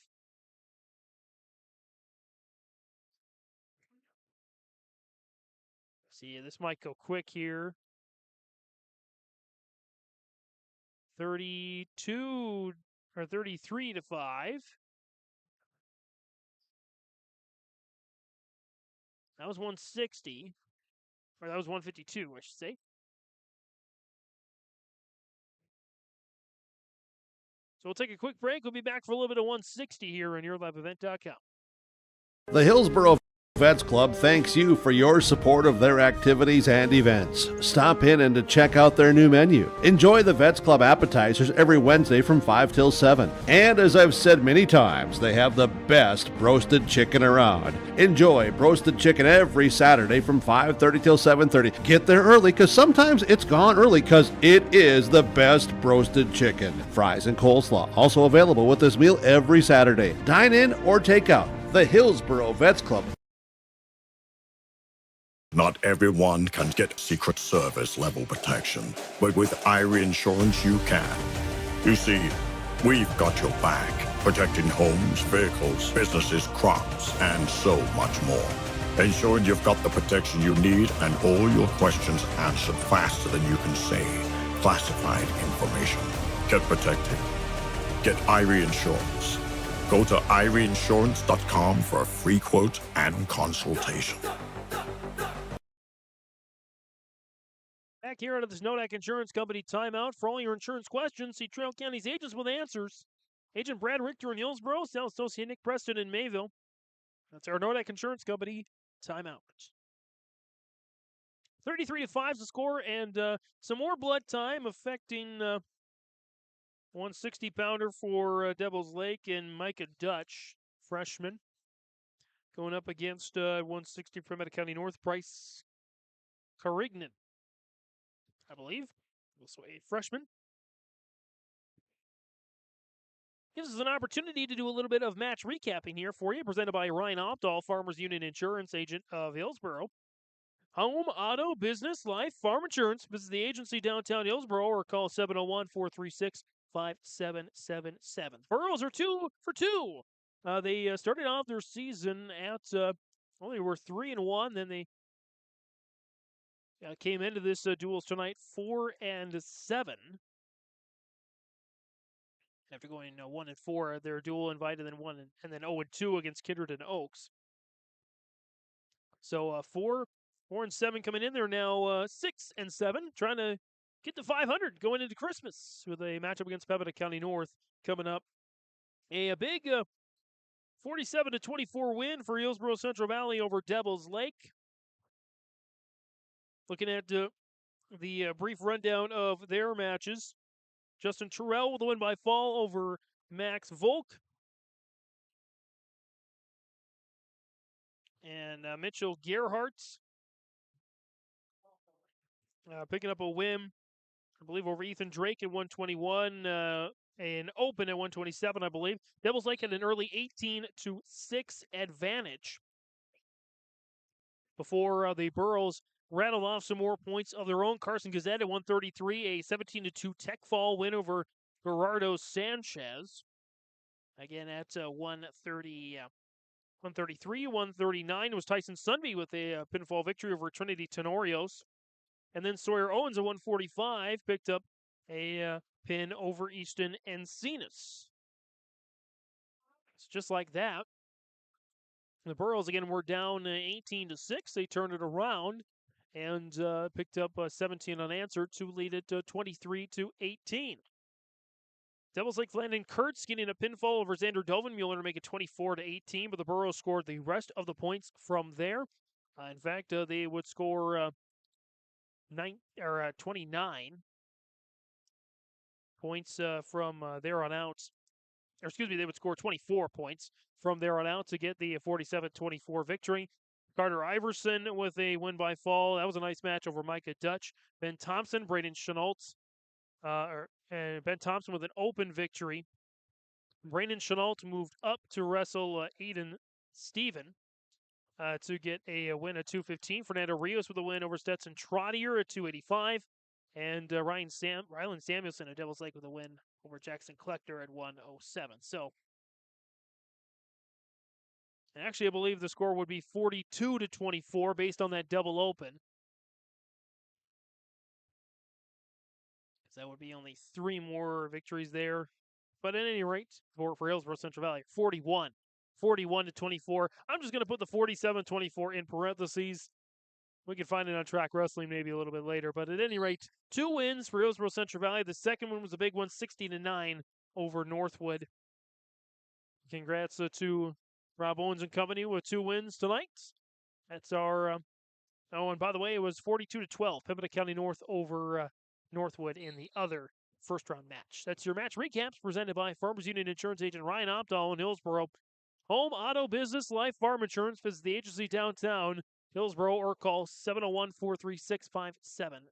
See, this might go quick here. 32 or 33-5. That was 160. Or that was 152, I should say. So we'll take a quick break. We'll be back for a little bit of 160 here on YourLiveEvent.com. The Hillsboro Vets Club thanks you for your support of their activities and events. Stop in and to check out their new menu. Enjoy the Vets Club appetizers every Wednesday from 5 till 7. And as I've said many times, they have the best roasted chicken around. Enjoy roasted chicken every Saturday from 5:30 till 7:30. Get there early because sometimes it's gone early because it is the best roasted chicken. Fries and coleslaw also available with this meal every Saturday. Dine in or take out. The Hillsboro Vets Club. Not everyone can get Secret Service level protection, but with Irie Insurance you can. You see, we've got your back, protecting homes, vehicles, businesses, crops, and so much more. Ensuring you've got the protection you need and all your questions answered faster than you can say classified information. Get protected. Get Irie Insurance. Go to IrieInsurance.com for a free quote and consultation. Back here out of this Nodak Insurance Company timeout. For all your insurance questions, see Trail County's agents with answers. Agent Brad Richter in Hillsboro, Sales Associate Nick Preston in Mayville. That's our Nodak Insurance Company timeout. 33-5 is the score, and some more blood time affecting 160-pounder for Devils Lake and Micah Dutch, freshman, going up against 160 from Pembina County North, Bryce Carignan, I believe, also a freshman. Gives us an opportunity to do a little bit of match recapping here for you, presented by Ryan Opdahl, Farmers Union Insurance Agent of Hillsboro. Home, auto, business, life, farm insurance. Visit the agency downtown Hillsboro or call 701-436-5777. Burros are 2 for 2. They started off their season at only were 3-1. Then they came into this duels tonight 4-7. After going 1-4, their duel invited then 0-2 against Kindred and Oaks. So 4-7 coming in. They're now 6-7, trying to get to 500 going into Christmas with a matchup against Pembina County North coming up. A big 47-24 win for Hillsboro-Central Valley over Devils Lake. Looking at the brief rundown of their matches. Justin Terrell with the win by fall over Max Volk. And Mitchell Gerhardt picking up a win, I believe, over Ethan Drake at 121, an open at 127, I believe. Devils Lake had an early 18-6 advantage before the Burros rattled off some more points of their own. Carson Gazette at 133, a 17-2 tech fall win over Gerardo Sanchez. Again, at 133, 139 was Tyson Sunby with a pinfall victory over Trinity Tenorios. And then Sawyer Owens at 145 picked up a pin over Easton Encinas. It's just like that. The Burros, again, were down 18-6. They turned it around and picked up 17 unanswered to lead it 23-18. Devils Lake Landon Kurtz getting a pinfall over Xander Dovenmuller to make it 24-18, but the Burros scored the rest of the points from there. In fact, they would score 29 points from there on out. Or excuse me, they would score 24 points from there on out to get the 47-24 victory. Carter Iverson with a win by fall. That was a nice match over Micah Dutch. Ben Thompson, Braden Chenault, and Ben Thompson with an open victory. Braden Chenault moved up to wrestle Aiden Stephen to get a win at 215. Fernando Rios with a win over Stetson Trottier at 285. And Rylan Samuelson of Devils Lake with a win over Jackson Klechter at 107. So, and actually, I believe the score would be 42-24 based on that double open. That would be only 3 more victories there. But at any rate, for Hillsboro-Central Valley, 41-24. I'm just going to put the 47-24 in parentheses. We can find it on Track Wrestling maybe a little bit later. But at any rate, 2 wins for Hillsboro-Central Valley. The second one was a big one, 60-9 over Northwood. Congrats to Rob Owens and company with 2 wins tonight. That's our... oh, and by the way, it was 42-12. Pembina County North over Northwood in the other first-round match. That's your match recaps presented by Farmers Union Insurance Agent Ryan Opdahl in Hillsboro. Home, auto, business, life, farm insurance. Visit the agency downtown Hillsboro or call 701-436-5777.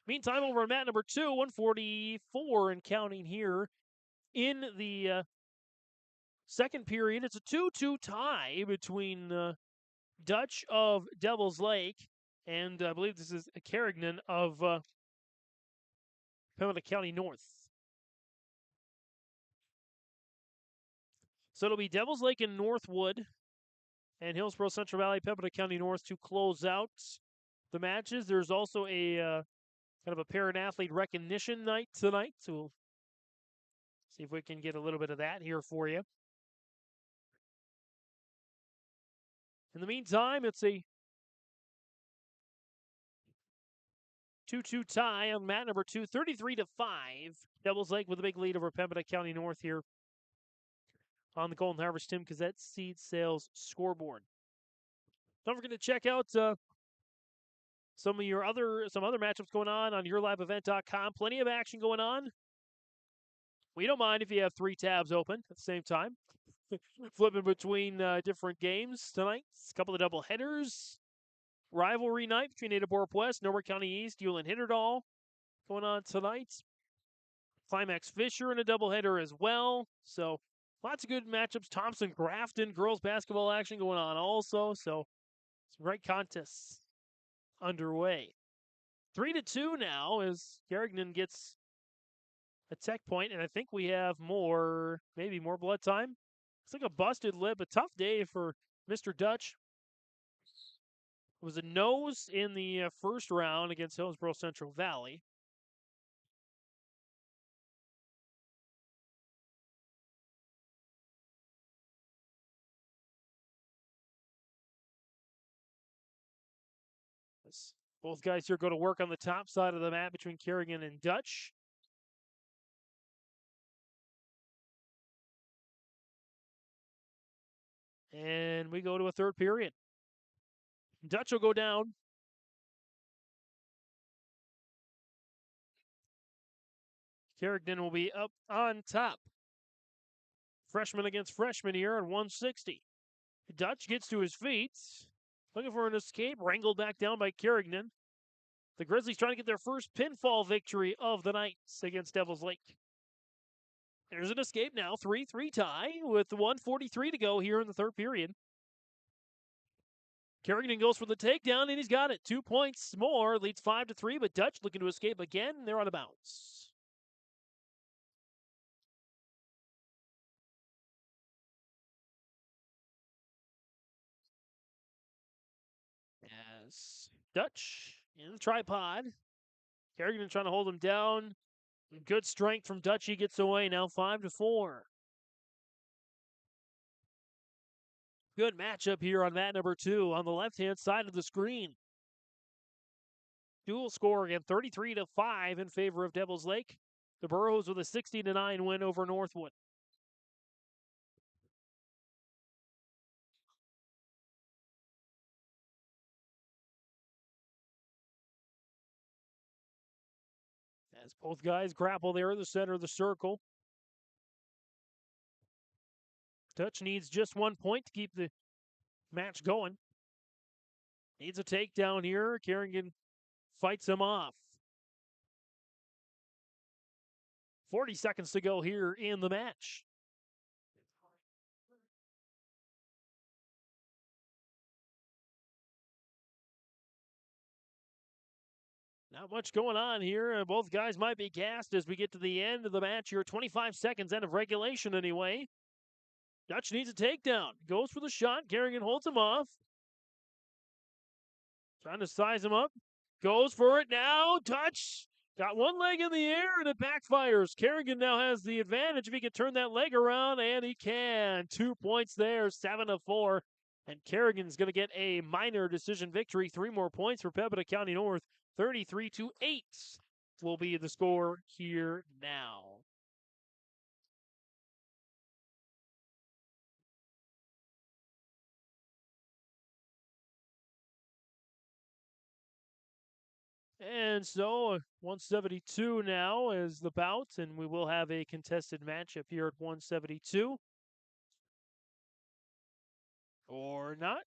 Meantime, over on mat number 2, 144 and counting here in the second period. It's a 2-2 tie between Dutch of Devils Lake and I believe this is Carignan of Pembina County North. So it'll be Devils Lake and Northwood and Hillsboro-Central Valley, Pembina County North to close out the matches. There's also a kind of a parent athlete recognition night tonight, so we'll see if we can get a little bit of that here for you. In the meantime, it's a 2-2 tie on mat number 2, 33-5. Devils Lake with a big lead over Pembina County North here on the Golden Harvest Tim Gazette Seed Sales scoreboard. Don't forget to check out some other matchups going on yourliveevent.com. Plenty of action going on. We don't mind if you have 3 tabs open at the same time. Flipping between different games tonight. A couple of double headers. Rivalry night between Ada Borup West, Norwood County East, Hewlin Hitterdal going on tonight. Climax Fisher in a doubleheader as well. So lots of good matchups. Thompson Grafton girls basketball action going on also. So some great contests underway. 3-2 now as Carignan gets a tech point, and I think we have maybe more blood time. It's like a busted lip. A tough day for Mr. Dutch. It was a nose in the first round against Hillsboro-Central Valley. Both guys here go to work on the top side of the mat between Carignan and Dutch. And we go to a third period. Dutch will go down. Carignan will be up on top. Freshman against freshman here at 160. Dutch gets to his feet. Looking for an escape. Wrangled back down by Carignan. The Grizzlies trying to get their first pinfall victory of the night against Devils Lake. There's an escape now. 3-3 tie with 1:43 to go here in the third period. Carignan goes for the takedown, and he's got it. 2 points more. Leads 5-3, but Dutch looking to escape again. They're out of bounds. As Dutch in the tripod. Carignan trying to hold him down. Good strength from Dutch. He gets away now 5-4. Good matchup here on mat number 2 on the left-hand side of the screen. Dual score again, 33-5 in favor of Devils Lake. The Burros with a 60-9 win over Northwood. As both guys grapple there in the center of the circle. Dutch needs just 1 point to keep the match going. Needs a takedown here. Carignan fights him off. 40 seconds to go here in the match. Not much going on here. Both guys might be gassed as we get to the end of the match here. 25 seconds, end of regulation anyway. Dutch needs a takedown. Goes for the shot. Carignan holds him off. Trying to size him up. Goes for it now. Dutch got one leg in the air and it backfires. Carignan now has the advantage if he can turn that leg around, and he can. 2 points there, 7-4. And Carrigan's going to get a minor decision victory. 3 more points for Pembina County North. 33-8 will be the score here now. And so 172 now is the bout, and we will have a contested matchup here at 172. Or not.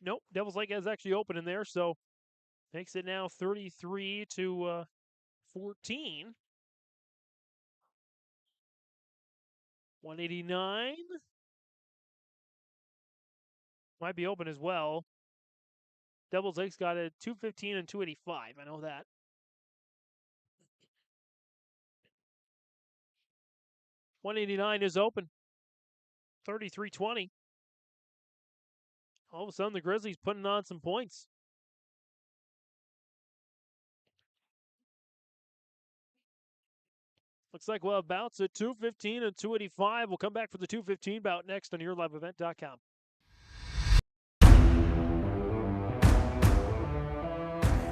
Nope, Devils Lake is actually open in there, so makes it now 33-14. $189 might be open as well. Devils Lake's got a $215 and $285. I know that. $189 is open. 33-20. All of a sudden, the Grizzlies putting on some points. Looks like we'll have bouts at $215 and $285. We'll come back for the $215 bout next on yourliveevent.com.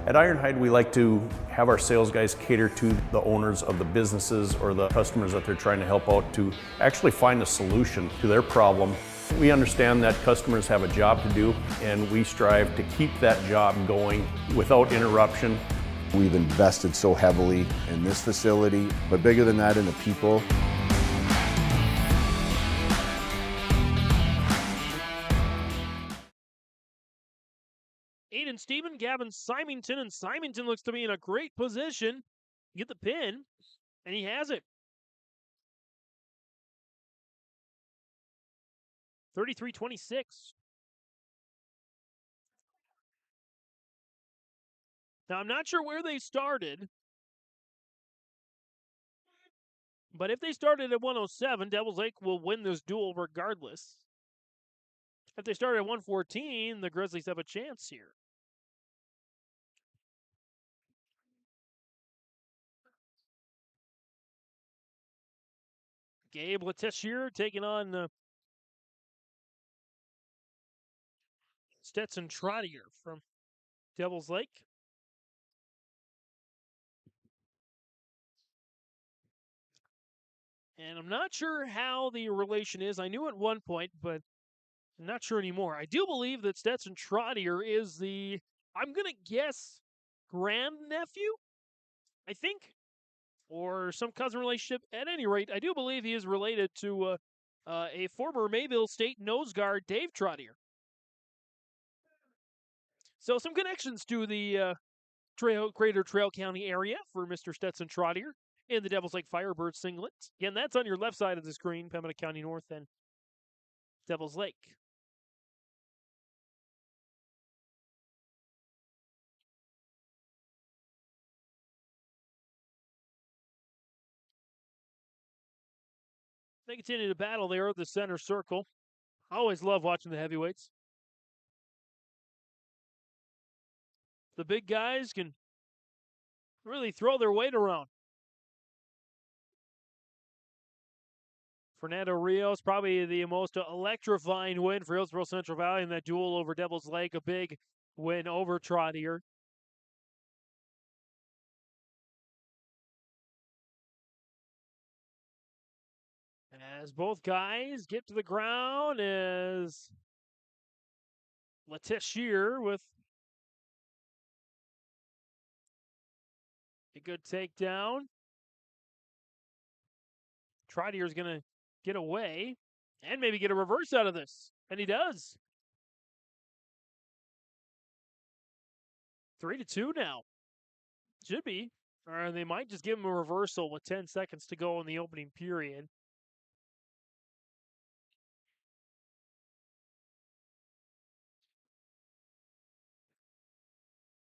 At Ironhide, we like to have our sales guys cater to the owners of the businesses or the customers that they're trying to help out to actually find a solution to their problem. We understand that customers have a job to do, and we strive to keep that job going without interruption. We've invested so heavily in this facility, but bigger than that, in the people. Aiden Stephen, Gavin Symington, and Symington looks to be in a great position. Get the pin, and he has it. 33-26. Now, I'm not sure where they started, but if they started at 107, Devils Lake will win this duel regardless. If they started at 114, the Grizzlies have a chance here. Gabe Letizier taking on Stetson Trottier from Devils Lake. And I'm not sure how the relation is. I knew at one point, but I'm not sure anymore. I do believe that Stetson Trottier is the, I'm going to guess, grandnephew, I think, or some cousin relationship. At any rate, I do believe he is related to a former Mayville State nose guard, Dave Trottier. So some connections to the Greater Trail County area for Mr. Stetson Trottier in the Devils Lake Firebird singlet. Again, that's on your left side of the screen, Pembina County North and Devils Lake. They continue to battle there at the center circle. I always love watching the heavyweights. The big guys can really throw their weight around. Fernando Rios, probably the most electrifying win for Hillsboro-Central Valley in that duel over Devils Lake. A big win over Trottier. As both guys get to the ground, as Letizier with a good takedown. Trottier's going to get away and maybe get a reverse out of this. And he does. 3-2 now. Should be. Or they might just give him a reversal with 10 seconds to go in the opening period.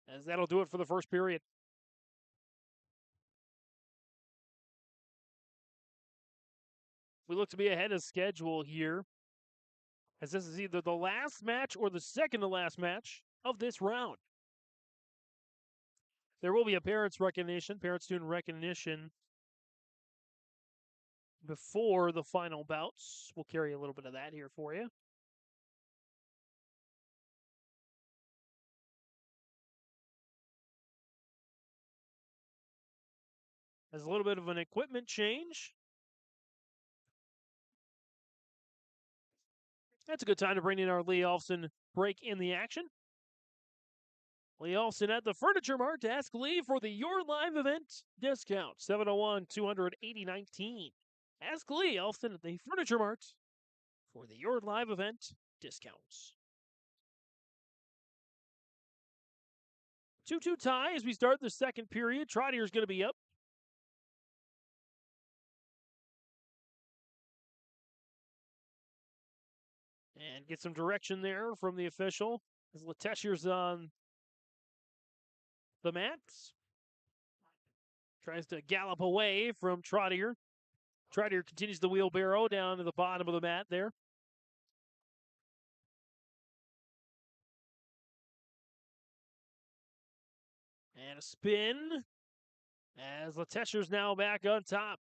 As that'll do it for the first period. We look to be ahead of schedule here, as this is either the last match or the second to last match of this round. There will be a parent-student recognition before the final bouts. We'll carry a little bit of that here for you. There's a little bit of an equipment change. That's a good time to bring in our Lee Olson break in the action. Lee Olson at the Furniture Mart. Ask Lee for the Your Live event discount. 701-280-19. Ask Lee Olson at the Furniture Mart for the Your Live event discounts. 2-2 tie as we start the second period. Trottier's going to be up. And get some direction there from the official as Letizier's on the mats. Tries to gallop away from Trottier. Trottier continues the wheelbarrow down to the bottom of the mat there. And a spin as Letizier's now back on top.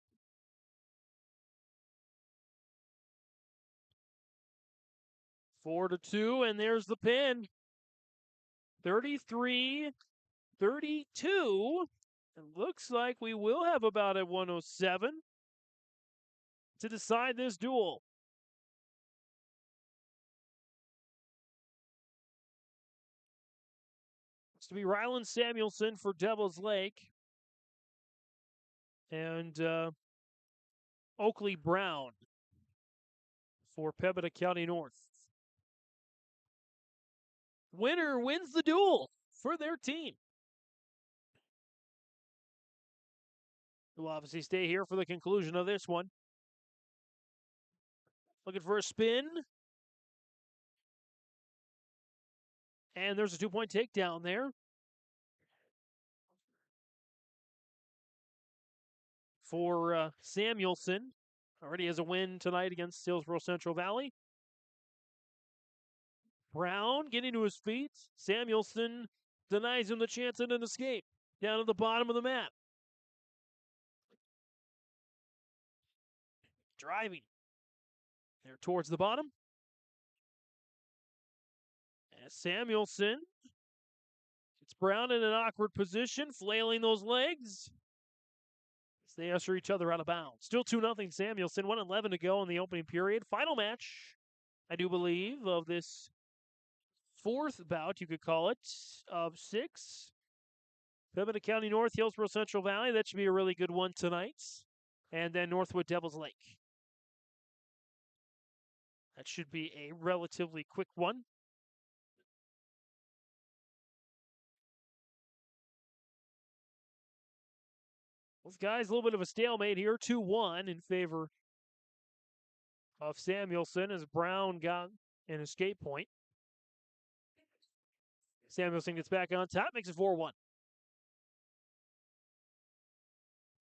Four to 2, and there's the pin. 33-26. 32. It looks like we will have about a 107 to decide this duel. It's to be Ryland Samuelson for Devil's Lake and Oakley Brown for Pembina County North. Winner wins the duel for their team. We'll obviously stay here for the conclusion of this one. Looking for a spin. And there's a 2-point takedown there for Samuelson. Already has a win tonight against Hillsboro-Central Valley. Brown getting to his feet. Samuelson denies him the chance at an escape. Down at the bottom of the map. Driving. There towards the bottom. As Samuelson gets Brown in an awkward position, flailing those legs as they usher each other out of bounds. Still 2-0 Samuelson, 1:11 to go in the opening period. Final match, I do believe, of this fourth bout, you could call it, of 6. Pembina County North, Hillsboro-Central Valley. That should be a really good one tonight. And then Northwood Devil's Lake. That should be a relatively quick one. Both guys, a little bit of a stalemate here. 2-1 in favor of Samuelson as Brown got an escape point. Samuelson gets back on top, makes it 4-1.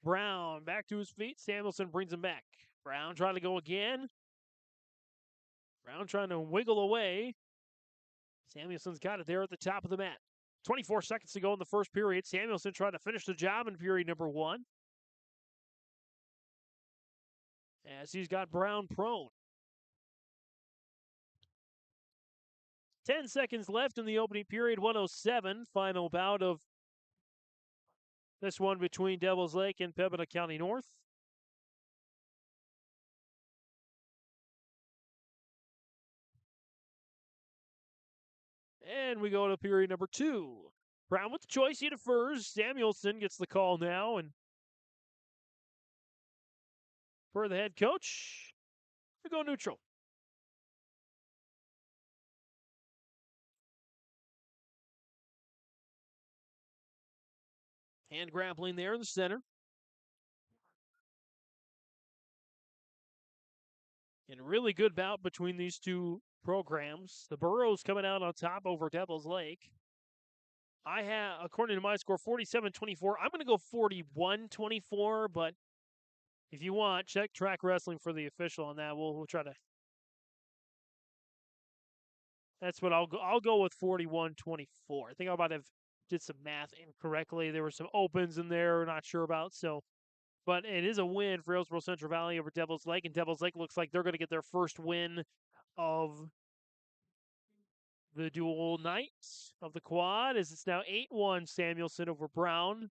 Brown back to his feet. Samuelson brings him back. Brown trying to go again. Brown trying to wiggle away. Samuelson's got it there at the top of the mat. 24 seconds to go in the first period. Samuelson trying to finish the job in period number 1. As he's got Brown prone. 10 seconds left in the opening period. 1:07. Final bout of this one between Devil's Lake and Pembina County North. And we go to period number 2. Brown with the choice. He defers. Samuelson gets the call now. And for the head coach, we go neutral. Hand grappling there in the center. And a really good bout between these two programs. The Burros coming out on top over Devil's Lake. I have, according to my score, 47-24. I'm going to go 41-24, but if you want, check Track Wrestling for the official on that. We'll try to. That's what I'll go. I'll go with 41-24. I think I might have did some math incorrectly. There were some opens in there, not sure about. So, but it is a win for Hillsboro-Central Valley over Devil's Lake, and Devil's Lake looks like they're going to get their first win of the dual night of the quad, as it's now 8-1 Samuelson over Brown.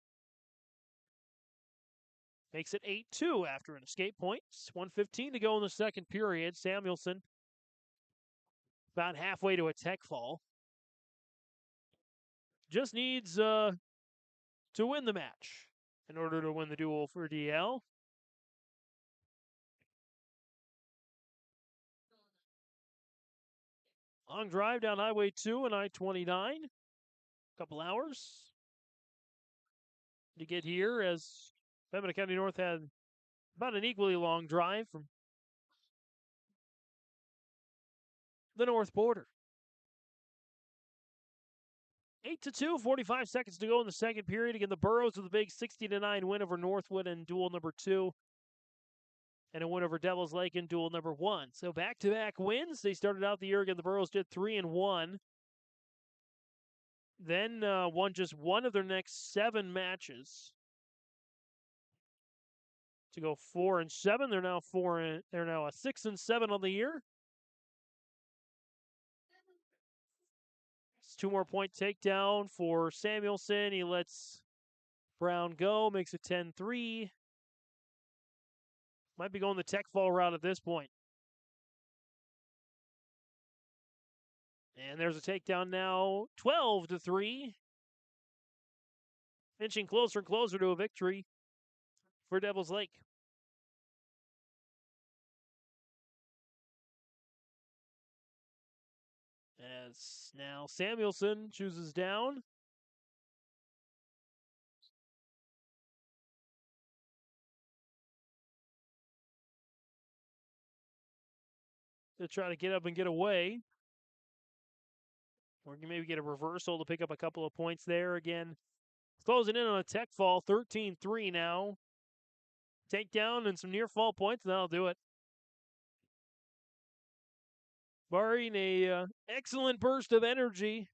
Makes it 8-2 after an escape point. 1:15 to go in the second period. Samuelson about halfway to a tech fall. Just needs to win the match in order to win the duel for DL. Long drive down Highway 2 and I-29. Couple hours to get here, as Pembina County North had about an equally long drive from the north border. 8-2, 45 seconds to go in the second period. Again, the Burros with a big 60-9 win over Northwood in duel number 2. And a win over Devil's Lake in duel number 1. So back-to-back wins. They started out the year again. The Burros did 3-1. Then won just one of their next 7 matches to go 4-7. They're now 6-7 on the year. It's 2 more point takedown for Samuelson. He lets Brown go, makes it 10-3. Might be going the tech fall route at this point. And there's a takedown now, 12-3. Inching closer and closer to a victory for Devils Lake. As now Samuelson chooses down. To try to get up and get away. Or maybe get a reversal to pick up a couple of points there. Again, closing in on a tech fall, 13-3 now. Takedown and some near fall points, and that'll do it. Barring a excellent burst of energy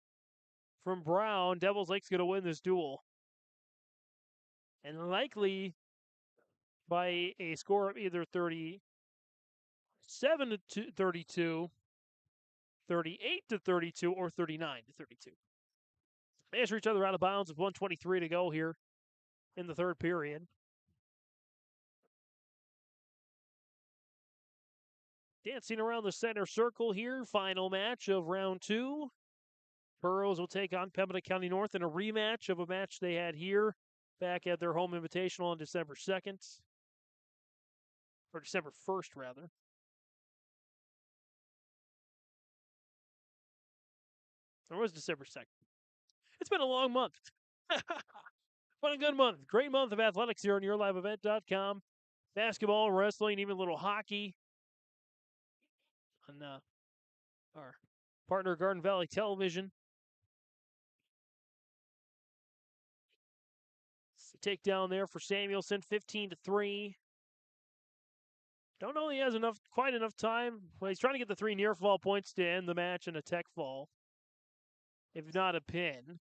from Brown, Devils Lake's going to win this duel. And likely by a score of either 37-32, 38-32, or 39-32. They answer each other out of bounds with 1:23 to go here in the third period. Dancing around the center circle here, final match of round 2. Burroughs will take on Pembina County North in a rematch of a match they had here back at their home invitational on December 2nd. Or December 1st, rather. Or was December 2nd? It's been a long month. Been a good month. Great month of athletics here on YourLiveEvent.com. Basketball, wrestling, even a little hockey. On our partner, Garden Valley Television. Takedown there for Samuelson, 15-3. Don't know he has quite enough time. Well, he's trying to get the 3 near fall points to end the match in a tech fall, if not a pin.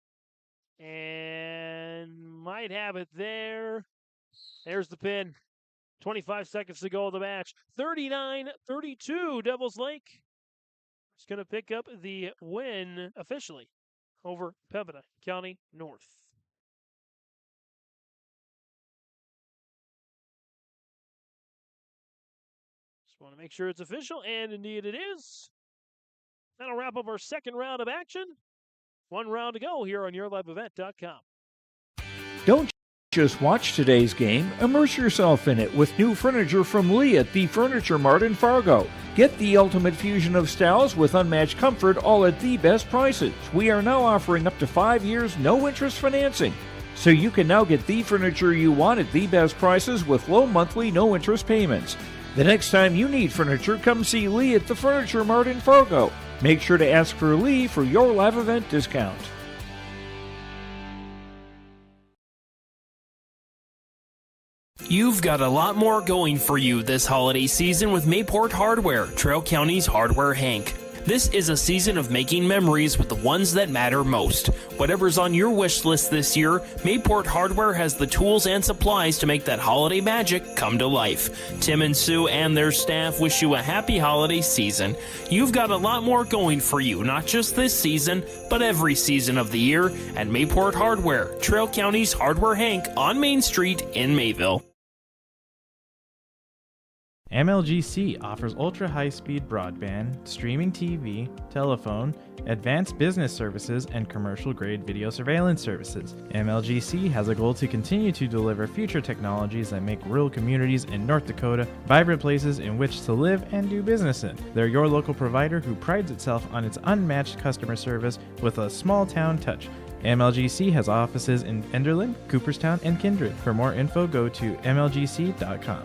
And might have it there. There's the pin. 25 seconds to go of the match. 39-32, Devils Lake is going to pick up the win officially over Pembina County North. Just want to make sure it's official, and indeed it is. That'll wrap up our second round of action. 1 round to go here on YourLiveEvent.com. Don't just watch today's game, immerse yourself in it with new furniture from Lee at the Furniture Mart in Fargo. Get the ultimate fusion of styles with unmatched comfort, all at the best prices. We are now offering up to 5 years no-interest financing. So you can now get the furniture you want at the best prices with low monthly no-interest payments. The next time you need furniture, come see Lee at the Furniture Mart in Fargo. Make sure to ask for Lee for your live event discount. You've got a lot more going for you this holiday season with Mayport Hardware, Trail County's Hardware Hank. This is a season of making memories with the ones that matter most. Whatever's on your wish list this year, Mayport Hardware has the tools and supplies to make that holiday magic come to life. Tim and Sue and their staff wish you a happy holiday season. You've got a lot more going for you, not just this season, but every season of the year at Mayport Hardware, Trail County's Hardware Hank on Main Street in Mayville. MLGC offers ultra-high-speed broadband, streaming TV, telephone, advanced business services, and commercial-grade video surveillance services. MLGC has a goal to continue to deliver future technologies that make rural communities in North Dakota vibrant places in which to live and do business in. They're your local provider who prides itself on its unmatched customer service with a small-town touch. MLGC has offices in Enderlin, Cooperstown, and Kindred. For more info, go to mlgc.com.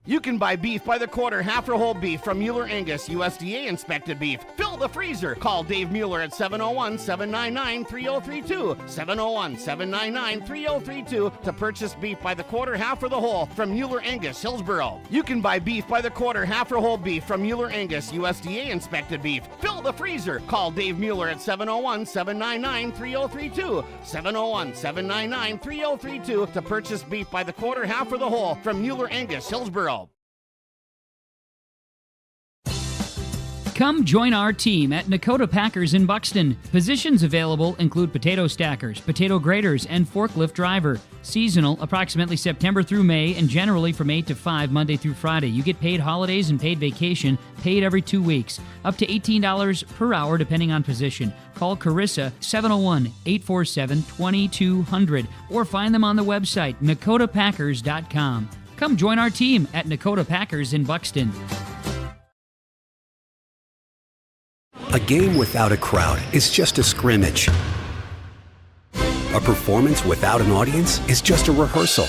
You can buy beef by the quarter, half or whole beef from Mueller Angus, USDA inspected beef. Fill the freezer. Call Dave Mueller at 701-799-3032. 701-799-3032 to purchase beef by the quarter, half or the whole from Mueller Angus, Hillsboro. You can buy beef by the quarter, half or whole beef from Mueller Angus, USDA inspected beef. Fill the freezer. Call Dave Mueller at 701-799-3032. 701-799-3032 to purchase beef by the quarter, half or the whole from Mueller Angus, Hillsboro. Come join our team at Nakota Packers in Buxton. Positions available include potato stackers, potato graders, and forklift driver. Seasonal, approximately September through May, and generally from 8 to 5, Monday through Friday. You get paid holidays and paid vacation, paid every 2 weeks. Up to $18 per hour depending on position. Call Carissa 701-847-2200 or find them on the website, NakotaPackers.com. Come join our team at Nakota Packers in Buxton. A game without a crowd is just a scrimmage. A performance without an audience is just a rehearsal.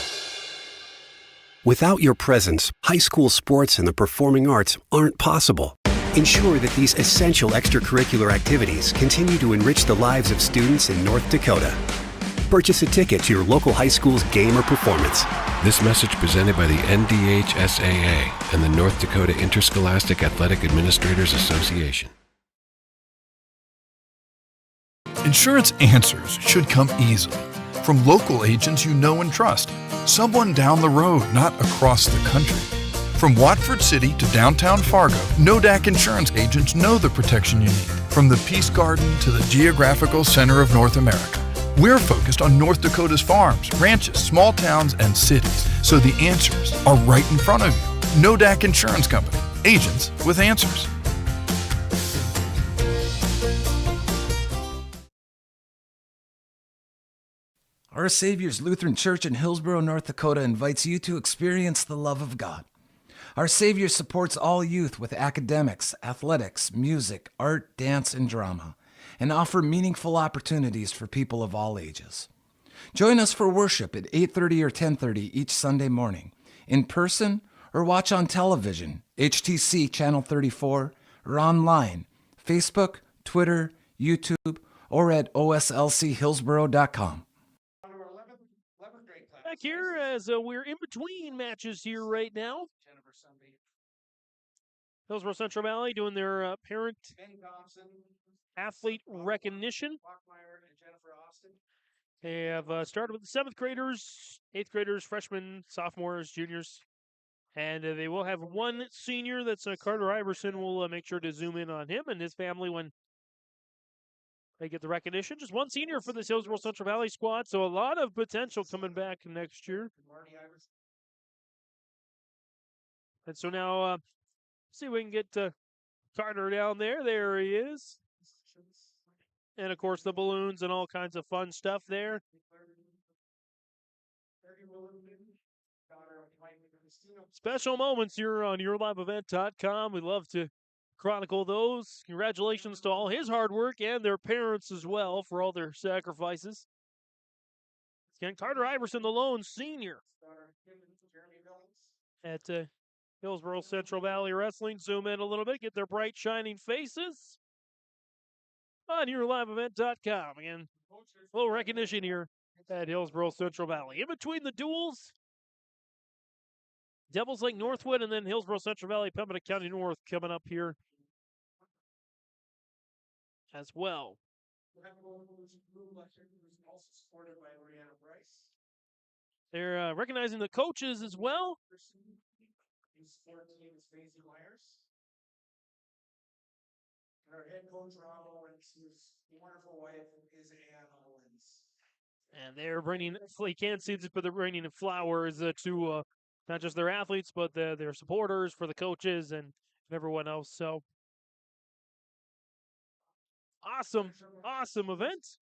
Without your presence, high school sports and the performing arts aren't possible. Ensure that these essential extracurricular activities continue to enrich the lives of students in North Dakota. Purchase a ticket to your local high school's game or performance. This message presented by the NDHSAA and the North Dakota Interscholastic Athletic Administrators Association. Insurance answers should come easily from local agents you know and trust. Someone down the road, not across the country. From Watford City to downtown Fargo, NODAC insurance agents know the protection you need. From the Peace Garden to the geographical center of North America. We're focused on North Dakota's farms, ranches, small towns, and cities, so the answers are right in front of you. NODAC Insurance Company, agents with answers. Our Savior's Lutheran Church in Hillsboro, North Dakota invites you to experience the love of God. Our Savior supports all youth with academics, athletics, music, art, dance, and drama, and offer meaningful opportunities for people of all ages. Join us for worship at 8:30 or 10:30 each Sunday morning, in person or watch on television, HTC Channel 34, or online, Facebook, Twitter, YouTube, or at oslchillsboro.com. Back here as we're in between matches here right now. Hillsboro-Central Valley doing their parent athlete recognition. They have started with the 7th graders, 8th graders, freshmen, sophomores, juniors, and they will have one senior. That's Carter Iverson. We'll make sure to zoom in on him and his family when they get the recognition. Just one senior for this Hillsboro-Central Valley squad, so a lot of potential coming back next year. And so now, see if we can get Carter down there. There he is. And, of course, the balloons and all kinds of fun stuff there. Special moments here on YourLiveEvent.com. We love to chronicle those. Congratulations to all his hard work and their parents as well for all their sacrifices. Again, Carter Iverson, the lone senior at Hillsboro-Central Valley Wrestling. Zoom in a little bit, get their bright, shining faces on YourLiveEvent.com. Again, a little recognition here at Hillsboro-Central Valley. In between the duels, Devils Lake Northwood and then Hillsboro-Central Valley, Pembina County North coming up here as well. They're recognizing the coaches as well. Our head coach, Rob Owens, his wonderful wife is Ann Owens. And they're bringing, you can't see this, but they're bringing flowers to not just their athletes, but their supporters, for the coaches and everyone else. So, awesome event.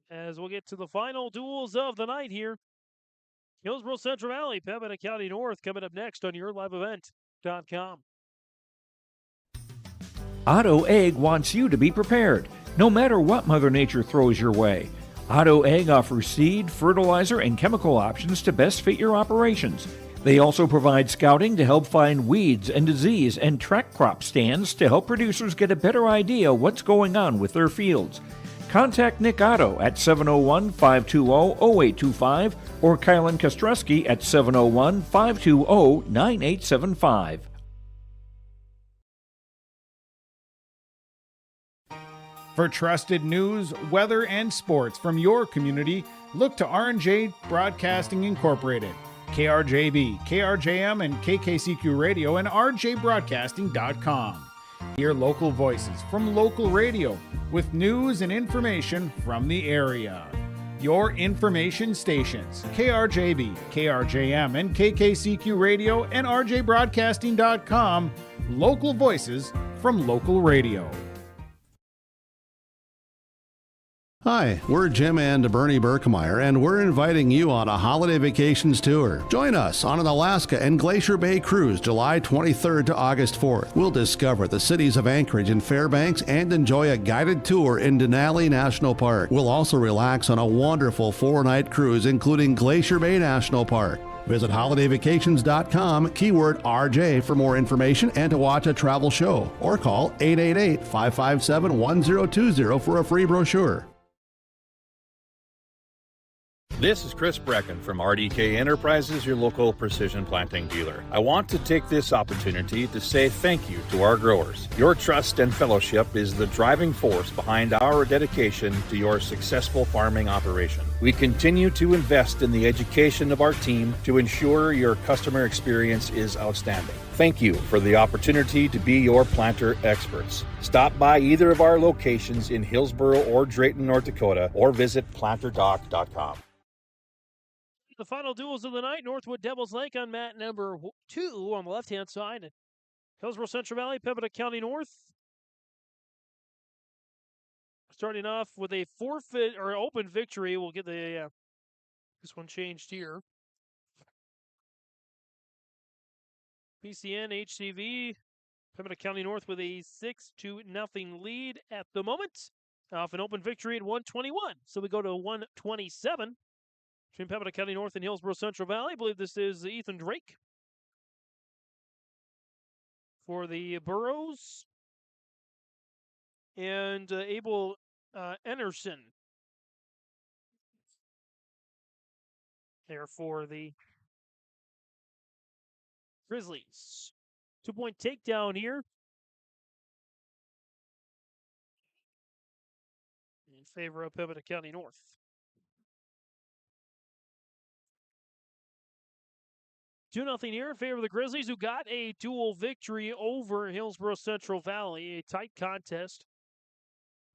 As we'll get to the final duels of the night here. Hillsboro-Central Valley, Pembina County North coming up next on YourLiveEvent.com. Otto Egg wants you to be prepared, no matter what Mother Nature throws your way. Otto Egg offers seed, fertilizer, and chemical options to best fit your operations. They also provide scouting to help find weeds and disease and track crop stands to help producers get a better idea what's going on with their fields. Contact Nick Otto at 701-520-0825 or Kylan Kostreski at 701-520-9875. For trusted news, weather, and sports from your community, look to R&J Broadcasting Incorporated. KRJB, KRJM, and KKCQ Radio and RJBroadcasting.com. Hear local voices from local radio with news and information from the area. Your information stations, KRJB, KRJM, and KKCQ Radio and RJBroadcasting.com. Local voices from local radio. Hi, we're Jim and Bernie Berkemeyer, and we're inviting you on a holiday vacations tour. Join us on an Alaska and Glacier Bay cruise July 23rd to August 4th. We'll discover the cities of Anchorage and Fairbanks and enjoy a guided tour in Denali National Park. We'll also relax on a wonderful 4-night cruise, including Glacier Bay National Park. Visit holidayvacations.com, keyword RJ for more information and to watch a travel show, or call 888-557-1020 for a free brochure. This is Chris Brecken from RDK Enterprises, your local precision planting dealer. I want to take this opportunity to say thank you to our growers. Your trust and fellowship is the driving force behind our dedication to your successful farming operation. We continue to invest in the education of our team to ensure your customer experience is outstanding. Thank you for the opportunity to be your planter experts. Stop by either of our locations in Hillsboro or Drayton, North Dakota, or visit planterdoc.com. The final duels of the night, Northwood Devils Lake on mat number 2 on the left-hand side, and Hillsboro-Central Valley, Pembina County North. Starting off with a forfeit or open victory. We'll get the this one changed here. PCN, HCV, Pembina County North with a 6-0 lead at the moment. Off an open victory at 121. So we go to 127. Between Pembina County North and Hillsboro-Central Valley. I believe this is Ethan Drake for the Burros. And Abel Enerson there for the Grizzlies. 2-point takedown here in favor of Pembina County North. 2-0 here in favor of the Grizzlies, who got a dual victory over Hillsboro-Central Valley. A tight contest.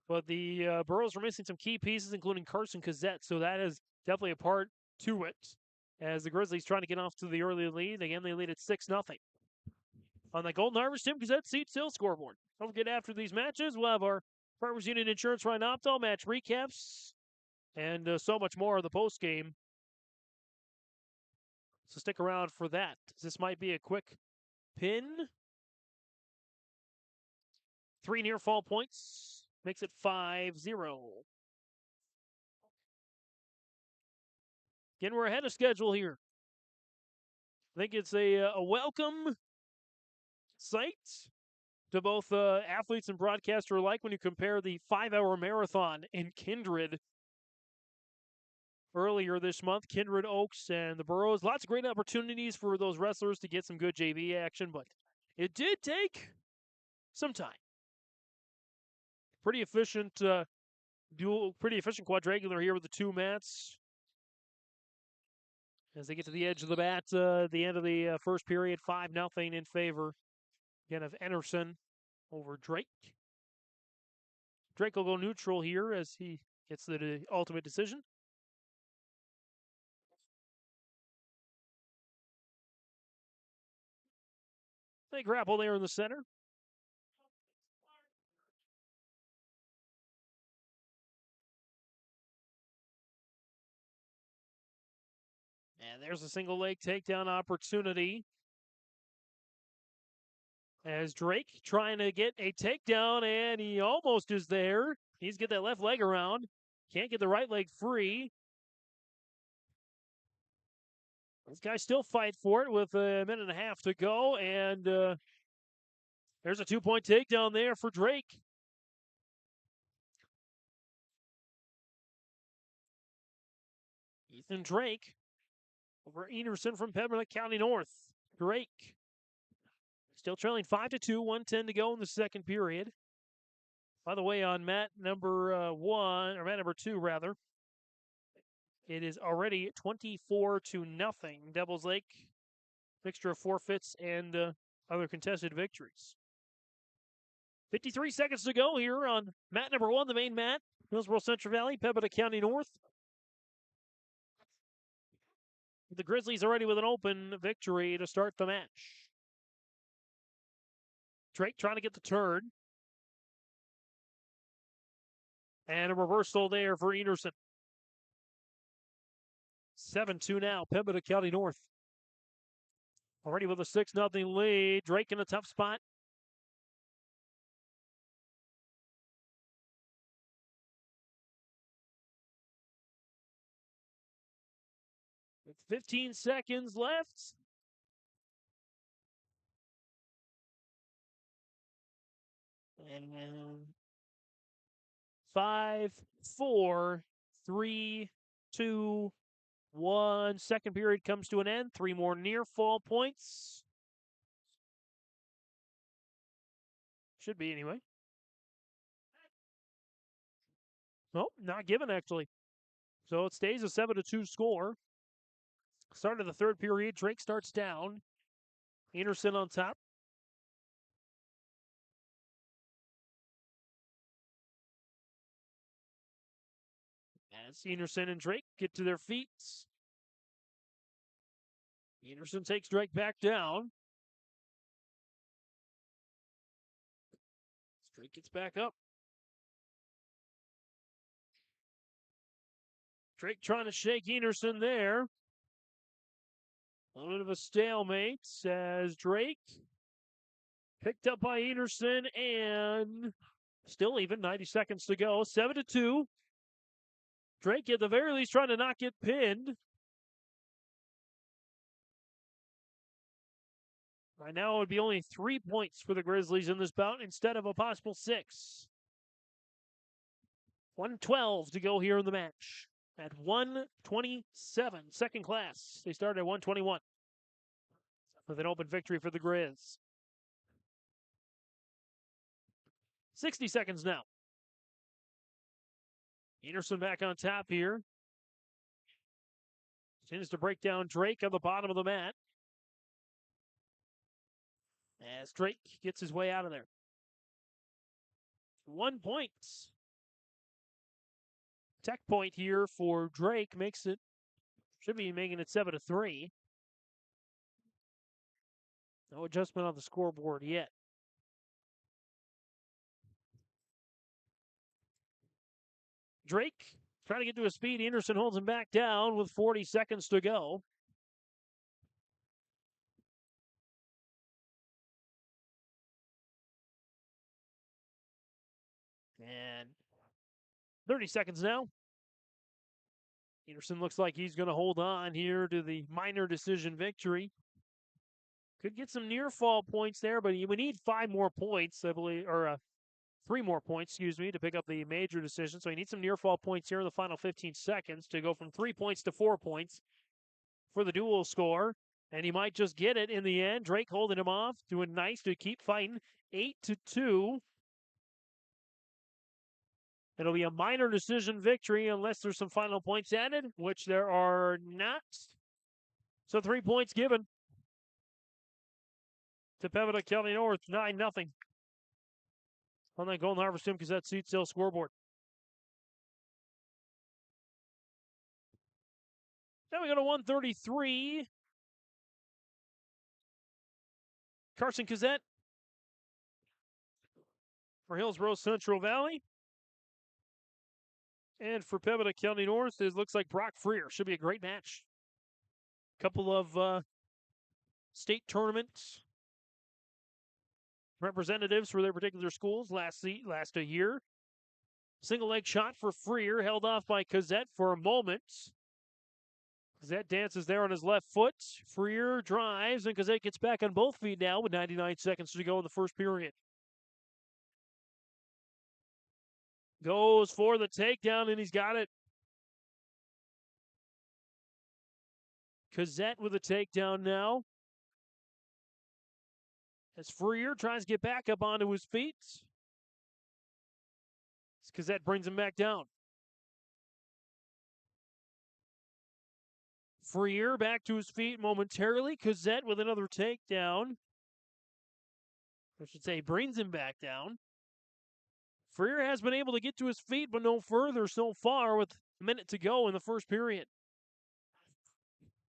But the Burros were missing some key pieces, including Carson Cassette, so that is definitely a part to it. As the Grizzlies trying to get off to the early lead. Again, they lead at 6-0. On the Golden Harvest, Tim Cassette seats sales scoreboard. Don't forget, after these matches, we'll have our Farmers Union Insurance Ryan Optal match recaps and so much more of the postgame. So stick around for that. This might be a quick pin. 3 near fall points. Makes it 5-0. Again, we're ahead of schedule here. I think it's a welcome sight to both athletes and broadcaster alike when you compare the 5-hour marathon in Kindred earlier this month, Kindred Oaks and the Burros. Lots of great opportunities for those wrestlers to get some good JV action, but it did take some time. Pretty efficient quadrangular here with the 2 mats. As they get to the edge of the bat, the end of the first period, 5-0 in favor, again, of Enerson over Drake. Drake will go neutral here as he gets the ultimate decision. They grapple there in the center. And there's a single leg takedown opportunity. As Drake trying to get a takedown, and he almost is there. He's get that left leg around. Can't get the right leg free. This guy still fight for it with a minute and a half to go, and there's a 2-point takedown there for Drake. Ethan Drake over Enerson from Pembina County North. Drake still trailing 5-2, 1:10 to go in the second period. By the way, on mat number 2, It is already 24-0. Devils Lake, mixture of forfeits and other contested victories. 53 seconds to go here on mat number 1, the main mat. Hillsboro-Central Valley, Pembina County North. The Grizzlies already with an open victory to start the match. Drake trying to get the turn. And a reversal there for Enerson. 7-2 now, Pembina County North. Already with a 6-0 lead. Drake in a tough spot. With 15 seconds left. And 5, 4, 3, 2, 1. Second period comes to an end. 3 more near fall points. Should be anyway. Nope, not given actually. So it stays a 7-2 score. Start of the third period. Drake starts down. Enerson on top. As Enerson and Drake get to their feet. Enerson takes Drake back down. Drake gets back up. Drake trying to shake Enerson there. A little bit of a stalemate as Drake picked up by Enerson and still even 90 seconds to go. 7-2. Drake at the very least trying to not get pinned. Right now it would be only 3 points for the Grizzlies in this bout instead of a possible 6. 1:12 to go here in the match. At 1:27, second class. They started at 1:21 with an open victory for the Grizz. 60 seconds now. Enerson back on top here. Continues to break down Drake on the bottom of the mat. As Drake gets his way out of there. 1 point. Tech point here for Drake makes it, should be making it 7-3. No adjustment on the scoreboard yet. Drake trying to get to his speed. Enerson holds him back down with 40 seconds to go. And 30 seconds now. Enerson looks like he's going to hold on here to the minor decision victory. Could get some near fall points there, but we need 5 more points, I believe, or 3 more points, excuse me, to pick up the major decision. So he needs some near fall points here in the final 15 seconds to go from 3 points to 4 points for the dual score. And he might just get it in the end. Drake holding him off, doing nice to keep fighting. 8-2. It'll be a minor decision victory unless there's some final points added, which there are not. So 3 points given to Pembina County North, 9-0 on that Golden Harvest Tim Cassette seat sale scoreboard. Now we go to 133. Carson Cassette for Hillsboro-Central Valley. And for Pembina County North, it looks like Brock Freer. Should be a great match. Couple of state tournaments representatives for their particular schools last a year. Single leg shot for Freer, held off by Cassette for a moment. Cassette dances there on his left foot. Freer drives, and Cassette gets back on both feet now with 99 seconds to go in the first period. Goes for the takedown, and he's got it. Cassette with a takedown now. As Freer tries to get back up onto his feet. As Cassette brings him back down. Freer back to his feet momentarily. Cazette with another takedown. I should say, brings him back down. Freer has been able to get to his feet, but no further so far with a minute to go in the first period.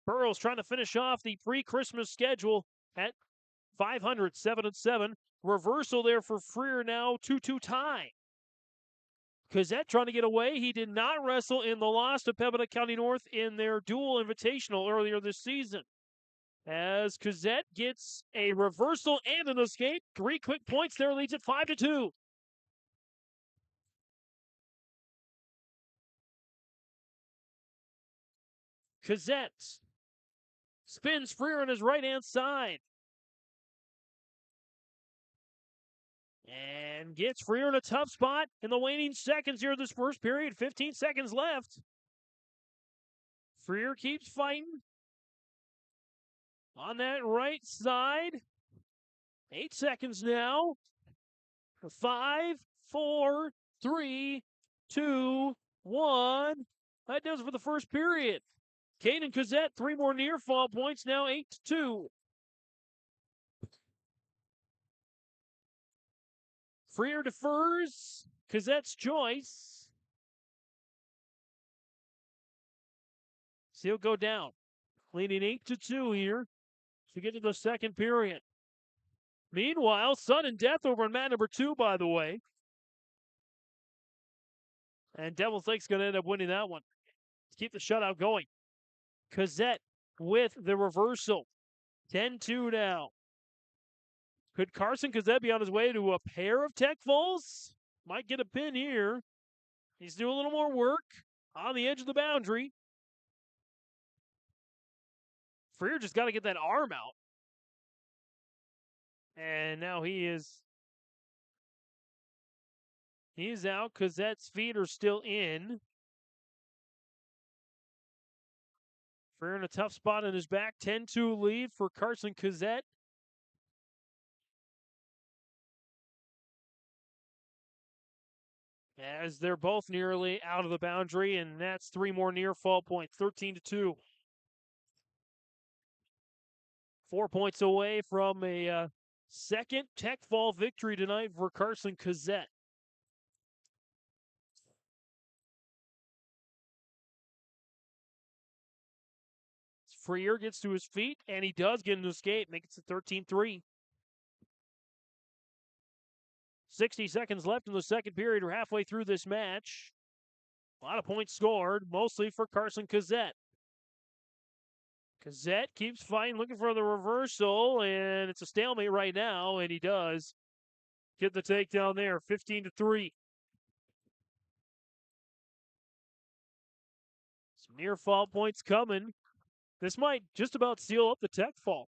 Burroughs trying to finish off the pre-Christmas schedule at 500, 7-7. Reversal there for Freer now, 2-2 tie. Cazette trying to get away. He did not wrestle in the loss to Pembina County North in their dual invitational earlier this season. As Cazette gets a reversal and an escape. 3 quick points there, leads it 5-2. Cazette spins Freer on his right-hand side. And gets Freer in a tough spot in the waning seconds here of this first period. 15 seconds left. Freer keeps fighting. On that right side. 8 seconds now. 5, 4, 3, 2, 1. That does it for the first period. Caden Cazette, 3 more near fall points, now 8-2. Freer defers. Cazette's choice. So he'll go down. Leading 8-2 here to get to the second period. Meanwhile, sudden death over in mat number 2, by the way. And Devil's Lake's going to end up winning that one to keep the shutout going. Cazette with the reversal. 10-2 now. Could Carson Cazette be on his way to a pair of tech falls? Might get a pin here. He's doing a little more work on the edge of the boundary. Freer just got to get that arm out. And now he's out. Cazette's feet are still in. Freer in a tough spot in his back. 10-2 lead for Carson Cazette. As they're both nearly out of the boundary, and that's 3 more near fall points. 13-2. 4 points away from a second tech fall victory tonight for Carson Cazette. Freer gets to his feet, and he does get an escape, makes it 13-3. 60 seconds left in the second period. We're halfway through this match. A lot of points scored, mostly for Carson Cazette. Cazette keeps fighting, looking for the reversal, and it's a stalemate right now, and he does get the takedown there, 15-3. Some near fall points coming. This might just about seal up the tech fall.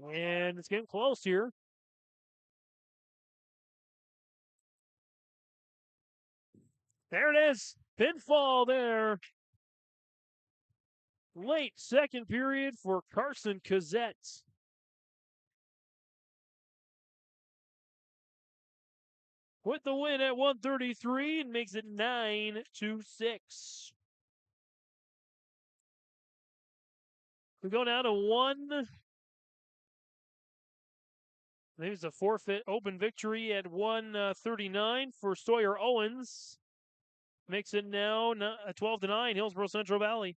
And it's getting close here. There it is. Pinfall there. Late second period for Carson Cazette. With the win at 133 and makes it 9-6. We go down to 1. I think it's a forfeit open victory at 139 for Sawyer Owens. Makes it now 12-9, Hillsboro-Central Valley.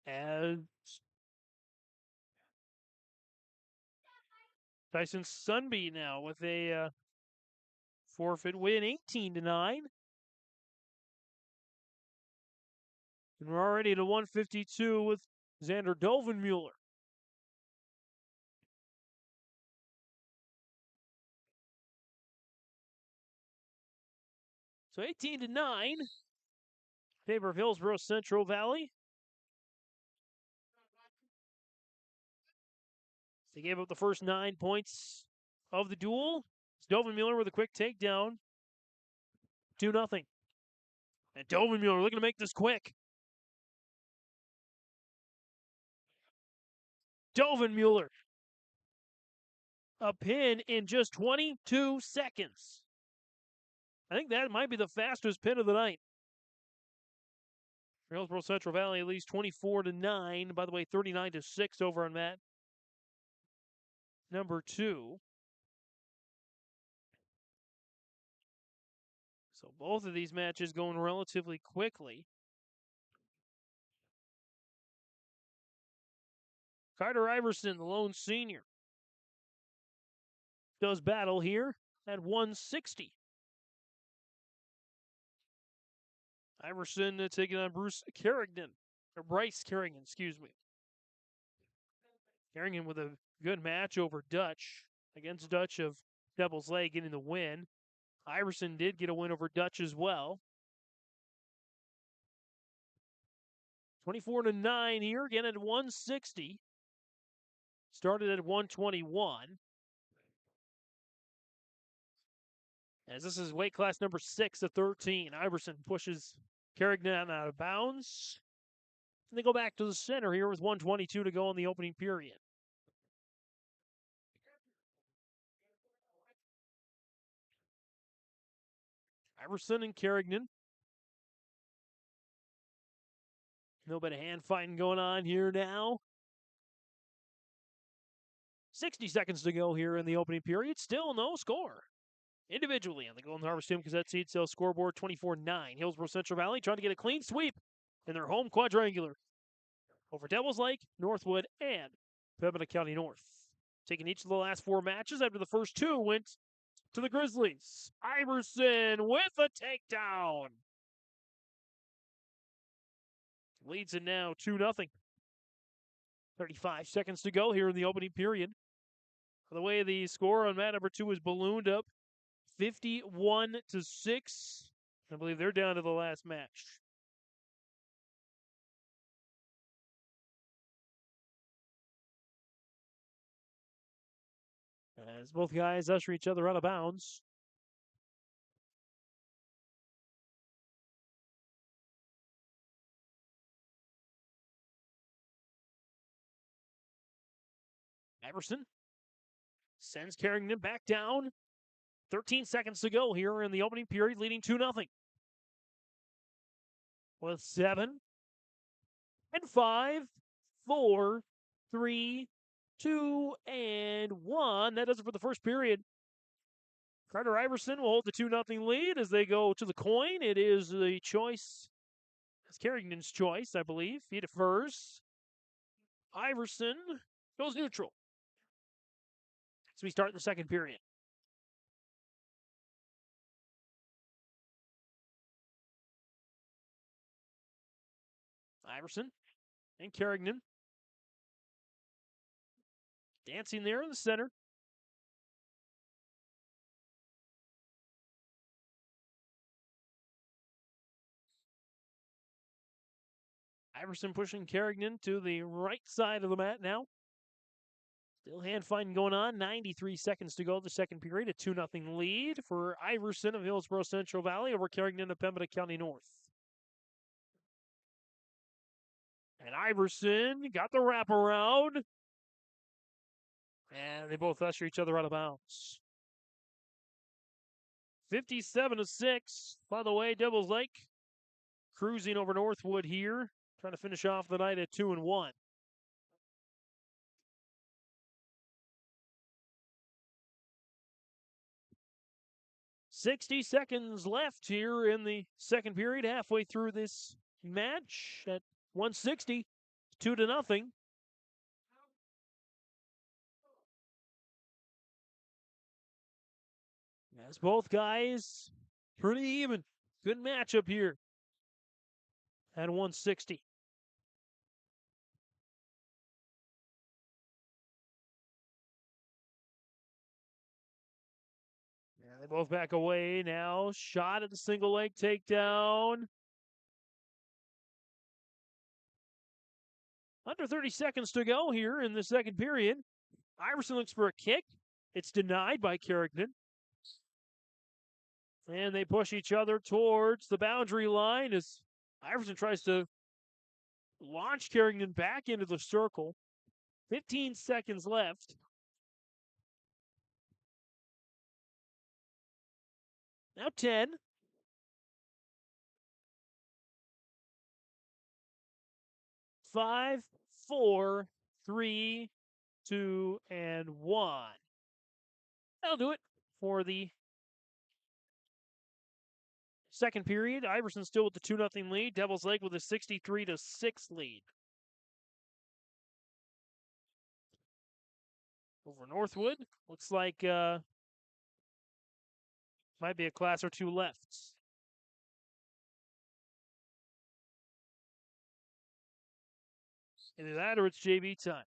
As Tyson Sunby now with a forfeit win, 18-9. And we're already to 152 with Xander Dovenmuller. So 18-9, favor of Hillsboro-Central Valley. They gave up the first 9 points of the duel. It's Dovenmuller with a quick takedown. 2-0. And Dovenmuller looking to make this quick. Mueller. A pin in just 22 seconds. I think that might be the fastest pin of the night. Hillsboro-Central Valley leads 24-9. By the way, 39-6 over on mat number 2. So both of these matches going relatively quickly. Carter Iverson, the lone senior, does battle here at 160. Iverson taking on Bryce Carrington, excuse me. Carrington with a good match over Dutch, against Dutch of Devil's Lake getting the win. Iverson did get a win over Dutch as well. 24-9 here, again at 160. Started at 121. As this is weight class number 6 of 13. Iverson pushes Carrington out of bounds. And they go back to the center here with 122 to go in the opening period. Iverson and Carrington. A little bit of hand fighting going on here now. 60 seconds to go here in the opening period. Still no score. Individually on the Golden Harvest Team Gazette Seed Sales scoreboard, 24-9. Hillsboro-Central Valley trying to get a clean sweep in their home quadrangular over Devil's Lake, Northwood, and Pembina County North. Taking each of the last 4 matches after the first 2 went to the Grizzlies. Iverson with a takedown. Leads it now 2-0. 35 seconds to go here in the opening period. By the way, the score on mat number 2 is ballooned up 51-6. I believe they're down to the last match. As both guys usher each other out of bounds. Iverson sends Carrington back down. 13 seconds to go here in the opening period, leading 2-0. With 7 and 5, 4, 3, 2, and 1. That does it for the first period. Carter Iverson will hold the 2-0 lead as they go to the coin. It is the choice. It's Carrington's choice, I believe. He defers. Iverson goes neutral. So we start the second period. Iverson and Carrington dancing there in the center. Iverson pushing Carrington to the right side of the mat now. Still hand fighting going on. 93 seconds to go the second period. A 2-0 lead for Iverson of Hillsboro-Central Valley over Carrington of Pembina County North. And Iverson got the wraparound. And they both usher each other out of bounds. 57-6. By the way, Devil's Lake cruising over Northwood here. Trying to finish off the night at 2-1. $60 seconds left here in the second period, halfway through this match at 160, 2-0. As both guys pretty even. Good matchup here at 160. Yeah, they both back away now. Shot at the single leg takedown. Under 30 seconds to go here in the second period. Iverson looks for a kick. It's denied by Carrington. And they push each other towards the boundary line as Iverson tries to launch Carrington back into the circle. 15 seconds left. Now 10. Five, 4, 3, 2, and 1. That'll do it for the second period. Iverson still with the 2-0 lead. Devil's Lake with a 63-6 lead. Over Northwood. Looks like might be a class or two left. Either that or it's JV time.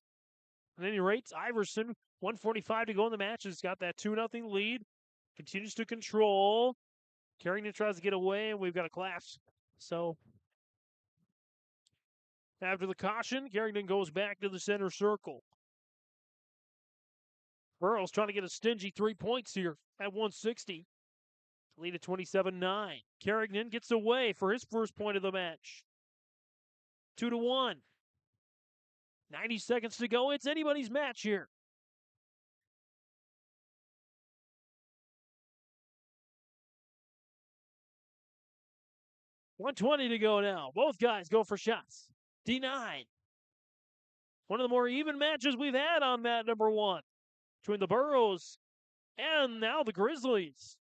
At any rate, Iverson, 1:45 to go in the match, has got that 2-0 lead. Continues to control. Carrington tries to get away, and we've got a clash. So, after the caution, Carrington goes back to the center circle. Burrow's trying to get a stingy 3 points here at 160. Lead at 27-9. Carrington gets away for his first point of the match. 2-1. 90 seconds to go. It's anybody's match here. $120 to go now. Both guys go for shots. Denied. One of the more even matches we've had on mat number 1 between the Burros and now the Grizzlies.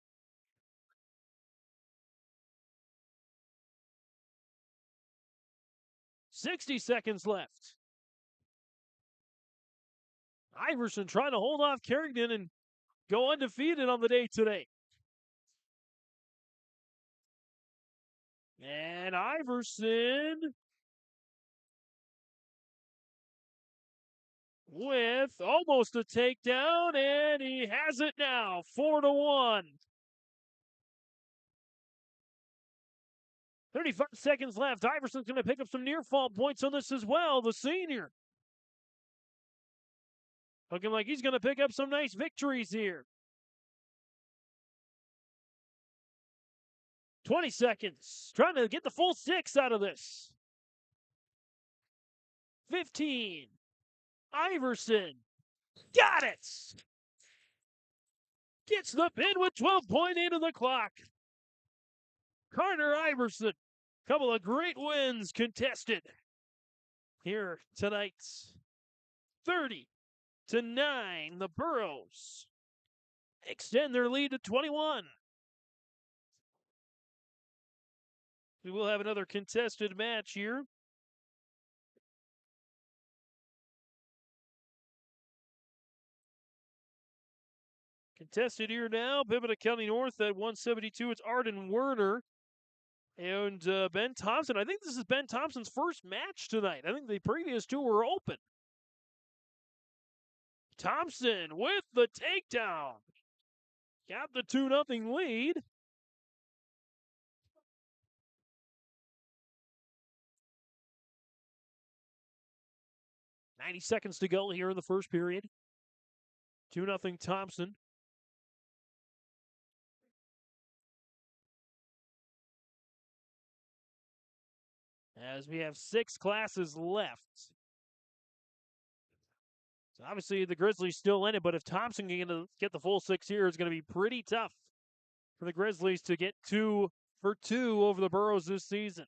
$60 seconds left. Iverson trying to hold off Carrington and go undefeated on the day today. And Iverson with almost a takedown, and he has it now, 4-1. 35 seconds left. Iverson's going to pick up some near-fall points on this as well, the senior. Looking like he's going to pick up some nice victories here. 20 seconds. Trying to get the full 6 out of this. 15. Iverson. Got it! Gets the pin with 12.8 of the clock. Carter Iverson. Couple of great wins contested here tonight. 30-9. The Burros extend their lead to 21. We will have another contested match here. Contested here now, Pembina County North at 172. It's Arden Werner and Ben Thompson. I think this is Ben Thompson's first match tonight. I think the previous two were open. Thompson with the takedown. Got the 2-0 lead. .90 seconds to go here in the first period. 2-0 Thompson. As we have 6 classes left. So obviously the Grizzlies still in it, but if Thompson can get the full 6 here, it's going to be pretty tough for the Grizzlies to get 2 for 2 over the Burros this season.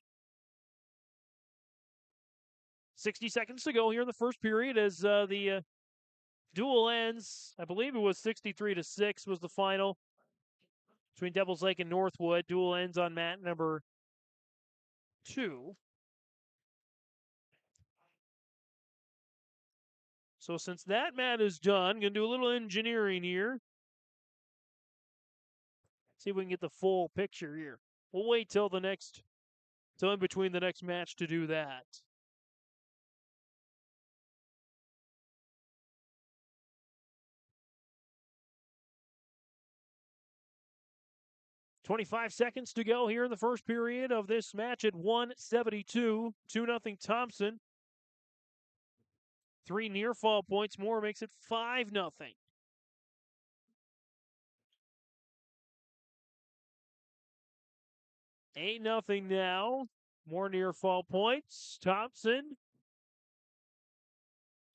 60 seconds to go here in the first period as the duel ends. I believe it was 63-6 was the final between Devils Lake and Northwood. Duel ends on mat number 2. So since that mat is done, going to do a little engineering here. See if we can get the full picture here. We'll wait till in between the next match to do that. .25 seconds to go here in the first period of this match at 172. 2-0 Thompson. 3 near fall points more makes it 5-0. 8-0 now. More near fall points. Thompson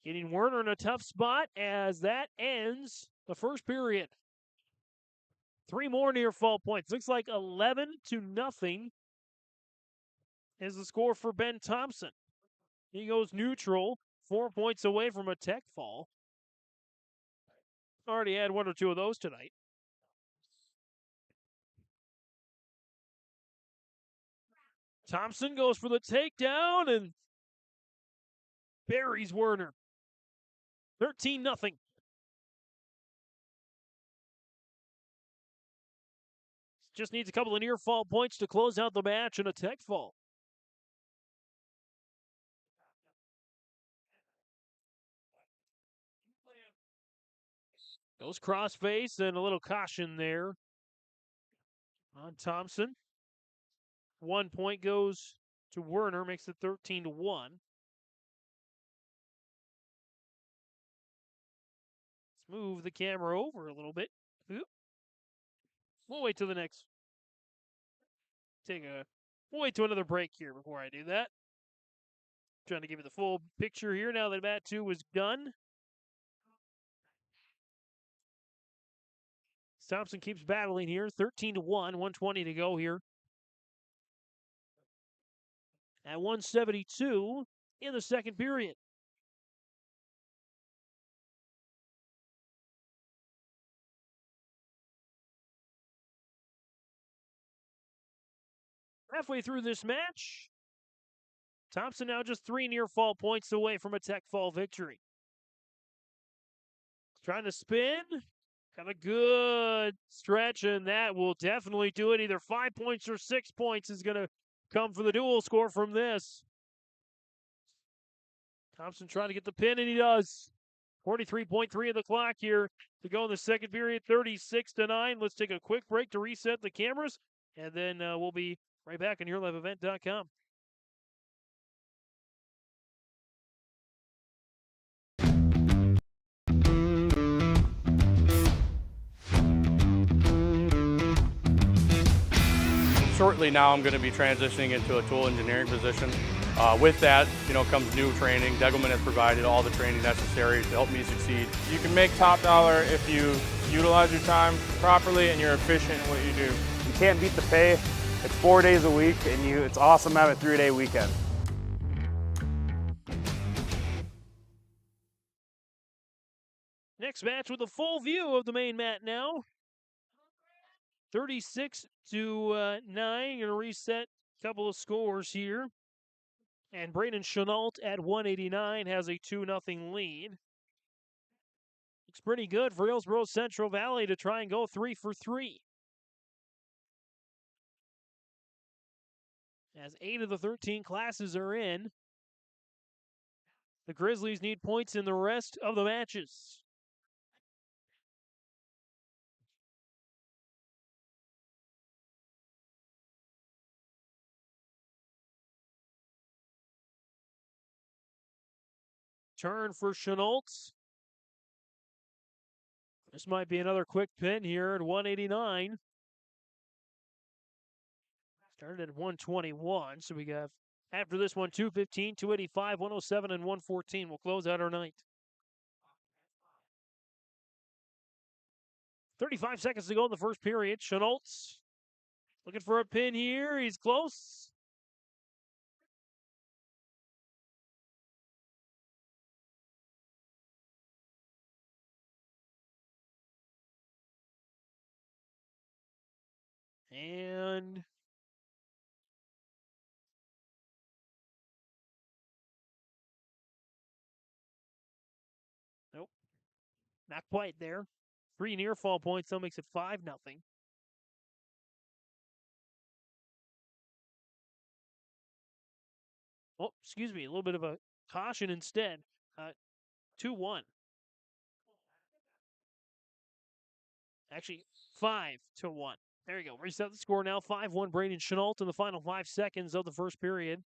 Getting Werner in a tough spot as that ends the first period. 3 more near fall points. Looks like 11-0 is the score for Ben Thompson. He goes neutral, 4 points away from a tech fall. Already had 1 or 2 of those tonight. Thompson goes for the takedown and buries Werner. 13-0. Just needs a couple of near fall points to close out the match and a tech fall. Goes cross-face and a little caution there on Thompson. 1 point goes to Werner, makes it 13-1. Let's move the camera over a little bit. Oop. We'll wait till the next. We'll wait to another break here before I do that. Trying to give you the full picture here now that Mat 2 was done. Thompson keeps battling here. 13-1, 120 to go here. At 172 in the second period. Halfway through this match, Thompson now just 3 near fall points away from a tech fall victory. Trying to spin. Got a good stretch, and that will definitely do it. Either 5 points or 6 points is going to come for the dual score from this. Thompson trying to get the pin, and he does. 43.3 of the clock here to go in the second period, 36-9. Let's take a quick break to reset the cameras, and then we'll be right back on yourliveevent.com. Shortly now, I'm going to be transitioning into a tool engineering position. With that, comes new training. Degelman has provided all the training necessary to help me succeed. You can make top dollar if you utilize your time properly and you're efficient in what you do. You can't beat the pay. It's 4 days a week, and it's awesome to have a 3-day weekend. Next match with a full view of the main mat now. 36-9. Going to reset a couple of scores here. And Braden Chenault at 189 has a 2-0 lead. Looks pretty good for Hillsboro-Central Valley to try and go 3 for 3. As 8 of the 13 classes are in, the Grizzlies need points in the rest of the matches. Turn for Chenault. This might be another quick pin here at 189. Started at 121, so we got, after this one, 215, 285, 107, and 114. We'll close out our night. 35 seconds to go in the first period. Chenault looking for a pin here. He's close. And nope, not quite there. 3 near fall points, so makes it 5-0. Oh, excuse me, a little bit of a caution instead. 2-1. Actually, 5-1. There you go. Reset the score now. 5-1 Braden Chenault in the final 5 seconds of the first period.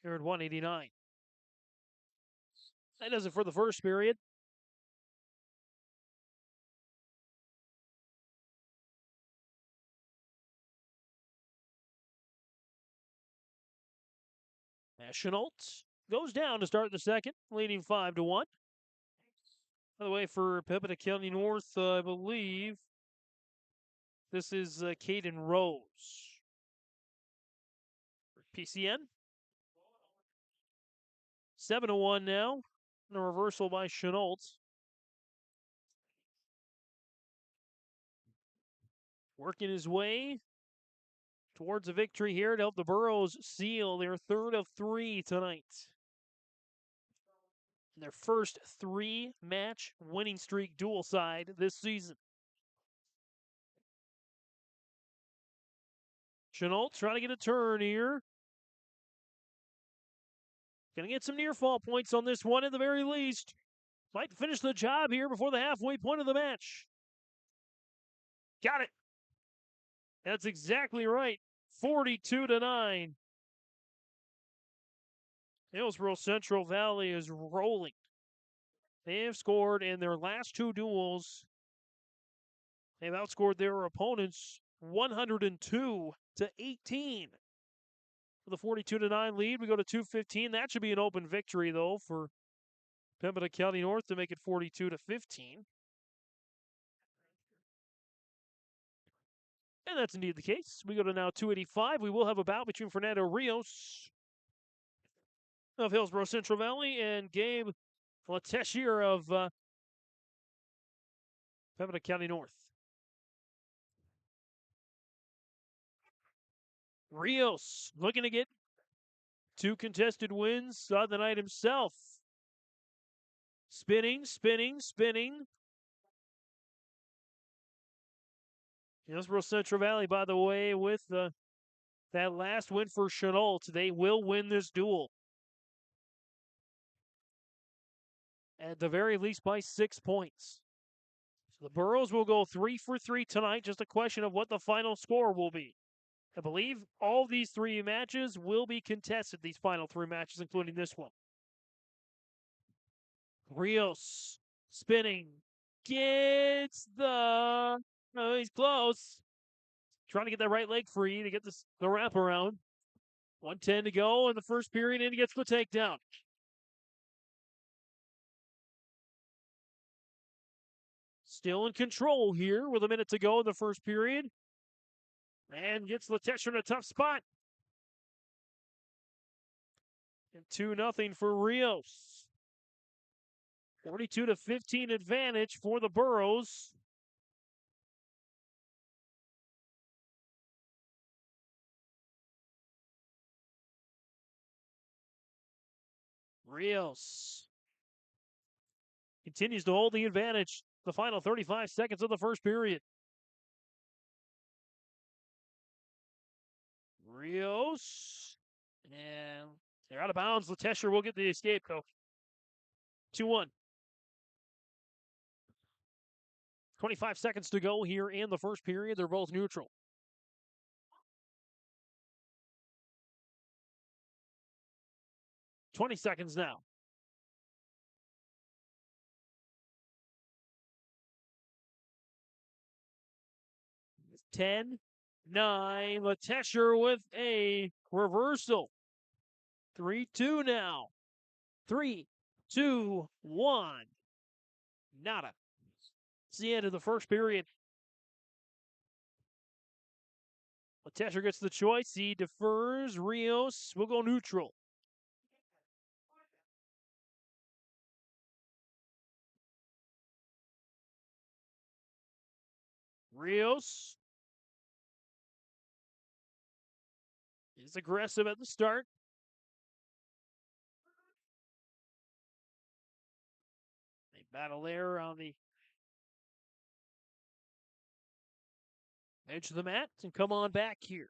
Here at 189. That does it for the first period. Chenault goes down to start the second, leading 5-1. By the way, for Pembina County North, I believe this is Caden Rose. PCN. 7-1 now. And a reversal by Chenault. Working his way towards a victory here to help the Burros seal their third of 3 tonight. Their first 3-match winning streak dual side this season. Chenault trying to get a turn here. Going to get some near fall points on this one at the very least. Might finish the job here before the halfway point of the match. Got it. That's exactly right. 42-9. Hillsboro-Central Valley is rolling. They have scored in their last 2 duels. They've outscored their opponents 102-18. With a 42-9 lead, we go to 2:15. That should be an open victory, though, for Pembina County North to make it 42-15. And that's indeed the case. We go to now 285. We will have a bout between Fernando Rios of Hillsboro-Central Valley and Gabe Lateshier of Pembina County North. Rios looking to get 2 contested wins on the night himself. Spinning. Hillsboro-Central Valley, by the way, with that last win for Chenault, they will win this duel. At the very least by 6 points. So the Burros will go 3 for 3 tonight. Just a question of what the final score will be. I believe all these 3 matches will be contested, these final 3 matches, including this one. Rios spinning. Gets the... Oh, he's close. Trying to get that right leg free to get the wraparound. 1:10 to go in the first period, and he gets the takedown. Still in control here with a minute to go in the first period. And gets Lateshier in a tough spot. And 2-0 for Rios. 42-15 advantage for the Burros. Rios continues to hold the advantage the final 35 seconds of the first period. Rios. And they're out of bounds. Lateshier will get the escape, though. 2-1. 25 seconds to go here in the first period. They're both neutral. $20 seconds now. It's 10-9. Lateshier with a reversal. 3-2 now. 3, 2, 1. Nada. It's the end of the first period. Lateshier gets the choice. He defers. Rios will go neutral. Rios is aggressive at the start. They battle there on the edge of the mat and come on back here.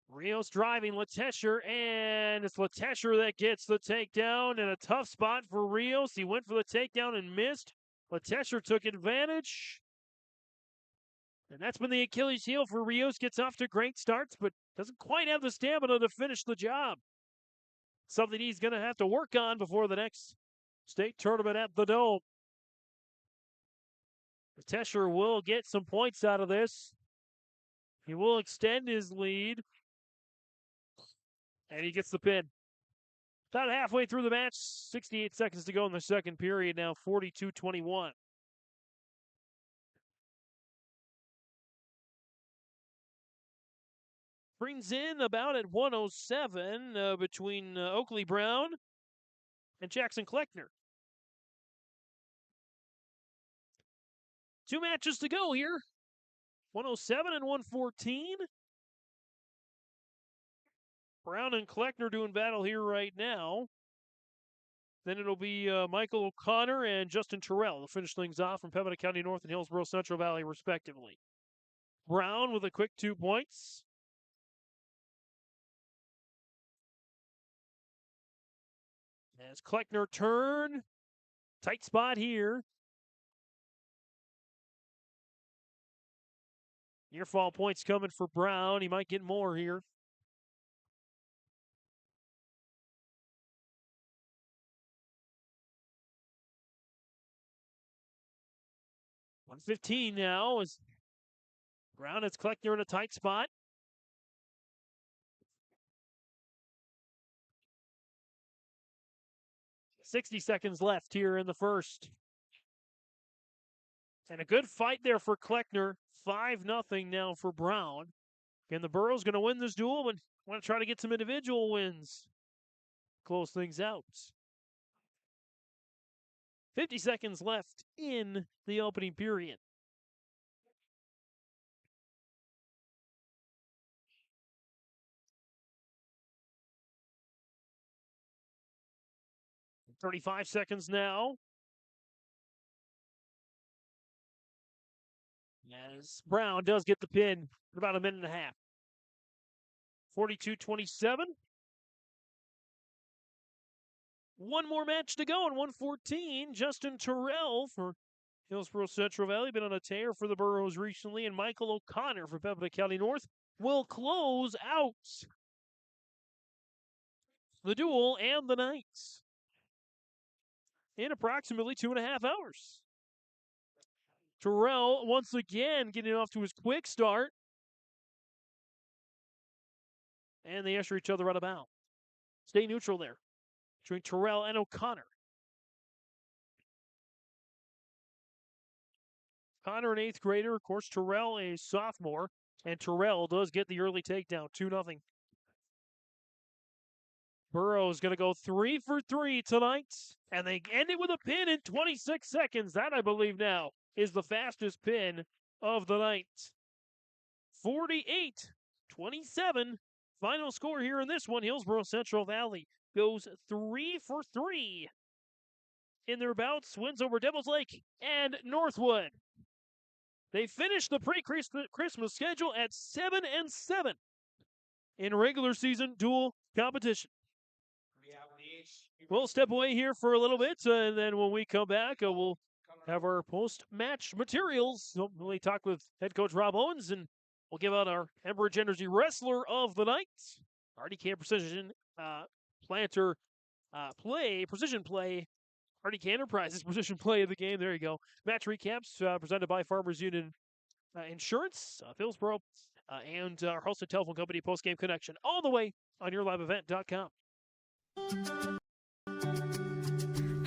Rios driving Lateshier, and it's Lateshier that gets the takedown, and a tough spot for Rios. He went for the takedown and missed. Lateshier took advantage. And that's been the Achilles heel for Rios. Gets off to great starts, but doesn't quite have the stamina to finish the job. Something he's going to have to work on before the next state tournament at the Dome. Lateshier will get some points out of this. He will extend his lead And he gets the pin. About halfway through the match, 68 seconds to go in the second period now, 42-21. Brings in about at 107 between Oakley Brown and Jackson Kleckner. 2 matches to go here. 107 and 114. Brown and Kleckner doing battle here right now. Then it'll be Michael O'Connor and Justin Terrell to finish things off from Pembina County North and Hillsboro-Central Valley, respectively. Brown with a quick 2 points. As Kleckner turn. Tight spot here. Near fall points coming for Brown. He might get more here. .115 now as Brown has Kleckner in a tight spot. .60 seconds left here in the first. And a good fight there for Kleckner. 5-0 now for Brown. And the Burrows going to win this duel, but want to try to get some individual wins. Close things out. 50 seconds left in the opening period. .35 seconds now. As Brown does get the pin in about a minute and a half. 42-27. One more match to go in 114. Justin Terrell for Hillsboro-Central Valley. Been on a tear for the Burrows recently. And Michael O'Connor for Pembina County North will close out the duel and the night in approximately 2.5 hours. Terrell once again getting off to his quick start. And they usher each other out of bounds. Stay neutral there between Terrell and O'Connor. O'Connor, an 8th grader. Of course, Terrell, a sophomore. And Terrell does get the early takedown, 2-0. Burrows going to go 3 for 3 tonight. And they end it with a pin in 26 seconds. That, I believe now, is the fastest pin of the night. 48-27. Final score here in this one. Hillsboro-Central Valley goes 3 for 3 in their bouts. Wins over Devils Lake and Northwood. They finished the pre-Christmas schedule at 7-7 in regular season dual competition. We'll step away here for a little bit, and then when we come back, we'll have our post-match materials. We'll talk with head coach Rob Owens, and we'll give out our Enbridge Energy Wrestler of the Night, RDK Precision Planter Precision Play, RDK Enterprises Precision Play of the game. There you go. Match recaps presented by Farmers Union Insurance of Hillsboro and our hosted telephone company, Postgame Connection, all the way on yourliveevent.com.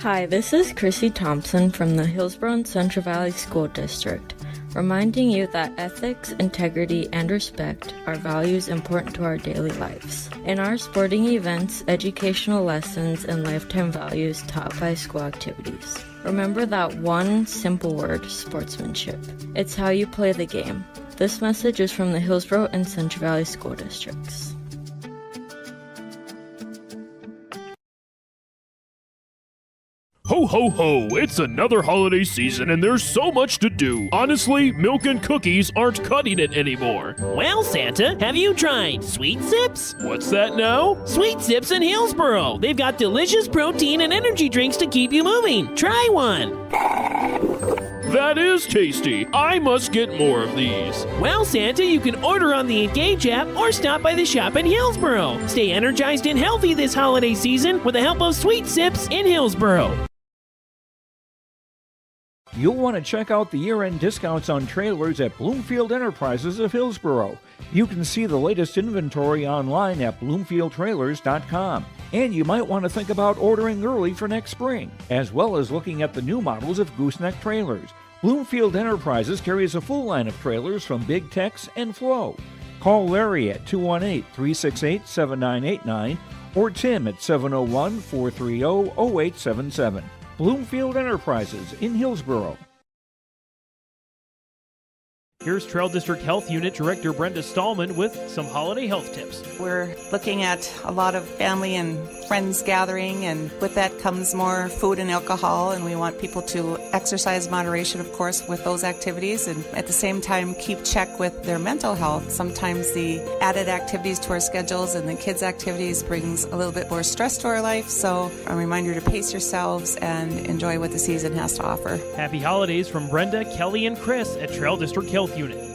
Hi, this is Chrissy Thompson from the Hillsboro-Central Valley School District, reminding you that ethics, integrity, and respect are values important to our daily lives. In our sporting events, educational lessons, and lifetime values taught by school activities. Remember that one simple word, sportsmanship. It's how you play the game. This message is from the Hillsboro and Central Valley School Districts. Ho, ho, ho! It's another holiday season and there's so much to do. Honestly, milk and cookies aren't cutting it anymore. Well, Santa, have you tried Sweet Sips? What's that now? Sweet Sips in Hillsboro. They've got delicious protein and energy drinks to keep you moving. Try one. That is tasty. I must get more of these. Well, Santa, you can order on the Engage app or stop by the shop in Hillsboro. Stay energized and healthy this holiday season with the help of Sweet Sips in Hillsboro. You'll want to check out the year-end discounts on trailers at Bloomfield Enterprises of Hillsboro. You can see the latest inventory online at bloomfieldtrailers.com. And you might want to think about ordering early for next spring, as well as looking at the new models of gooseneck trailers. Bloomfield Enterprises carries a full line of trailers from Big Tex and Flow. Call Larry at 218-368-7989 or Tim at 701-430-0877. Bloomfield Enterprises in Hillsboro. Here's Trail District Health Unit Director Brenda Stallman with some holiday health tips. We're looking at a lot of family and friends gathering, and with that comes more food and alcohol, and we want people to exercise moderation, of course, with those activities, and at the same time keep check with their mental health. Sometimes the added activities to our schedules and the kids' activities brings a little bit more stress to our life, so a reminder to pace yourselves and enjoy what the season has to offer. Happy holidays from Brenda, Kelly, and Chris at Trail District Health Unit.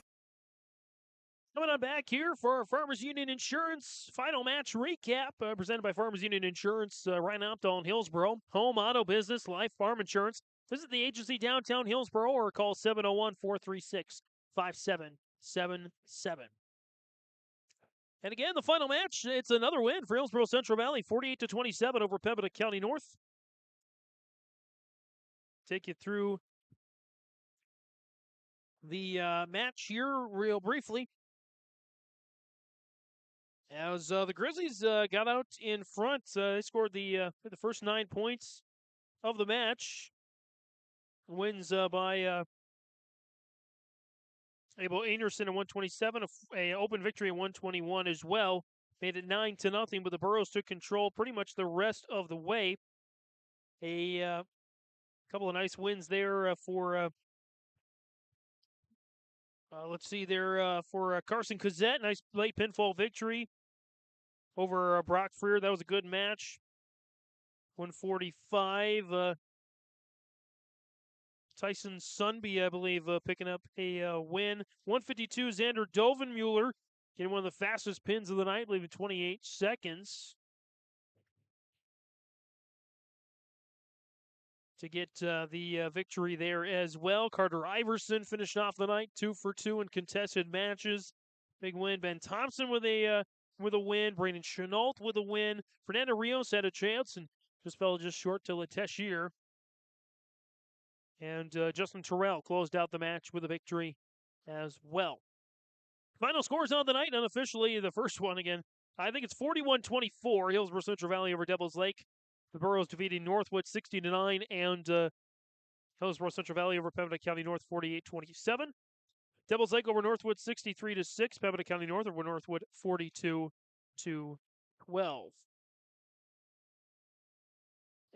Coming on back here for our Farmers Union Insurance final match recap, presented by Farmers Union Insurance, right now in Hillsboro. Home, auto, business, life, farm insurance. Visit the agency downtown Hillsboro or call 701-436-5777. And again, the final match, it's another win for Hillsboro-Central Valley, 48-27 over Pembina County North. Take you through the match here real briefly. As the Grizzlies got out in front, they scored the first 9 points of the match. Wins by Abel Anderson at 127, a open victory at 121 as well. Made it 9-0, but the Burros took control pretty much the rest of the way. A couple of nice wins there for let's see there for Carson Cozette. Nice late pinfall victory over Brock Freer. That was a good match. 145. Tyson Sunby, I believe, picking up a win. 152, Xander Dovenmuller getting one of the fastest pins of the night, I believe in 28 seconds. To get the victory there as well. Carter Iverson finished off the night 2 for 2 in contested matches. Big win. Ben Thompson with a win. Brandon Chenault with a win. Fernando Rios had a chance and just fell just short to Leteshier. And Justin Terrell closed out the match with a victory as well. Final scores on the night, unofficially the first one again. I think it's 41-24, Hillsboro-Central Valley over Devils Lake. The Burros defeating Northwood 60-9, and Hillsboro-Central Valley over Pembina County North 48-27. Devils Lake over Northwood 63-6. Pembina County North over Northwood 42-12.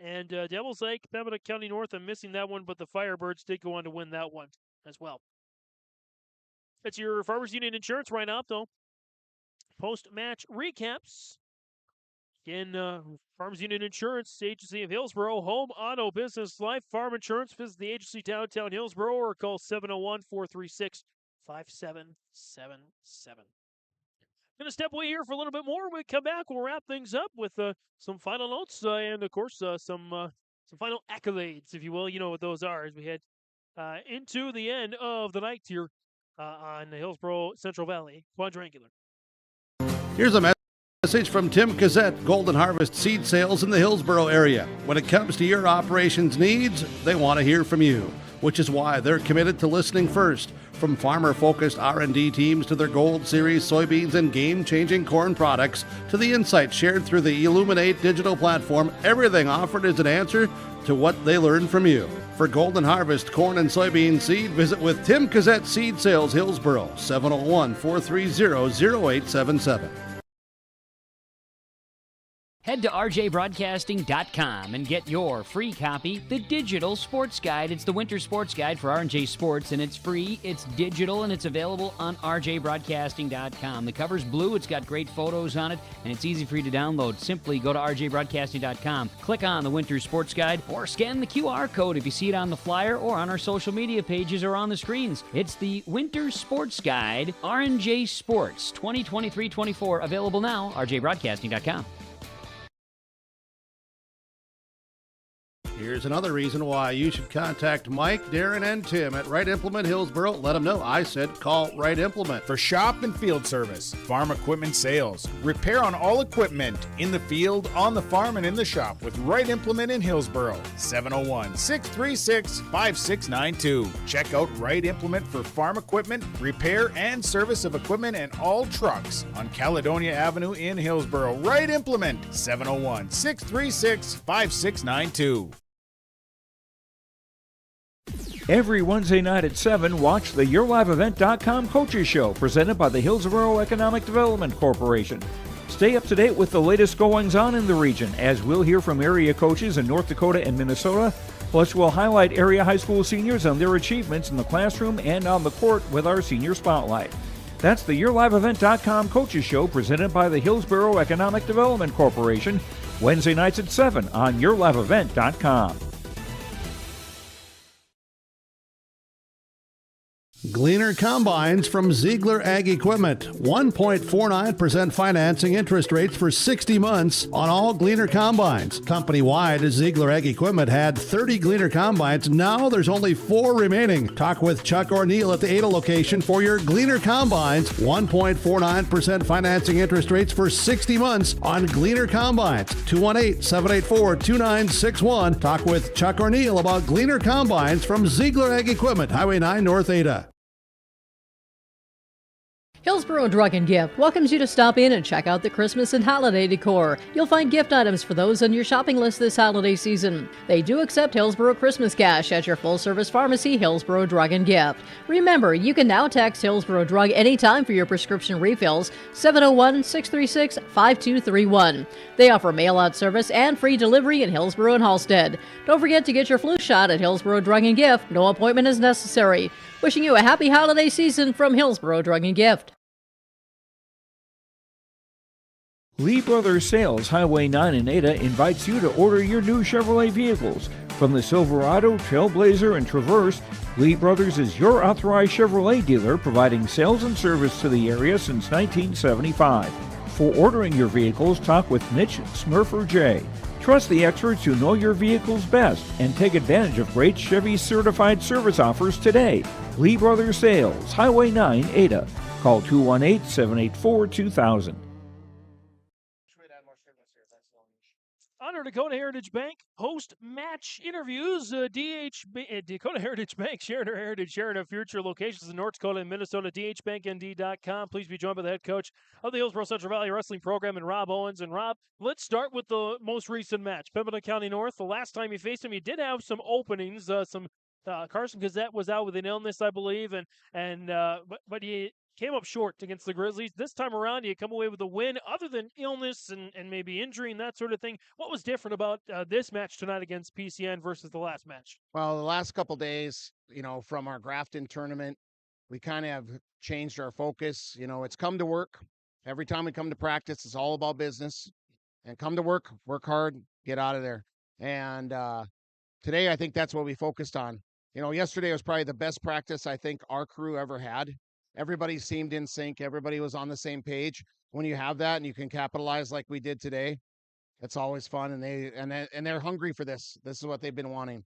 And Devils Lake, Pembina County North, I'm missing that one, but the Firebirds did go on to win that one as well. That's your Farmers Union Insurance right now, though. Post-match recaps. Again, Farmers Union Insurance, Agency of Hillsboro, home, auto, business, life, farm insurance. Visit the agency downtown Hillsboro or call 701-436-5777. Going to step away here for a little bit more. When we come back, we'll wrap things up with some final notes and, of course, some final accolades, if you will. You know what those are as we head into the end of the night here on the Hillsboro-Central Valley Quadrangular. Here's a message from Tim Cozette, Golden Harvest Seed Sales in the Hillsboro area. When it comes to your operations needs, they want to hear from you, which is why they're committed to listening first. From farmer-focused R&D teams to their Gold Series soybeans and game-changing corn products to the insights shared through the Illuminate digital platform, everything offered is an answer to what they learned from you. For Golden Harvest corn and soybean seed, visit with Tim Cozette Seed Sales Hillsboro, 701-430-0877. Head to rjbroadcasting.com and get your free copy, the Digital Sports Guide. It's the winter sports guide for R&J Sports, and it's free, it's digital, and it's available on rjbroadcasting.com. The cover's blue, it's got great photos on it, and it's easy for you to download. Simply go to rjbroadcasting.com, click on the winter sports guide, or scan the QR code if you see it on the flyer or on our social media pages or on the screens. It's the Winter Sports Guide, R&J Sports 2023-24, available now, rjbroadcasting.com. Here's another reason why you should contact Mike, Darren, and Tim at Wright Implement Hillsboro. Let them know I said call Wright Implement. For shop and field service, farm equipment sales, repair on all equipment in the field, on the farm, and in the shop with Wright Implement in Hillsboro. 701-636-5692. Check out Wright Implement for farm equipment, repair, and service of equipment and all trucks on Caledonia Avenue in Hillsboro. Wright Implement, 701-636-5692. Every Wednesday night at 7, watch the YourLiveEvent.com Coaches Show presented by the Hillsboro Economic Development Corporation. Stay up to date with the latest goings-on in the region, as we'll hear from area coaches in North Dakota and Minnesota. Plus, we'll highlight area high school seniors and their achievements in the classroom and on the court with our Senior Spotlight. That's the YourLiveEvent.com Coaches Show presented by the Hillsboro Economic Development Corporation, Wednesday nights at 7 on YourLiveEvent.com. Gleaner Combines from Ziegler Ag Equipment. 1.49% financing interest rates for 60 months on all Gleaner Combines. Company-wide, Ziegler Ag Equipment had 30 Gleaner Combines. Now there's only 4 remaining. Talk with Chuck O'Neill at the Ada location for your Gleaner Combines. 1.49% financing interest rates for 60 months on Gleaner Combines. 218-784-2961. Talk with Chuck O'Neill about Gleaner Combines from Ziegler Ag Equipment, Highway 9 North Ada. Hillsboro Drug and Gift welcomes you to stop in and check out the Christmas and holiday decor. You'll find gift items for those on your shopping list this holiday season. They do accept Hillsboro Christmas cash at your full-service pharmacy, Hillsboro Drug and Gift. Remember, you can now text Hillsboro Drug anytime for your prescription refills, 701-636-5231. They offer mail-out service and free delivery in Hillsboro and Halstead. Don't forget to get your flu shot at Hillsboro Drug and Gift. No appointment is necessary. Wishing you a happy holiday season from Hillsboro Drug and Gift. Lee Brothers Sales, Highway 9 in Ada, invites you to order your new Chevrolet vehicles. From the Silverado, Trailblazer, and Traverse, Lee Brothers is your authorized Chevrolet dealer, providing sales and service to the area since 1975. For ordering your vehicles, talk with Mitch Smurfer J. Trust the experts who know your vehicles best and take advantage of great Chevy certified service offers today. Lee Brothers Sales, Highway 9, Ada. Call 218-784-2000. On our Dakota Heritage Bank post-match interviews, Dakota Heritage Bank sharing our heritage, sharing our future locations in North Dakota and Minnesota, dhbanknd.com. Please be joined by the head coach of the Hillsboro-Central Valley Wrestling Program, and Rob Owens. And Rob, let's start with the most recent match. Pembina County North, the last time you faced him, you did have some openings, Carson Gazette was out with an illness, I believe, but he came up short against the Grizzlies. This time around, you come away with a win other than illness and maybe injury and that sort of thing. What was different about this match tonight against PCN versus the last match? Well, the last couple days, from our Grafton tournament, we kind of have changed our focus. It's come to work. Every time we come to practice, it's all about business. And come to work hard, get out of there. And today, I think that's what we focused on. Yesterday was probably the best practice I think our crew ever had. Everybody seemed in sync. Everybody was on the same page. When you have that and you can capitalize like we did today, it's always fun. And they're hungry for this. This is what they've been wanting.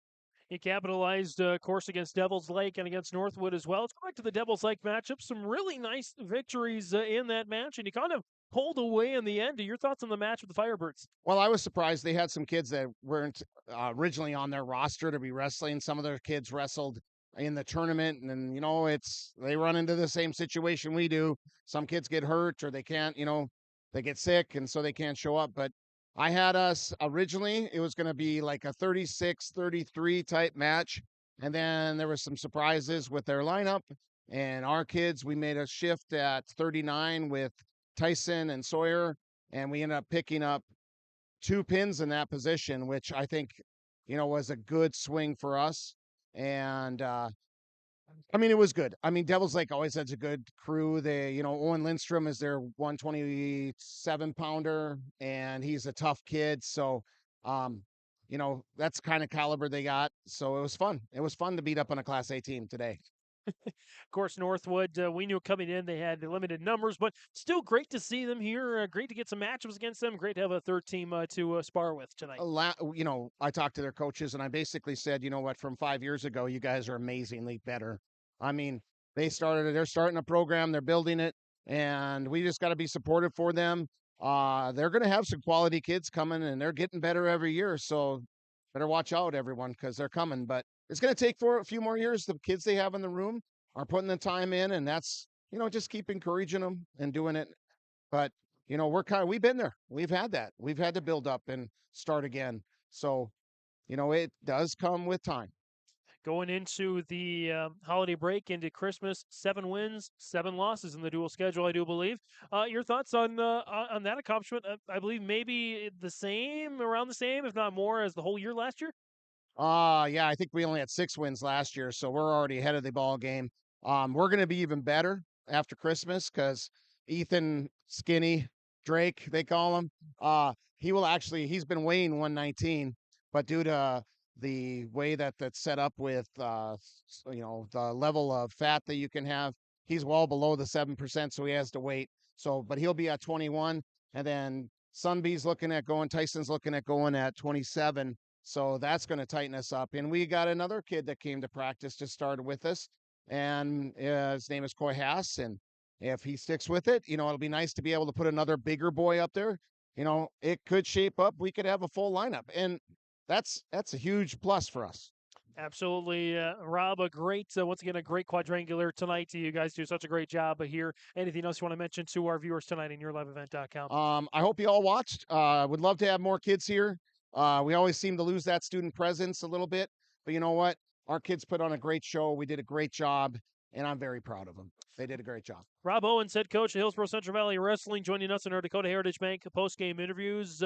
He capitalized, of course, against Devils Lake and against Northwood as well. Let's go back to the Devils Lake matchup. Some really nice victories in that match, and you kind of pulled away in the end. Your thoughts on the match with the Firebirds? Well, I was surprised. They had some kids that weren't originally on their roster to be wrestling. Some of their kids wrestled in the tournament, and they run into the same situation we do. Some kids get hurt or they can't, they get sick, and so they can't show up. But I had us originally, it was going to be like a 36-33 type match, and then there was some surprises with their lineup, and our kids, we made a shift at 39 with Tyson and Sawyer, and we ended up picking up 2 pins in that position, which I think, was a good swing for us. And, it was good. Devils Lake always has a good crew. They, Owen Lindstrom is their 127-pounder, and he's a tough kid. So, that's the kind of caliber they got. So it was fun. It was fun to beat up on a Class A team today. Of course, Northwood, we knew coming in they had limited numbers, but still great to see them here. Great to get some matchups against them. Great to have a third team to spar with tonight. I talked to their coaches and I basically said, you know what, from 5 years ago, you guys are amazingly better. I mean, they're starting a program, they're building it, and we just got to be supportive for them. They're going to have some quality kids coming and they're getting better every year. So better watch out, everyone, because they're coming. But it's going to take for a few more years. The kids they have in the room are putting the time in, and that's, just keep encouraging them and doing it. But, we've been there. We've had that. We've had to build up and start again. So, it does come with time. Going into the holiday break, into Christmas, 7 wins, 7 losses in the dual schedule, I do believe. Your thoughts on that accomplishment? I believe maybe around the same, if not more, as the whole year last year? Yeah, I think we only had 6 wins last year, so we're already ahead of the ball game. We're going to be even better after Christmas because Ethan Skinny Drake, they call him. He's been weighing 119, but due to the way that's set up with, the level of fat that you can have, he's well below the 7%, so he has to wait. So, but he'll be at 21, and then Tyson's looking at going at 27. So that's going to tighten us up. And we got another kid that came to practice to start with us, and his name is Coy Haas. And if he sticks with it, it'll be nice to be able to put another bigger boy up there. It could shape up. We could have a full lineup, and that's a huge plus for us. Absolutely. Rob, once again, a great quadrangular tonight. You guys do such a great job here. Anything else you want to mention to our viewers tonight in yourliveevent.com? I hope you all watched. Would love to have more kids here. We always seem to lose that student presence a little bit, but you know what? Our kids put on a great show. We did a great job, and I'm very proud of them. They did a great job. Rob Owens, head coach of Hillsboro-Central Valley Wrestling, joining us in our Dakota Heritage Bank post-game interviews,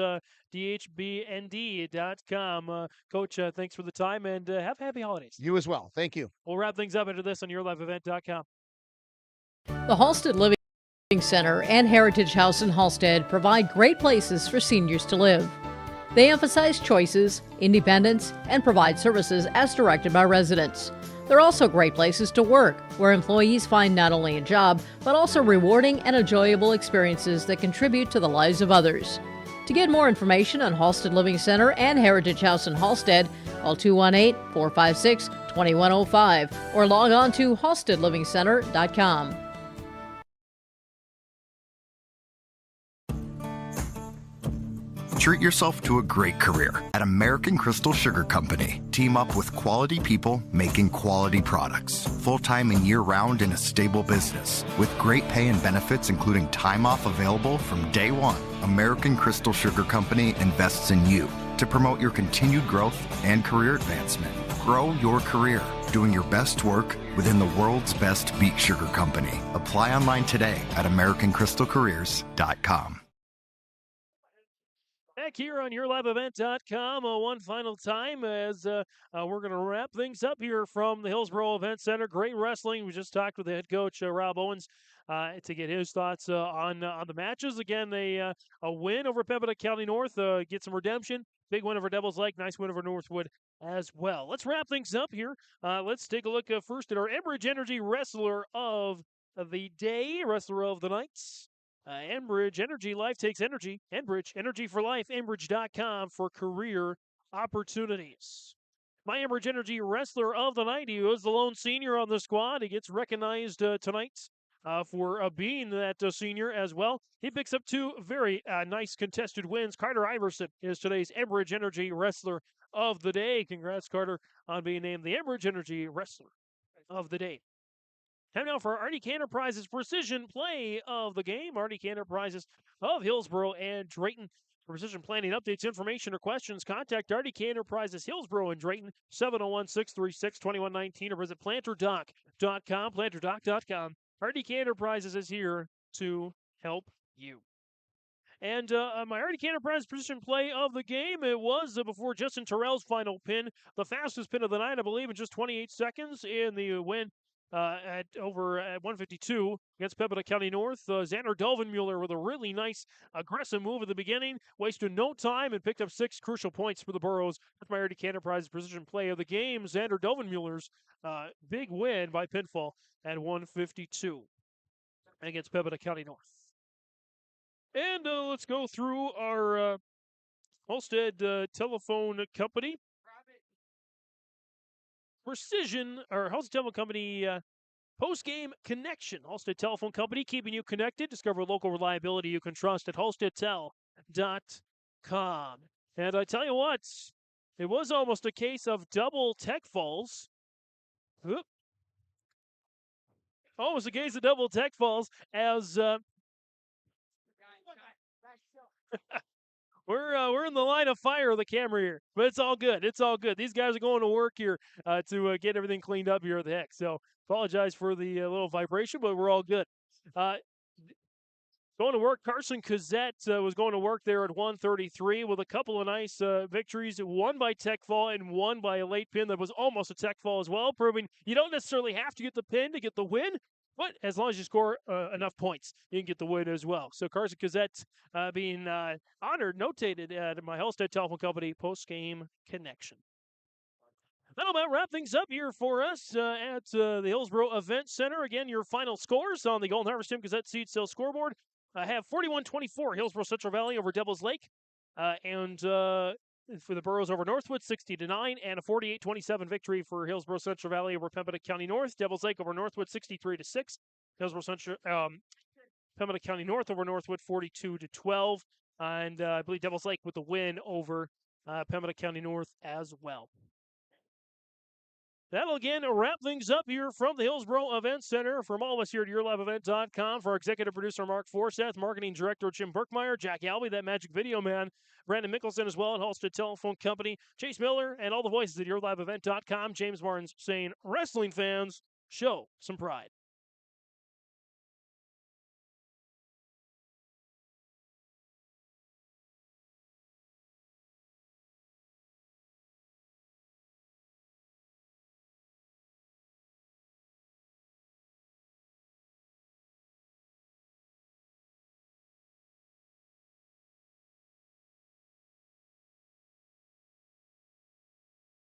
dhbnd.com. Coach, thanks for the time, and have happy holidays. You as well. Thank you. We'll wrap things up after this on yourliveevent.com. The Halstead Living Center and Heritage House in Halstead provide great places for seniors to live. They emphasize choices, independence, and provide services as directed by residents. They're also great places to work, where employees find not only a job, but also rewarding and enjoyable experiences that contribute to the lives of others. To get more information on Halstead Living Center and Heritage House in Halstead, call 218-456-2105 or log on to halsteadlivingcenter.com. Treat yourself to a great career at American Crystal Sugar Company. Team up with quality people making quality products. Full-time and year-round in a stable business. With great pay and benefits including time off available from day one. American Crystal Sugar Company invests in you to promote your continued growth and career advancement. Grow your career doing your best work within the world's best beet sugar company. Apply online today at AmericanCrystalCareers.com. Back here on yourliveevent.com one final time as we're going to wrap things up here from the Hillsboro Event Center. Great wrestling. We just talked with the head coach, Rob Owens, to get his thoughts on the matches. Again, a win over Pembina County North, get some redemption. Big win over Devils Lake. Nice win over Northwood as well. Let's wrap things up here. Let's take a look first at our Enbridge Energy Wrestler of the Day, Wrestler of the Night. Enbridge Energy, life takes energy. Enbridge, energy for life. Enbridge.com for career opportunities. My Enbridge Energy Wrestler of the Night, he was the lone senior on the squad. He gets recognized tonight for being that senior as well. He picks up 2 very nice contested wins. Carter Iverson is today's Enbridge Energy Wrestler of the Day. Congrats, Carter, on being named the Enbridge Energy Wrestler of the Day. Time now for Arctic Enterprises Precision Play of the Game. Arctic Enterprises of Hillsboro and Drayton. For precision planning updates, information, or questions, contact Arctic Enterprises Hillsboro and Drayton, 701-636-2119, or visit planterdoc.com, planterdoc.com. Arctic Enterprises is here to help you. And my Arctic Enterprise precision play of the game, it was before Justin Terrell's final pin, the fastest pin of the night, I believe, in just 28 seconds in the win at 152 against Pembina County North. Xander Dolvenmuller with a really nice aggressive move at the beginning, wasted no time and picked up 6 crucial points for the Burros. That's my RDK Enterprises precision play of the game. Xander Dolvenmuller's big win by pinfall at 152 against Pembina County North. And let's go through our Holstead Telephone Company. Precision, or Holstead Telephone Company post-game connection. Holstead Telephone Company, keeping you connected. Discover local reliability you can trust at holsteadtel.com. And I tell you what, it was almost a case of double tech falls. Oop. Almost a case of double tech falls as we're in the line of fire of the camera here, but it's all good. It's all good. These guys are going to work here to get everything cleaned up here at the Heck. So apologize for the little vibration, but we're all good. Going to work, Carson Cazette was going to work there at 133 with a couple of nice victories, one by tech fall and one by a late pin that was almost a tech fall as well, proving you don't necessarily have to get the pin to get the win, but as long as you score enough points, you can get the win as well. So Carson Cazette being honored, notated at my Holstead Telephone Company post-game connection. That'll about wrap things up here for us at the Hillsboro Event Center. Again, your final scores on the Golden Harvest Tim Gazette seed sale scoreboard. I have 41-24 Hillsboro-Central Valley over Devils Lake, and for the Burros over Northwood, 60-9, and a 48-27 victory for Hillsboro-Central Valley over Pembina County North. Devils Lake over Northwood, 63-6. Hillsboro-Central, Pembina County North over Northwood, 42-12, and I believe Devils Lake with the win over Pembina County North as well. That'll again wrap things up here from the Hillsboro Event Center. From all of us here at YourLiveEvent.com, for our executive producer Mark Forseth, marketing director Jim Burkmeyer, Jack Albee, that magic video man, Brandon Mickelson as well at Holstead Telephone Company, Chase Miller, and all the voices at YourLiveEvent.com. James Martins saying, wrestling fans, show some pride.